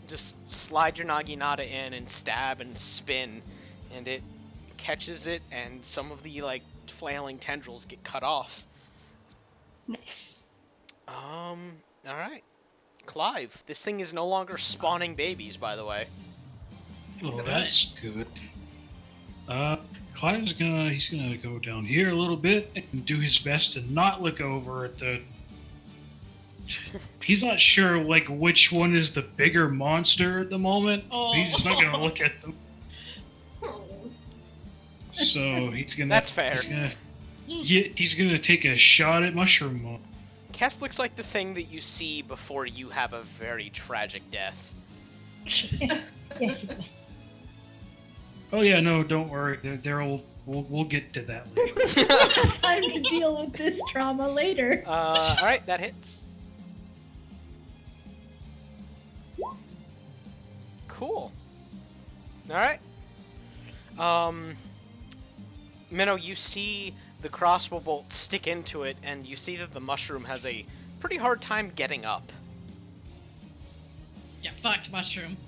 just slide your Naginata in and stab and spin, and it catches it, and some of the like flailing tendrils get cut off. Nice. All right. Clive, this thing is no longer spawning babies, by the way. Oh, that's good. Clive's he's gonna go down here a little bit and do his best to not look over at the. He's not sure like which one is the bigger monster at the moment. Oh. He's not gonna look at them. Oh. So he's gonna. That's fair. He's gonna take a shot at Mushroom Mom. Kess looks like the thing that you see before you have a very tragic death. Yeah, she does. Oh yeah, no, don't worry. They're old. We'll get to that later. We'll have time to deal with this trauma later. Alright, that hits. Cool. Alright. Minnow, you see the crossbow bolt stick into it, and you see that the mushroom has a pretty hard time getting up. Yeah, fucked Mushroom.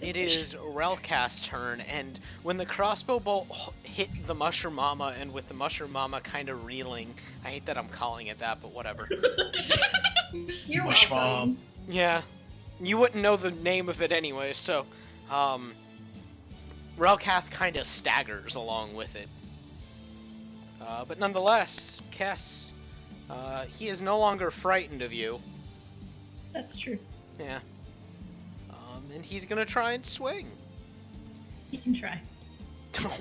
It is Relcast's turn, and when the crossbow bolt hit the Mushroom Mama, and with the Mushroom Mama kind of reeling, I hate that I'm calling it that, but whatever. You're Mush welcome. Mom. Yeah, you wouldn't know the name of it anyway, so, Relcath kind of staggers along with it. But nonetheless, Kess, he is no longer frightened of you. That's true. Yeah. And he's gonna try and swing. You can try.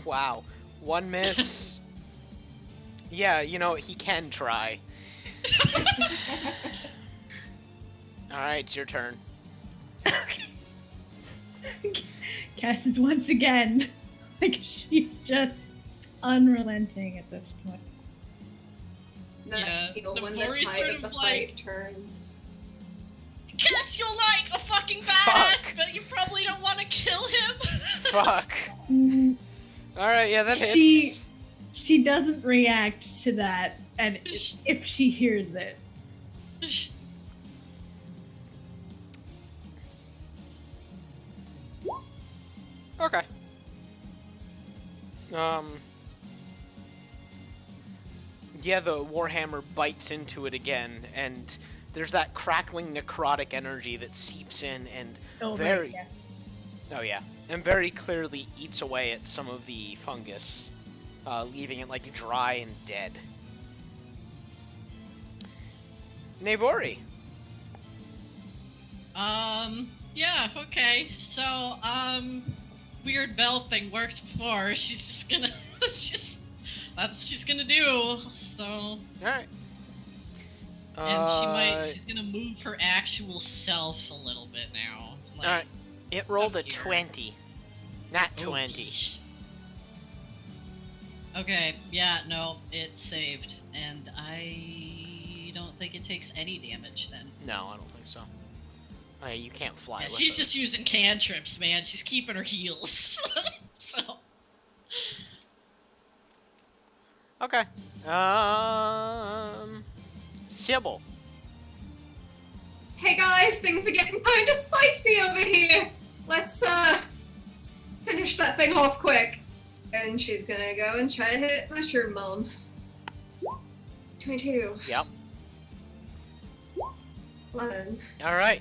Wow. One miss. Yeah, you know, he can try. Alright, it's your turn. Cass is once again like she's just unrelenting at this point. Not Yeah, feel the when the Mori tide sort of the of, fight like- turns. Guess you're like a fucking badass, Fuck. but you probably don't want to kill him. Fuck. Mm, Alright, yeah, that She- hits. She doesn't react to that, and if she hears it, Okay. Yeah, the Warhammer bites into it again, and there's that crackling necrotic energy that seeps in and oh, Very. right, yeah. oh yeah, and very clearly eats away at some of the fungus, leaving it like dry and dead. Nabori. Yeah, okay. So, weird bell thing worked before. She's just gonna, that's what she's gonna do. So, Alright. and she's gonna move her actual self a little bit now. Like, Alright. It rolled a up here. 20. Not oh, 20. yeesh. Okay, yeah, no, it saved, and I don't think it takes any damage then. No, I don't think so. Oh, yeah, you can't fly Yeah, with she's those. just using cantrips, man. She's keeping her heals. So, Okay. Sybil. Hey guys, things are getting kind of spicy over here. Let's finish that thing off quick. And she's gonna go and try to hit Mushroom Mom. 22. Yep. 11. Alright,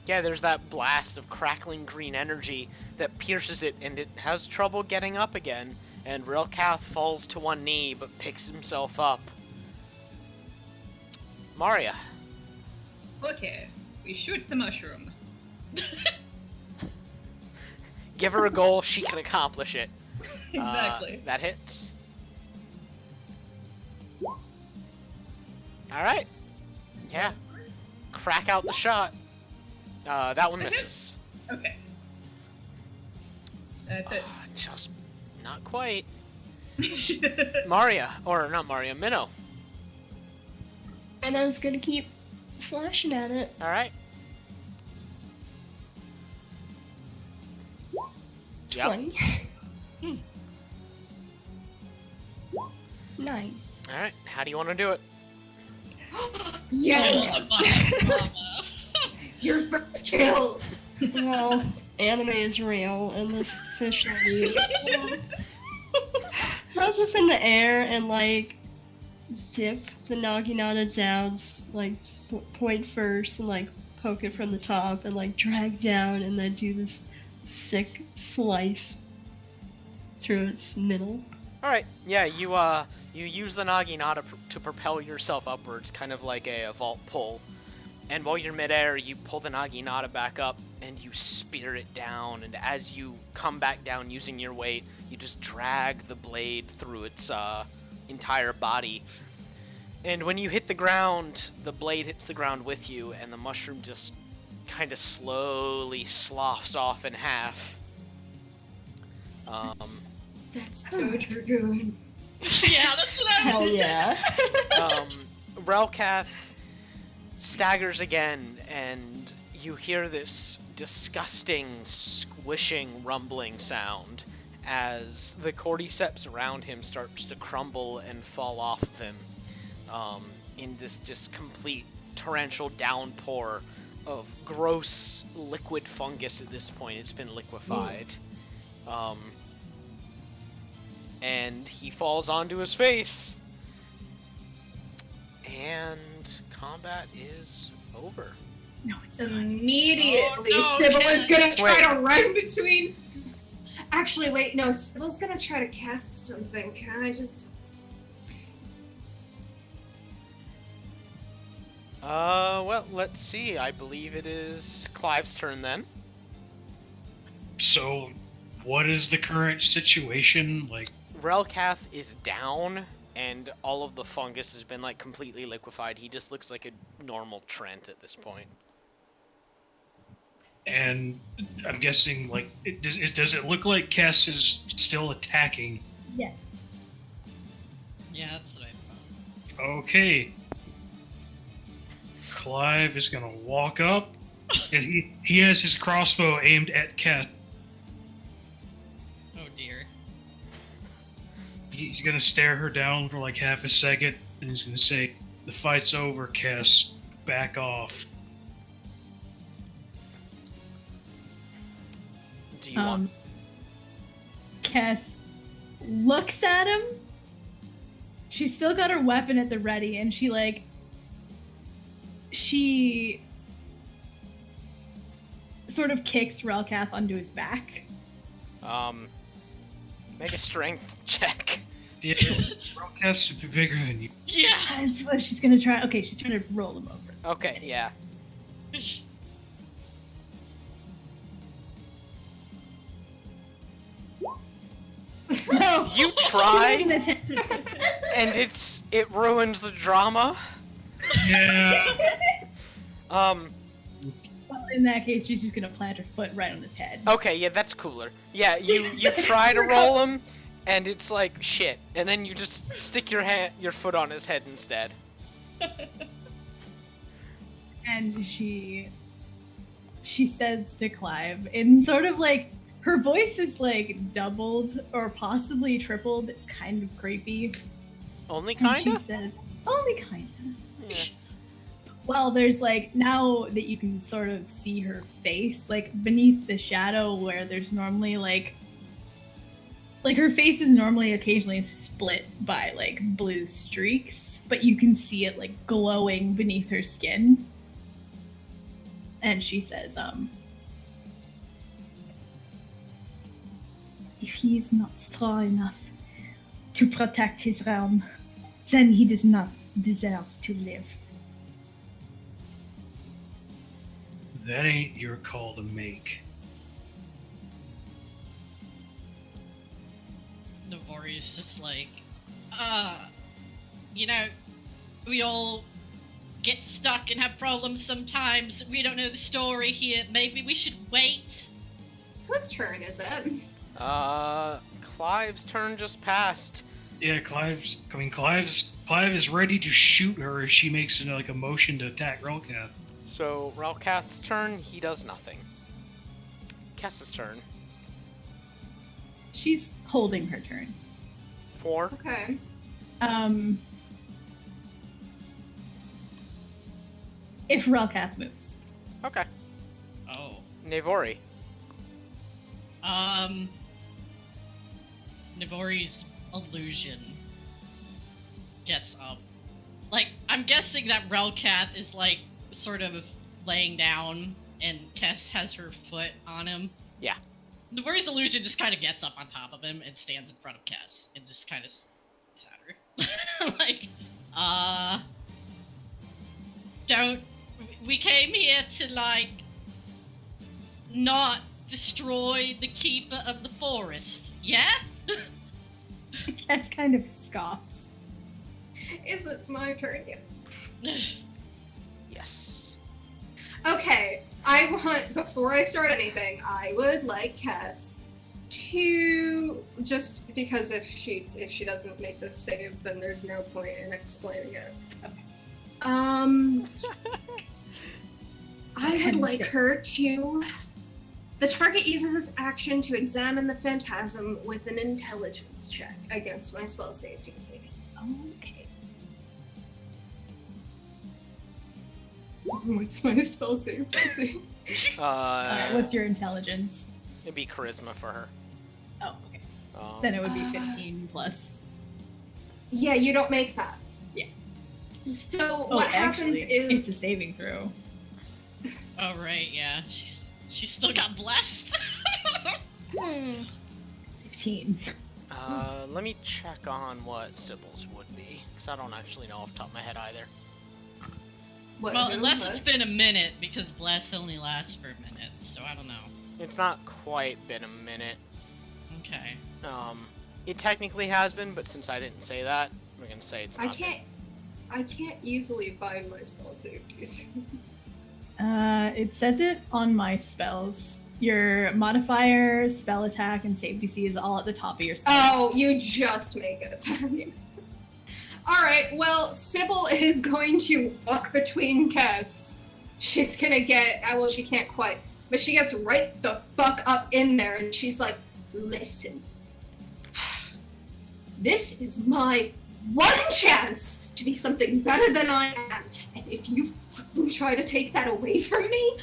yeah, there's that blast of crackling green energy that pierces it, and it has trouble getting up again, and Rilkath falls to one knee, but picks himself up. Maria. Okay, we shoot the mushroom. Give her a goal, she can accomplish it. Exactly. That hits. Alright. Yeah. Crack out the shot. That one misses. Okay. That's it. Just not quite. Maria, or not Maria, Minnow. And I was gonna keep slashing at it. Alright. Yep. 20. 9. Alright, how do you want to do it? Yes! Mama. Your first kill! Well, anime is real, and this fish lady runs up in the air and, like, dip the Naginata down, like, point first, and, like, poke it from the top, and, like, drag down, and then do this sick slice through its middle. Alright, yeah, you use the Naginata to propel yourself upwards, kind of like a vault pull. And while you're midair, you pull the Naginata back up, and you spear it down, and as you come back down using your weight, you just drag the blade through its entire body. And when you hit the ground, the blade hits the ground with you, and the mushroom just kind of slowly sloughs off in half. That's so Dragoon. Yeah, that's what I was Hell yeah. Relkath staggers again, and you hear this disgusting, squishing, rumbling sound as the cordyceps around him starts to crumble and fall off of him in this just complete torrential downpour of gross liquid fungus at this point. It's been liquefied. And he falls onto his face. And combat is over. No, it's not. Immediately, Oh, no, Sybil Ken. is gonna try Wait. to run between. Actually, wait, no, Sybil's gonna try to cast something. Can I just. Well, let's see. I believe it is Clive's turn then. So, what is the current situation? Like, Relkath is down, and all of the fungus has been, like, completely liquefied. He just looks like a normal Trent at this point. And I'm guessing, like, does it look like Kess is still attacking? Yeah. Yeah, that's what I thought. Okay. Clive is gonna walk up, and he has his crossbow aimed at Kess. Oh dear. He's gonna stare her down for like half a second, and he's gonna say, "The fight's over, Kess. Back off." Do you want? Kess looks at him. She's still got her weapon at the ready, and she sort of kicks Relkath onto his back. Make a strength check. Yeah, Relkath's bigger than you. Yeah. That's what she's gonna try. Okay, she's trying to roll him over. Okay, yeah. No, You she try, didn't attempt it. and it ruins the drama. Yeah. Um. Well, in that case, she's just gonna plant her foot right on his head. Okay, yeah, that's cooler. Yeah, you try to roll him, and it's like shit, and then you just stick your foot on his head instead. And she says to Clive in sort of like, her voice is like doubled or possibly tripled. It's kind of creepy. Only And kinda. she says, only kinda. Yeah. Well, there's like, now that you can sort of see her face, like beneath the shadow where there's normally like her face is normally occasionally split by like blue streaks, but you can see it like glowing beneath her skin. And she says, if he is not strong enough to protect his realm, then he does not deserve to live. That ain't your call to make. Navori's just like, you know, we all get stuck and have problems sometimes. We don't know the story here. Maybe we should wait. Whose turn is it? Clive's turn just passed. Yeah, Clive is ready to shoot her if she makes like a motion to attack Relkath. So Relkath's turn, he does nothing. Kess's turn. She's holding her turn. 4. Okay. If Relkath moves. Okay. Oh. Navori. Navori's illusion gets up. Like, I'm guessing that Relkath is like sort of laying down and Kess has her foot on him. Yeah. Navori's illusion just kind of gets up on top of him and stands in front of Kess and just kind of looks at her. Like, we came here to, like, not destroy the keeper of the forest, yeah? Kess kind of scoffs. Is it my turn yet? Yes. Okay, I want, before I start anything, I would like Kess to, just because if she doesn't make this save, then there's no point in explaining it. I would like her to, the target uses its action to examine the phantasm with an intelligence check against my spell save DC. Okay. What's my spell save DC? What's your intelligence? It'd be charisma for her. Oh, okay. Then it would be 15 plus. Yeah, you don't make that. Yeah. So Oh, what happens actually, is it's a saving throw. Oh, right, yeah. She's still got blessed. 15. Let me check on what Sybil's would be, because I don't actually know off the top of my head either. what, Well, who, unless what? it's been a minute, because bless only lasts for a minute, so I don't know. It's not quite been a minute. Okay. It technically has been, but since I didn't say that, we're gonna say it's not. I can't easily find my spell save DC. It says it on my spells. Your modifier, spell attack, and save DC is all at the top of your spell. Oh, you just make it. Alright, well, Sybil is going to walk between Cass. She's gonna get, well, she can't quite, but she gets right the fuck up in there and she's like, listen. This is my one chance to be something better than I am. And if you fucking try to take that away from me,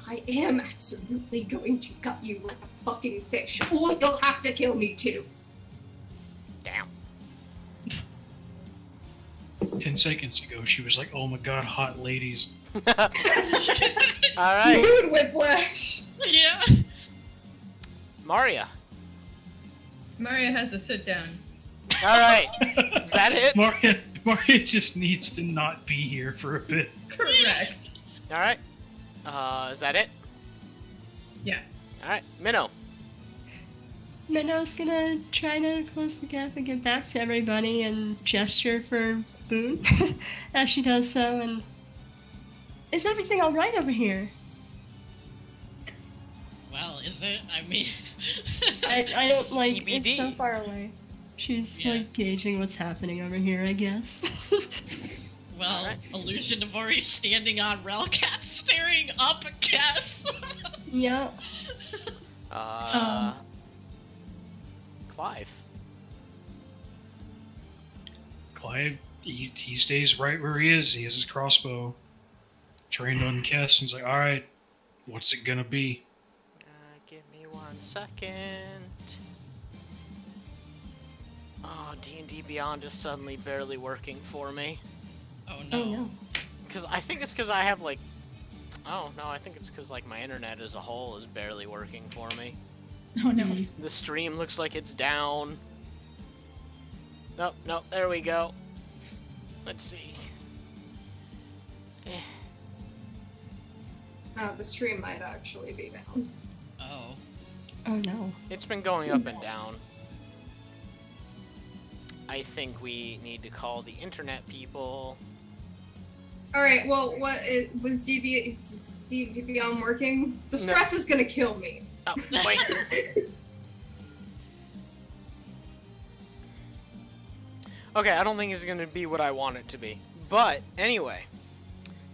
I am absolutely going to gut you like a fucking fish. Or you'll have to kill me too. Damn. 10 seconds ago, she was like, oh my god, hot ladies. Alright. Mood whiplash. Yeah. Maria. Maria has to sit down. Alright. Is that it? Maria just needs to not be here for a bit. Correct. Alright. Is that it? Yeah. Alright. Minnow. Minnow's gonna try to close the gap and get back to everybody and gesture for Boon as she does so, and is everything alright over here? Well, is it? I mean... I don't like TBD. It's so far away. She's like gauging what's happening over here, I guess. Well, Alright. illusion of already standing on Relcat staring up at Cass. Yeah. Clive. Clive, he stays right where he is. He has his crossbow trained on Kess. He's like, alright, what's it gonna be? Give me 1 second. Oh, D&D Beyond is suddenly barely working for me. Oh no. Oh no. Because I think it's because I have like... Oh, no, I think it's because like my internet as a whole is barely working for me. Oh no. The stream looks like it's down. Nope, nope, there we go. Let's see. The stream might actually be down. Oh. Oh no. It's been going up and down. I think we need to call the internet people. Alright, well, was DB Beyond working? The stress is gonna kill me. Oh, wait. Okay, I don't think it's gonna be what I want it to be. But, anyway.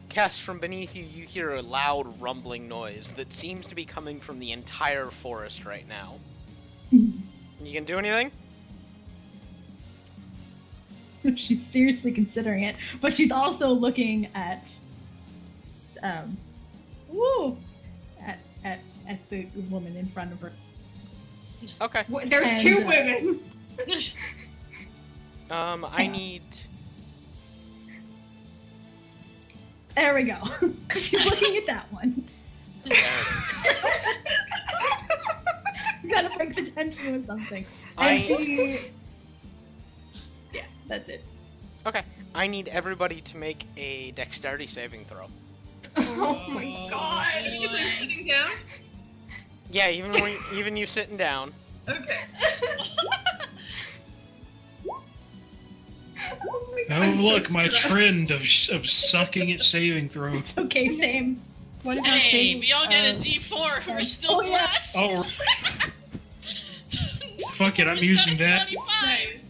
Cass, from beneath you, you hear a loud rumbling noise that seems to be coming from the entire forest right now. You can do anything? She's seriously considering it, but she's also looking at, at the woman in front of her. Okay. There's And, two women. I need... There we go. She's looking at that one. There it is. You gotta break the tension with something. I- And she... Yeah, that's it. Okay. I need everybody to make a dexterity saving throw. Oh my god. You been sitting down? Yeah, even you sitting down. Okay. Oh my God, Oh I'm so look, my stressed. trend of sucking at saving throws. It's okay, same. What about Hey, saving- we all get a D4. We're still Oh, yeah. blessed. Oh, fuck it, I'm using that. 25.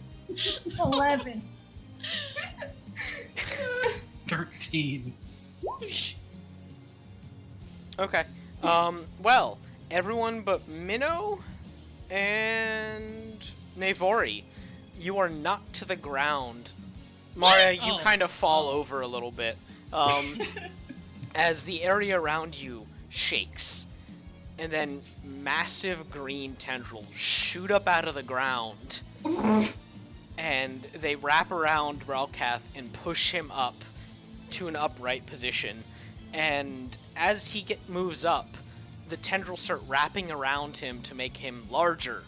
11. 13. Okay. Well, everyone but Minnow and Navori, you are knocked to the ground. Maria, you Oh. kind of fall over a little bit. As the area around you shakes. And then massive green tendrils shoot up out of the ground. And they wrap around Relkath and push him up to an upright position. And as he moves up, the tendrils start wrapping around him to make him larger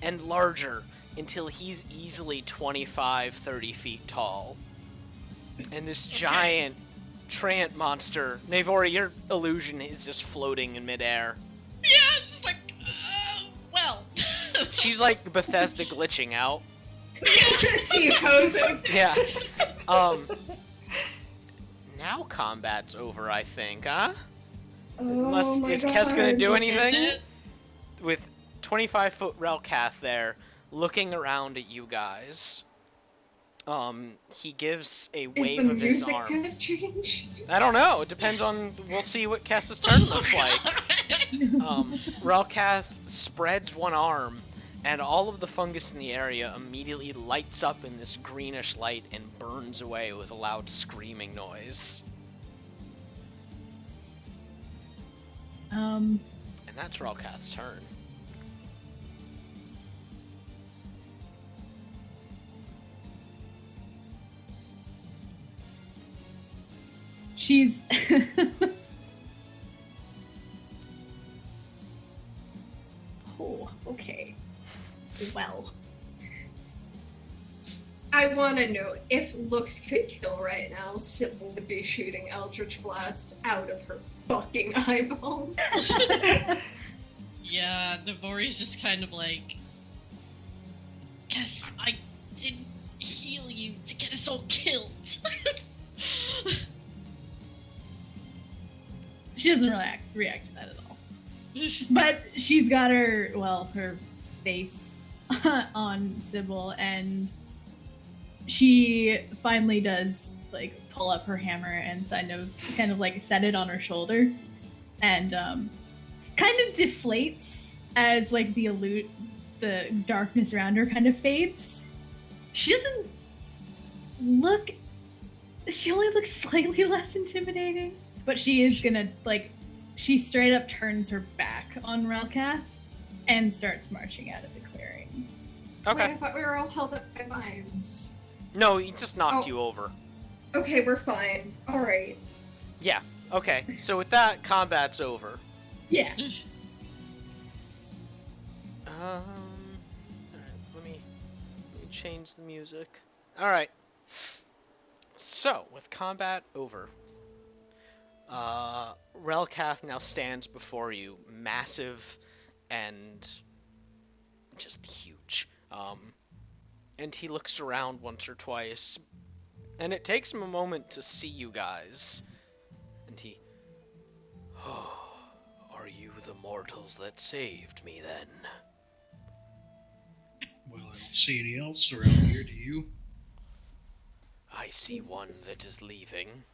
and larger until he's easily 25-30 feet tall. And this giant Trant monster, Navori, your illusion is just floating in midair. Yeah, it's just like, well. She's like Bethesda glitching out. T-posing. Yeah. Now combat's over, I think, huh? Oh my Is god. Kess gonna do Is anything? it? With 25-foot Relcath there, looking around at you guys, he gives a Is wave the of his music arm. gonna change? I don't know. It depends on. We'll see what Kess's turn looks like. Relcath spreads one arm, and all of the fungus in the area immediately lights up in this greenish light and burns away with a loud screaming noise. And that's Relcath's turn. She's oh, okay. Well, I want to know if looks could kill right now, Sybil would be shooting Eldritch Blast out of her fucking eyeballs. Yeah, Navori's just kind of like, guess I didn't heal you to get us all killed. she doesn't really react to that at all. But she's got her face on Sybil, and she finally does like pull up her hammer and kind of like set it on her shoulder, and kind of deflates as like the darkness around her kind of fades. She only looks slightly less intimidating, but she is gonna she straight up turns her back on Relcath and starts marching out of the clearing. Okay. Wait, I thought we were all held up by vines. No, he just knocked you over. Okay, we're fine. Alright. Yeah. Okay. So with that, combat's over. Yeah. Alright, let me change the music. Alright. So, with combat over, Relcath now stands before you, massive and just huge. And he looks around once or twice, and it takes him a moment to see you guys. And he... Oh, are you the mortals that saved me, then? Well, I don't see any else around here, do you? I see one that is leaving.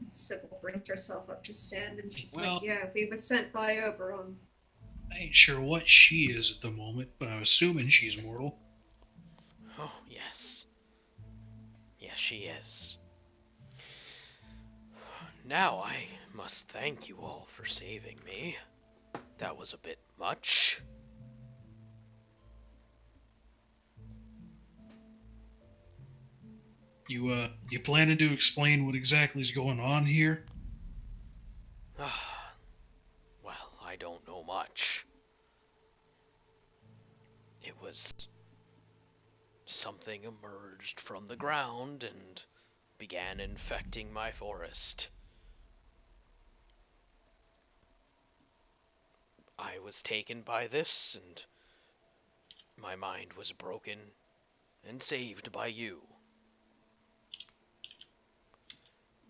Sybil brings herself up to stand and she's Well- like, yeah, we were sent by Oberon. I ain't sure what she is at the moment, but I'm assuming she's mortal. Oh, yes. Yes, she is. Now I must thank you all for saving me. That was a bit much. You planning to explain what exactly is going on here? Well, I don't know much. It was... something emerged from the ground and began infecting my forest. I was taken by this, and my mind was broken and saved by you.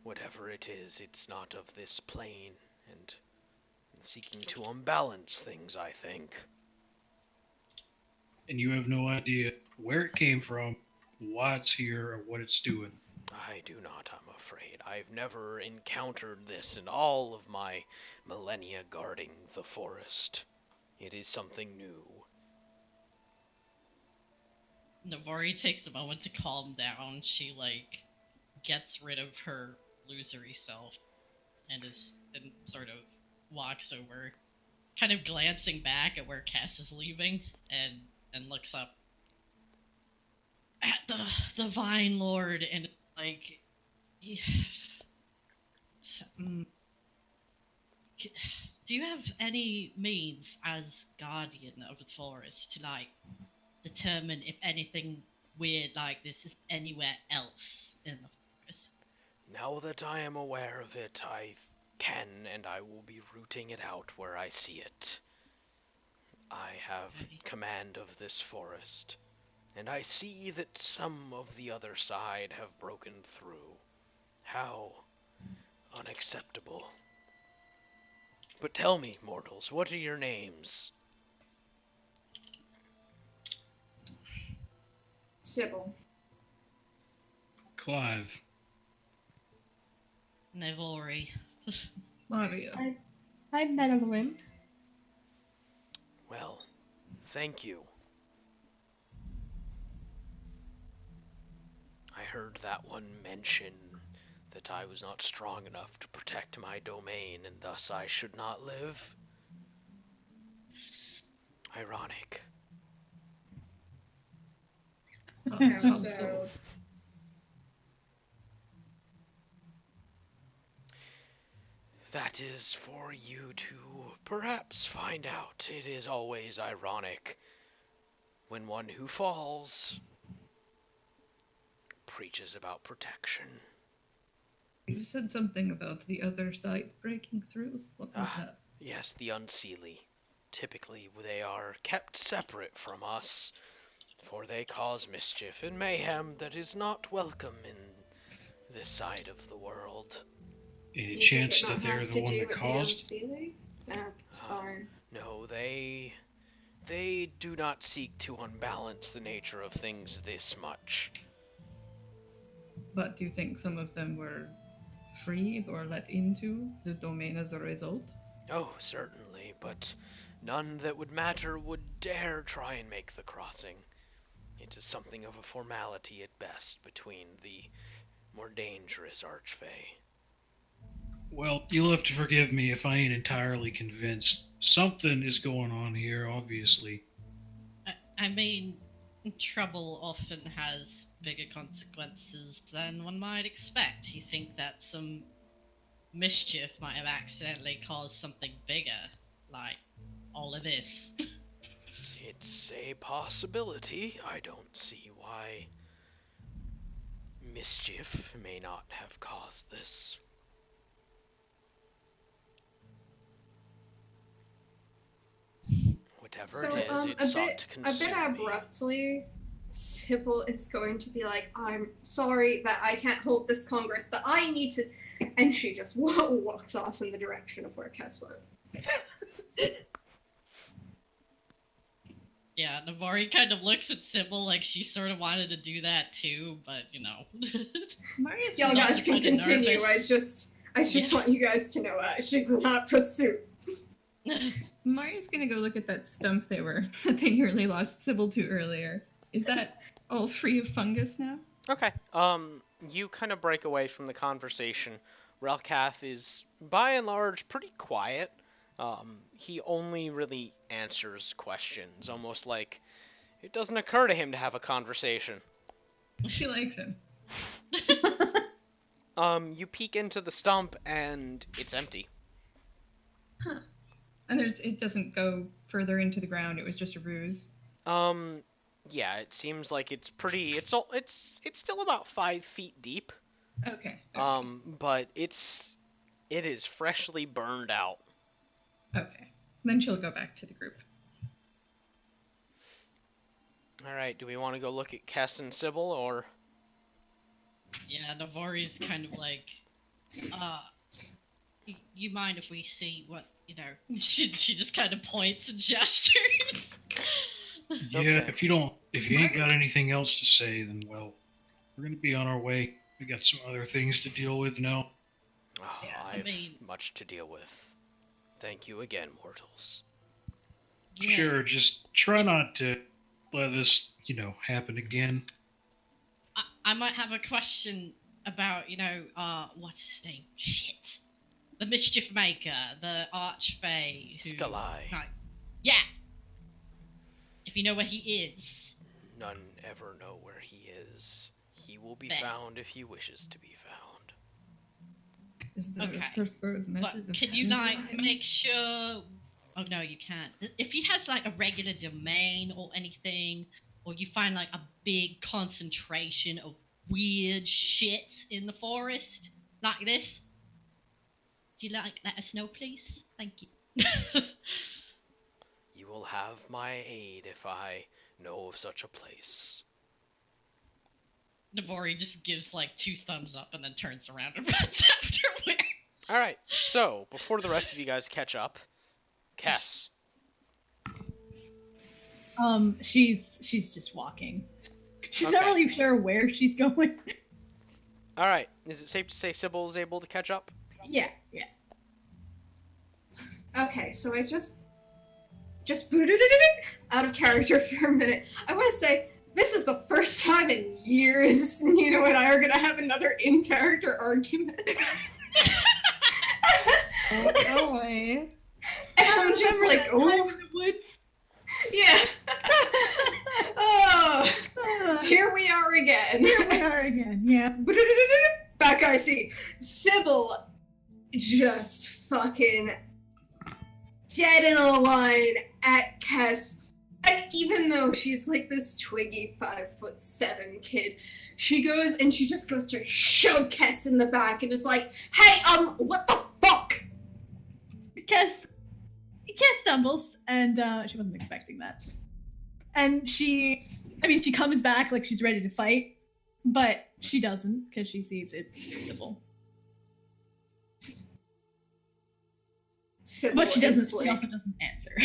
Whatever it is, it's not of this plane, and seeking to unbalance things, I think. And you have no idea where it came from, why it's here, or what it's doing. I do not, I'm afraid. I've never encountered this in all of my millennia guarding the forest. It is something new. Navari takes a moment to calm down. She gets rid of her losery self and sort of walks over, kind of glancing back at where Cass is leaving, and looks up at the Vine Lord and do you have any means as guardian of the forest to determine if anything weird like this is anywhere else in the forest? Now that I am aware of it, I can and I will be rooting it out where I see it. I have command of this forest, and I see that some of the other side have broken through. How unacceptable. But tell me, mortals, what are your names? Sybil. Clive. Navori. Mario. I'm Madeline. Well, thank you. I heard that one mention that I was not strong enough to protect my domain, and thus I should not live. Ironic. How so? That is for you to perhaps find out. It is always ironic when one who falls preaches about protection. You said something about the other side breaking through. What was that? Yes, the unseelie. Typically, they are kept separate from us, for they cause mischief and mayhem that is not welcome in this side of the world. Any You chance think it that might they're have the to one do that with the caused? unseelie? Or No, they do not seek to unbalance the nature of things this much. But do you think some of them were freed or let into the domain as a result? Oh, certainly, but none that would matter would dare try and make the crossing. It is something of a formality at best between the more dangerous archfey. Well, you'll have to forgive me if I ain't entirely convinced. Something is going on here, obviously. I mean, trouble often has bigger consequences than one might expect. You think that some mischief might have accidentally caused something bigger, like all of this. It's a possibility. I don't see why mischief may not have caused this. Whatever so, it is, it sought to a bit consume me. abruptly, Sybil is going to be like, "I'm sorry that I can't hold this congress, but I need to," and she just walks off in the direction of where Kess went. Yeah, Navari kind of looks at Sybil like she sort of wanted to do that too, but you know. Mario's Y'all She's guys also can kinda continue. nervous. I just Yeah. want you guys to know she's not pursuit. Mario's gonna go look at that stump that they nearly lost Sybil to earlier. Is that all free of fungus now? Okay. You kind of break away from the conversation. Relkath is, by and large, pretty quiet. He only really answers questions, almost like it doesn't occur to him to have a conversation. She likes him. You peek into the stump, and it's empty. Huh. And it doesn't go further into the ground. It was just a ruse. Yeah, it seems like it's pretty. It's still about 5 feet deep. Okay. But it is freshly burned out. Okay. Then she'll go back to the group. All right. Do we want to go look at Kess and Sybil, or? Yeah, Navari's kind of like, you mind if we see what, you know, she just kind of points and gestures. Yeah, Okay. if you ain't got anything else to say, then well, we're gonna be on our way. We got some other things to deal with now. Oh, Yeah, I I have mean- much to deal with. Thank you again, mortals. Yeah. Sure, just try not to let this, happen again. I might have a question about, what's his name? Shit. The Mischief Maker, the Archfey. who- Skalai. Right. Yeah. If you know where he is. None ever know where he is. He will be Fair. found if he wishes to be found. Is the Okay. preferred But method of can you, handling him? make sure... Oh, no, you can't. If he has, a regular domain or anything, or you find, a big concentration of weird shit in the forest, like this, do you, let us know, please? Thank you. You will have my aid if I know of such a place. Navori just gives, 2 thumbs up and then turns around and runs after where. All right. So before the rest of you guys catch up, Kess. She's just walking. She's not Okay. really sure where she's going. All right. Is it safe to say Sybil is able to catch up? Yeah. Okay, so I just out of character for a minute. I want to say this is the first time in years Nino and I are gonna have another in-character argument. Oh boy. And I'm just like, oh, yeah. Oh, here we are again. Here we are again. Yeah. Back I see. Sybil just fucking dead in a line at Kess. And even though she's like this twiggy 5'7" kid, she just goes to shove Kess in the back and is like, hey, what the fuck? Kess stumbles, and she wasn't expecting that. And she comes back like she's ready to fight, but she doesn't, because she sees it's Sybil. But she also doesn't answer.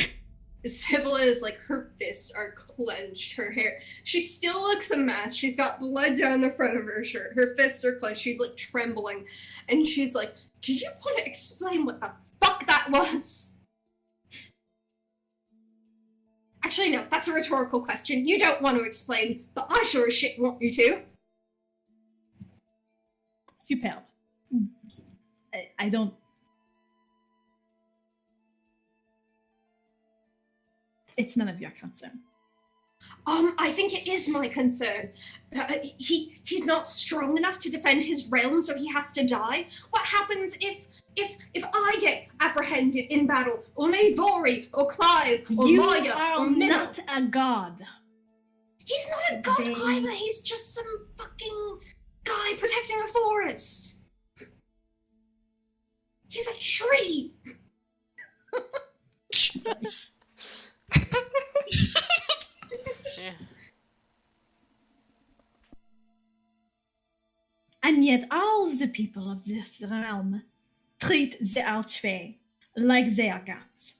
Sybil is like, her fists are clenched, her hair. She still looks a mess. She's got blood down the front of her shirt. Her fists are clenched. She's like trembling. And she's like, do you want to explain what the fuck that was? Actually, no, that's a rhetorical question. You don't want to explain, but I sure as shit want you to. Superb. I don't... It's none of your concern. I think it is my concern. He's not strong enough to defend his realm, so he has to die. What happens if I get apprehended in battle, or Navori, or Clive, or Maya, or Minnow? You are not a god. He's not a god either. He's just some fucking guy protecting a forest. He's a tree. Yeah. And yet all the people of this realm treat the Archfey like they are gods.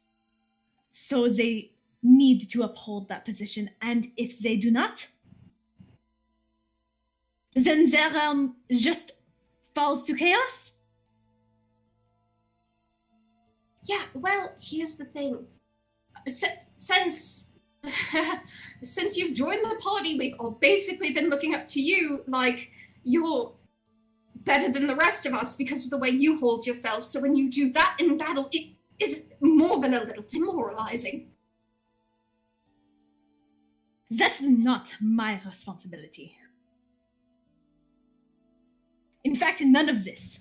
So they need to uphold that position, and if they do not, then their realm just falls to chaos? Yeah, well, here's the thing. Since you've joined the party, we've all basically been looking up to you like you're better than the rest of us because of the way you hold yourself. So when you do that in battle, it is more than a little demoralizing. That's not my responsibility. In fact, none of this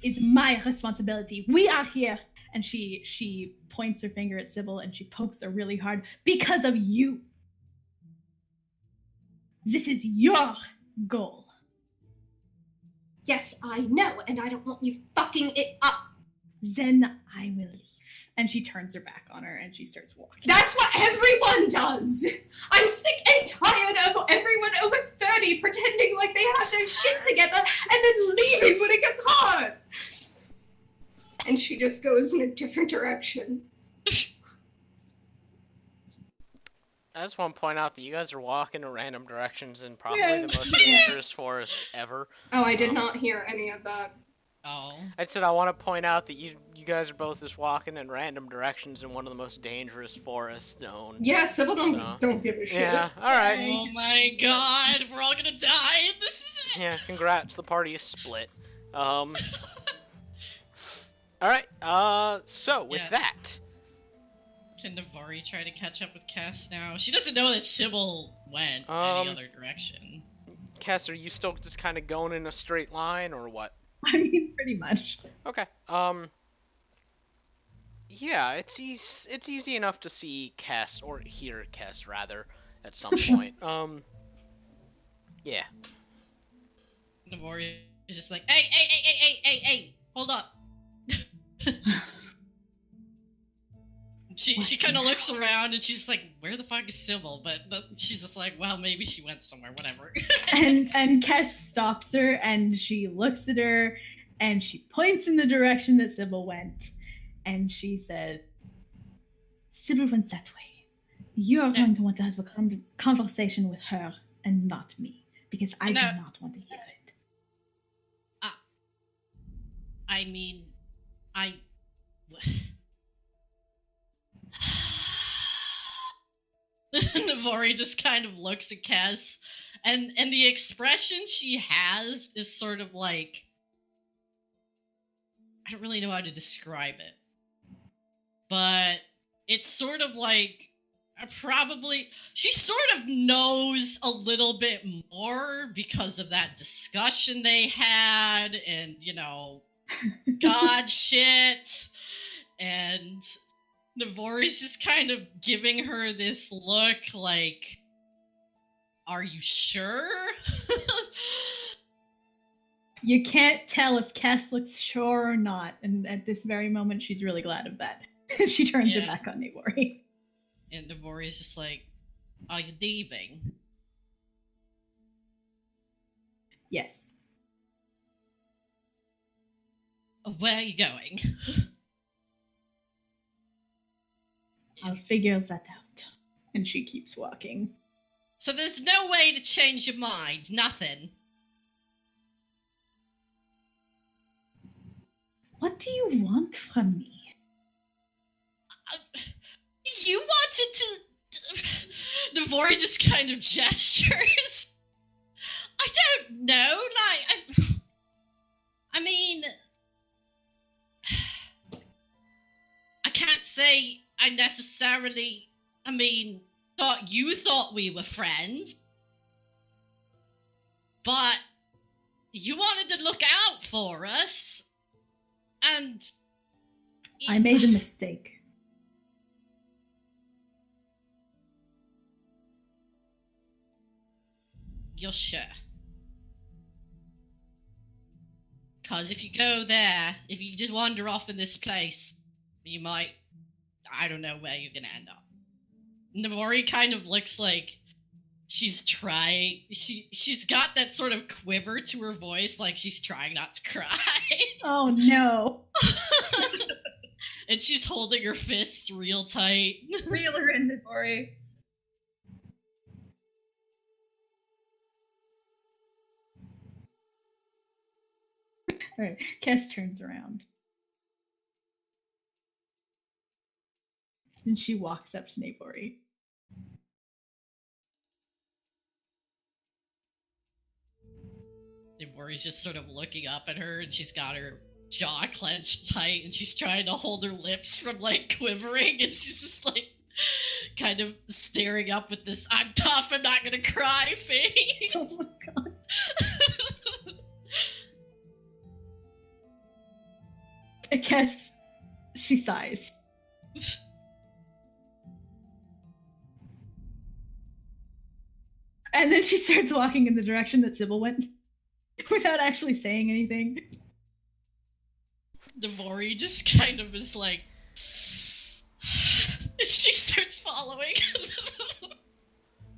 is my responsibility. We are here. And she points her finger at Sybil and she pokes her really hard because of you. This is your goal. Yes, I know, and I don't want you fucking it up. Then I will leave. And she turns her back on her and she starts walking. That's what everyone does. I'm sick and tired of everyone over 30 pretending like they have their shit together and then leaving when it gets hard. And she just goes in a different direction. I just want to point out that you guys are walking in random directions in probably the most dangerous forest ever. Oh, I did not hear any of that. Oh. I said I want to point out that you guys are both just walking in random directions in one of the most dangerous forests known. Yeah, Sybil don't give a shit. Yeah, alright. Oh my god, we're all gonna die. This is it. Yeah, congrats, the party is split. Alright, so with that... Can Navari try to catch up with Cass now? She doesn't know that Sybil went any other direction. Cass, are you still just kind of going in a straight line, or what? I mean, pretty much. Okay, yeah, it's easy enough to see Cass, or hear Cass, rather, at some point. Yeah. Navari is just like, hey, hold up. She kind of looks around and she's like, where the fuck is Sybil? But she's just like, well, maybe she went somewhere, whatever. and Kes stops her and she looks at her And she points in the direction that Sybil went, and she said, Sybil went that way. You are going to want to have a conversation with her and not me, because I do not want to hear it. I mean, Navori just kind of looks at Kes, and the expression she has is sort of like, I don't really know how to describe it, but it's sort of like, she sort of knows a little bit more because of that discussion they had, and, God shit, and Navori's just kind of giving her this look like, are you sure? You can't tell if Kes looks sure or not, and at this very moment, she's really glad of that. She turns it back on Navori. And Navori's just like, are you leaving? Yes. Where are you going? I'll figure that out. And she keeps walking. So there's no way to change your mind? Nothing? What do you want from me? You wanted to... Navori just kind of gestures. I don't know, I mean... I can't say I necessarily, thought you thought we were friends. But you wanted to look out for us. And... I made a mistake. You're sure? Because if you go there, if you just wander off in this place, you might... I don't know where you're gonna end up. Navori kind of looks like she's trying... She's got that sort of quiver to her voice, like she's trying not to cry. Oh, no. And she's holding her fists real tight. Reel her in, Navori. Alright, Kes turns around. And she walks up to Navori. Navori's just sort of looking up at her, and she's got her jaw clenched tight, and she's trying to hold her lips from, quivering, and she's just, kind of staring up with this, I'm tough, I'm not gonna cry face. Oh my god. I guess she sighs. And then she starts walking in the direction that Sybil went without actually saying anything. Navori just kind of is like... She starts following.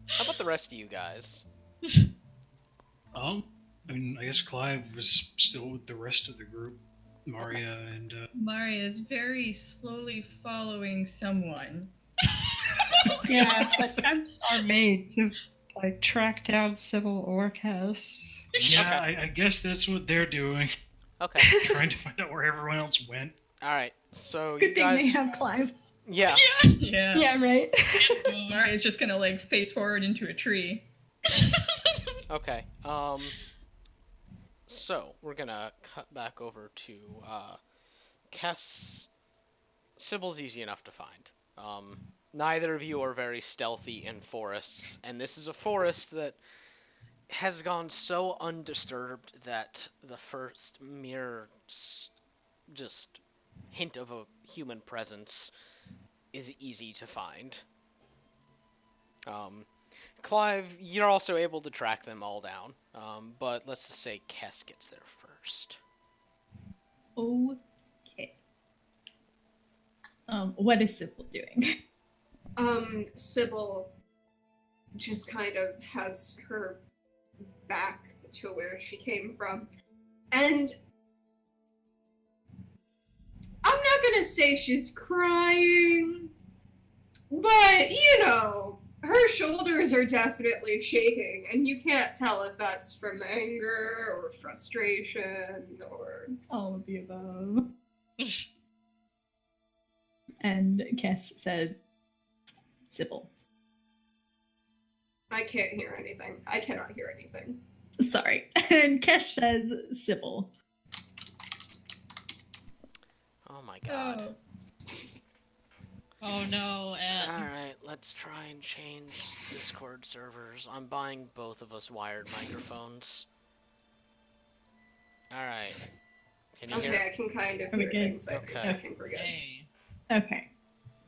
How about the rest of you guys? I guess Clive was still with the rest of the group. Maria and... Maria is very slowly following someone. Yeah, attempts are made to, track down Sybil or Kes. Yeah, Okay. I guess that's what they're doing. Okay. Trying to find out where everyone else went. Alright, so Good you thing guys... they have Clive. Yeah. Yeah. Yeah, right? Maria's just gonna, face forward into a tree. Okay, so, we're gonna cut back over to, Kes. Sybil's easy enough to find. Neither of you are very stealthy in forests, and this is a forest that has gone so undisturbed that the first mere just hint of a human presence is easy to find. Clive, you're also able to track them all down, but let's just say Kes gets there first. Okay. What is Sybil doing? Sybil just kind of has her back to where she came from. And want to say she's crying, but, you know, her shoulders are definitely shaking, and you can't tell if that's from anger or frustration or... All of the above. And Kess says, Sybil. I can't hear anything. I cannot hear anything. Sorry. And Kess says, Sybil. Oh my god. Oh no, Ed. Alright, let's try and change Discord servers. I'm buying both of us wired microphones. Alright. Can you hear? Okay, I can kind of hear things. I think we're good. Hey. Okay.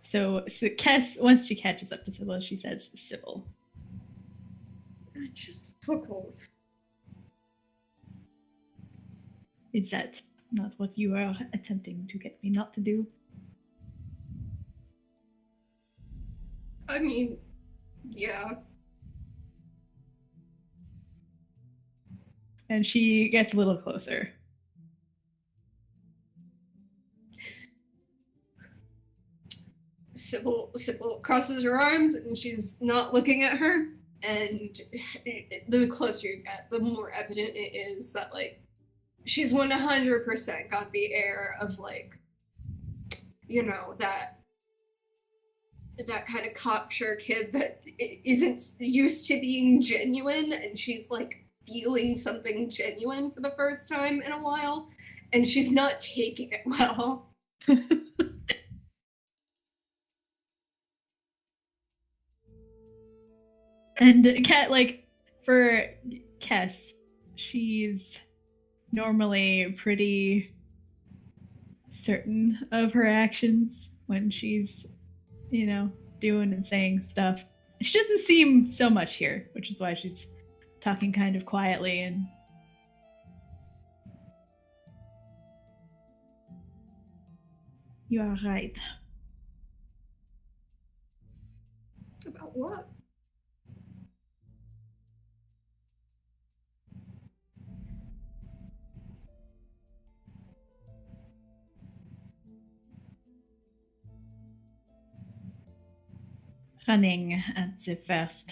So Kess, once she catches up to Sybil, she says, Sybil. Just fuck off. Is that not what you are attempting to get me not to do? I mean, yeah. And she gets a little closer. Sybil crosses her arms and she's not looking at her. And the closer you get, the more evident it is that, like, she's 100% got the air of, like, you know, that kind of cocksure kid that isn't used to being genuine, and she's, like, feeling something genuine for the first time in a while, and she's not taking it well. And for Kess, she's normally pretty certain of her actions when she's, you know, doing and saying stuff. She doesn't seem so much here, which is why she's talking kind of quietly and... You are right. About what? Running at the first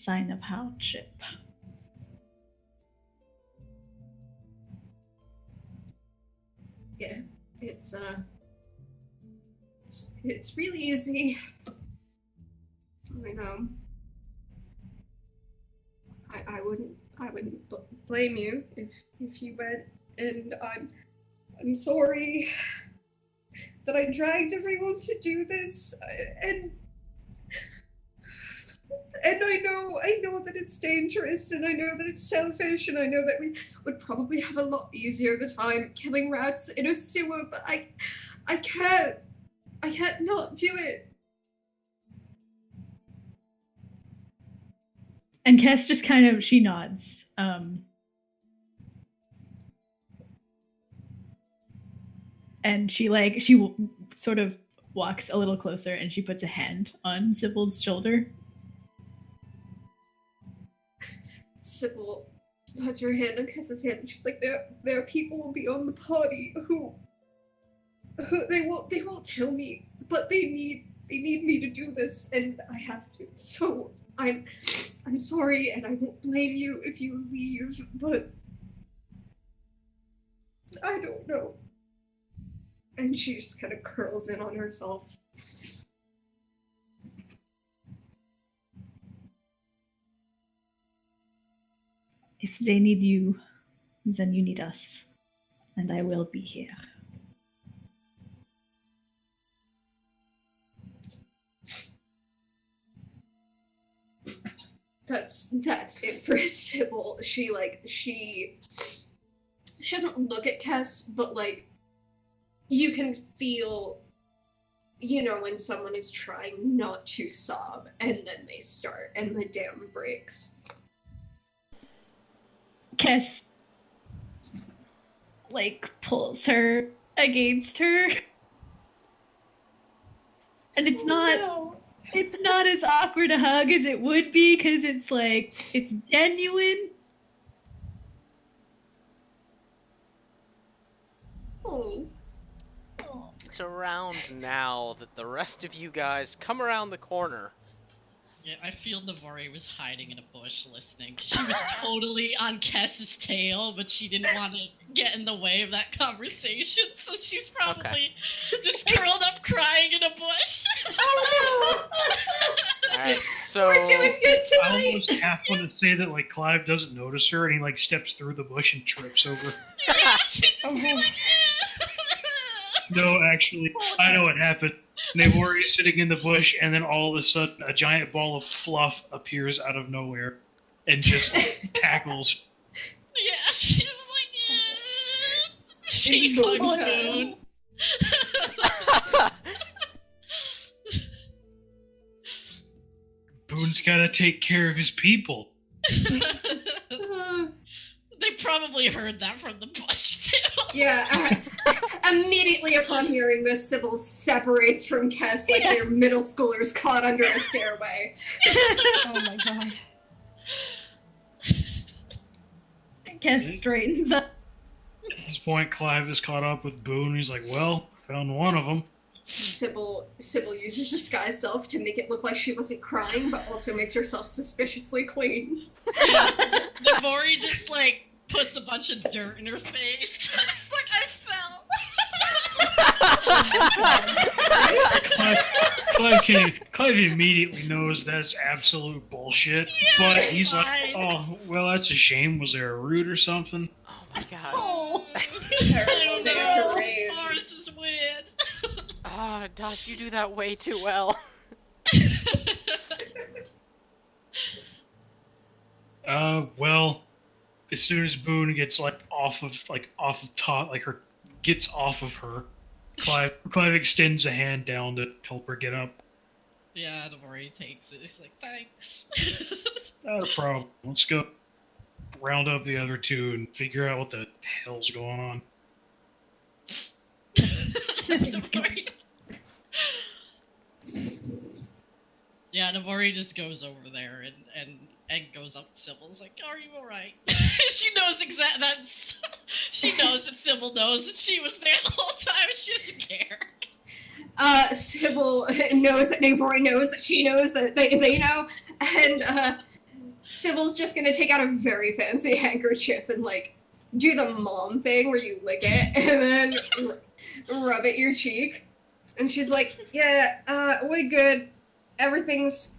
sign of hardship. Yeah, it's really easy. I know. I wouldn't blame you if you went, and I'm sorry that I dragged everyone to do this, and I know that it's dangerous, and I know that it's selfish, and I know that we would probably have a lot easier of a time killing rats in a sewer, but I can't not do it. And Kess just kind of, she nods. And she sort of walks a little closer and she puts a hand on Sybil's shoulder. Sybil puts her hand on Kess's hand and she's like, there are people beyond the party who they won't tell me, but they need me to do this, and I have to. So I'm sorry, and I won't blame you if you leave, but I don't know. And she just kind of curls in on herself. If they need you, then you need us, and I will be here. That's it for Sybil. She doesn't look at Kess, but like you can feel, you know, when someone is trying not to sob and then they start and the dam breaks. Kess pulls her against her. And it's not as awkward a hug as it would be, because it's genuine. Oh. right around now that the rest of you guys come around the corner. Yeah, I feel Navari was hiding in a bush listening. She was totally on Kess's tail, but she didn't want to get in the way of that conversation, so she's probably just curled up crying in a bush. Oh Alright, no! so... We're doing good I tonight! almost half want to say that like Clive doesn't notice her and he like steps through the bush and trips over. No, actually, I know what happened. Navori is sitting in the bush, and then all of a sudden, a giant ball of fluff appears out of nowhere and just tackles. Yeah, she's like, she It's hugs Boon. Boon. Boone's gotta take care of his people. They probably heard that from the bush too. Yeah, immediately upon hearing this, Sybil separates from Kess like they're middle schoolers caught under a stairway. Oh my god. Kess straightens up. At this point, Clive is caught up with Boone. He's like, well, found one of them. Sybil uses disguise self to make it look like she wasn't crying, but also makes herself suspiciously clean. Yeah, Navari just like puts a bunch of dirt in her face. It's like I fell. Clive immediately knows that's absolute bullshit, but he's like, oh, well, that's a shame. Was there a root or something? Oh my god. Oh. I don't know. Parade. As far as is weird. Ah, Das, you do that way too well. Well, as soon as Boone gets off of her, Clive extends a hand down to help her get up. Yeah, Navari takes it. He's like, thanks. Not a problem. Let's go round up the other two and figure out what the hell's going on. Navari... Yeah, Navari just goes over there and goes up to Sybil. It's like, are you alright? She knows that's... She knows that Sybil knows that she was there the whole time. She doesn't care. Sybil knows that Navari knows that she knows that they know, and Sybil's just gonna take out a very fancy handkerchief and like do the mom thing where you lick it and then rub it your cheek. And she's like, yeah, we're good. Everything's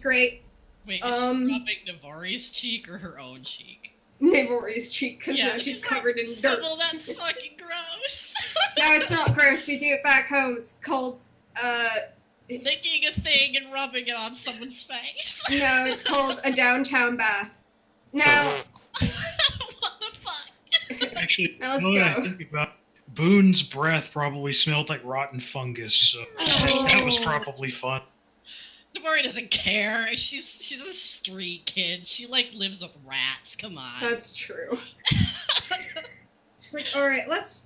great. Wait, is she rubbing Navari's cheek or her own cheek? Navori's cheek, because Yeah, she's she's covered in dirt. Sybil, that's fucking gross. No, it's not gross. We do it back home. It's called, Licking a thing and rubbing it on someone's face. no, it's called a downtown bath. Now, What the fuck? Actually, Now let's now that I go. think about it, Boone's breath probably smelled like rotten fungus, so that was probably fun. Navari doesn't care. She's a street kid. She like lives with rats. Come on. that's true. She's like, all right, let's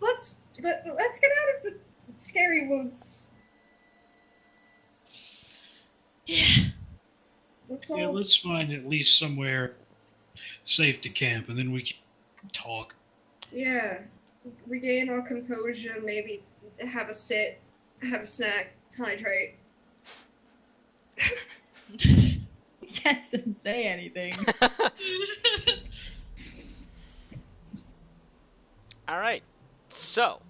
get out of the scary woods. Yeah. Let's Yeah, all. let's find at least somewhere safe to camp, and then we can talk. Yeah, regain our composure. Maybe have a sit, have a snack, hydrate. Kess doesn't say anything. Alright, so,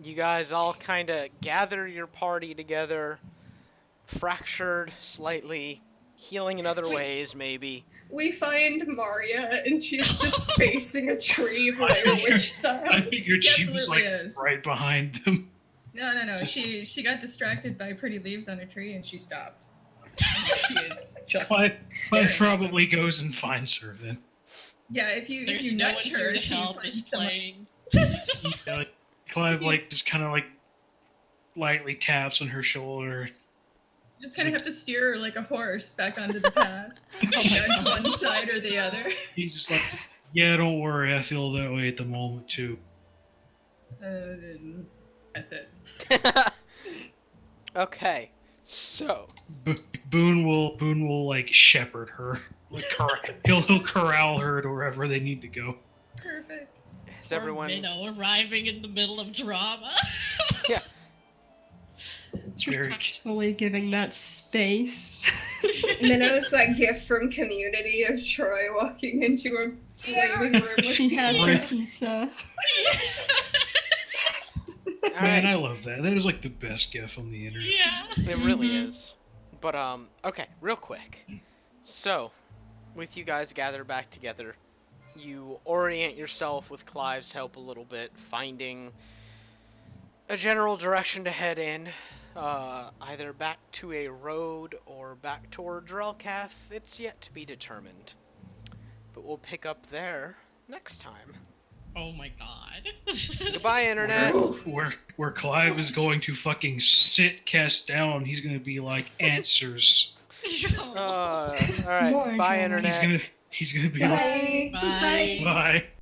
you guys all kind of gather your party together, fractured slightly, healing in other ways, maybe. We find Maria, and she's just facing a tree, Blair Witch I style. figured she was like Definitely is. right behind them. No. Just- She got distracted by pretty leaves on a tree and she stopped. She is just Clive staring at probably goes and finds her then. Yeah, if you There's you no nudge one her, here to she help. finds Is someone- playing. Yeah, Clive just kind of lightly taps on her shoulder. You just kind of have to steer her like a horse back onto the path. On one side or the other. He's just like, yeah, don't worry, I feel that way at the moment too. That's it. Okay, so, Boone will like shepherd her. He'll corral her to wherever they need to go. Perfect. is everyone... Or Minnow arriving in the middle of drama. Very- respectfully giving that space. And then it was that gif from Community of Troy walking into a flaming room with She has her Right. pizza. All Man, right. I love that. That is like the best gif on the internet. Yeah. It really is. But okay, real quick. So, with you guys gathered back together, you orient yourself with Clive's help a little bit, finding a general direction to head in, either back to a road or back toward Drelkath. It's yet to be determined. But we'll pick up there next time. Oh my god. Goodbye, Internet! Where Clive is going to fucking sit cast down. He's gonna be like answers. Alright, More bye, drama. Internet. He's gonna be like Bye. Bye. bye.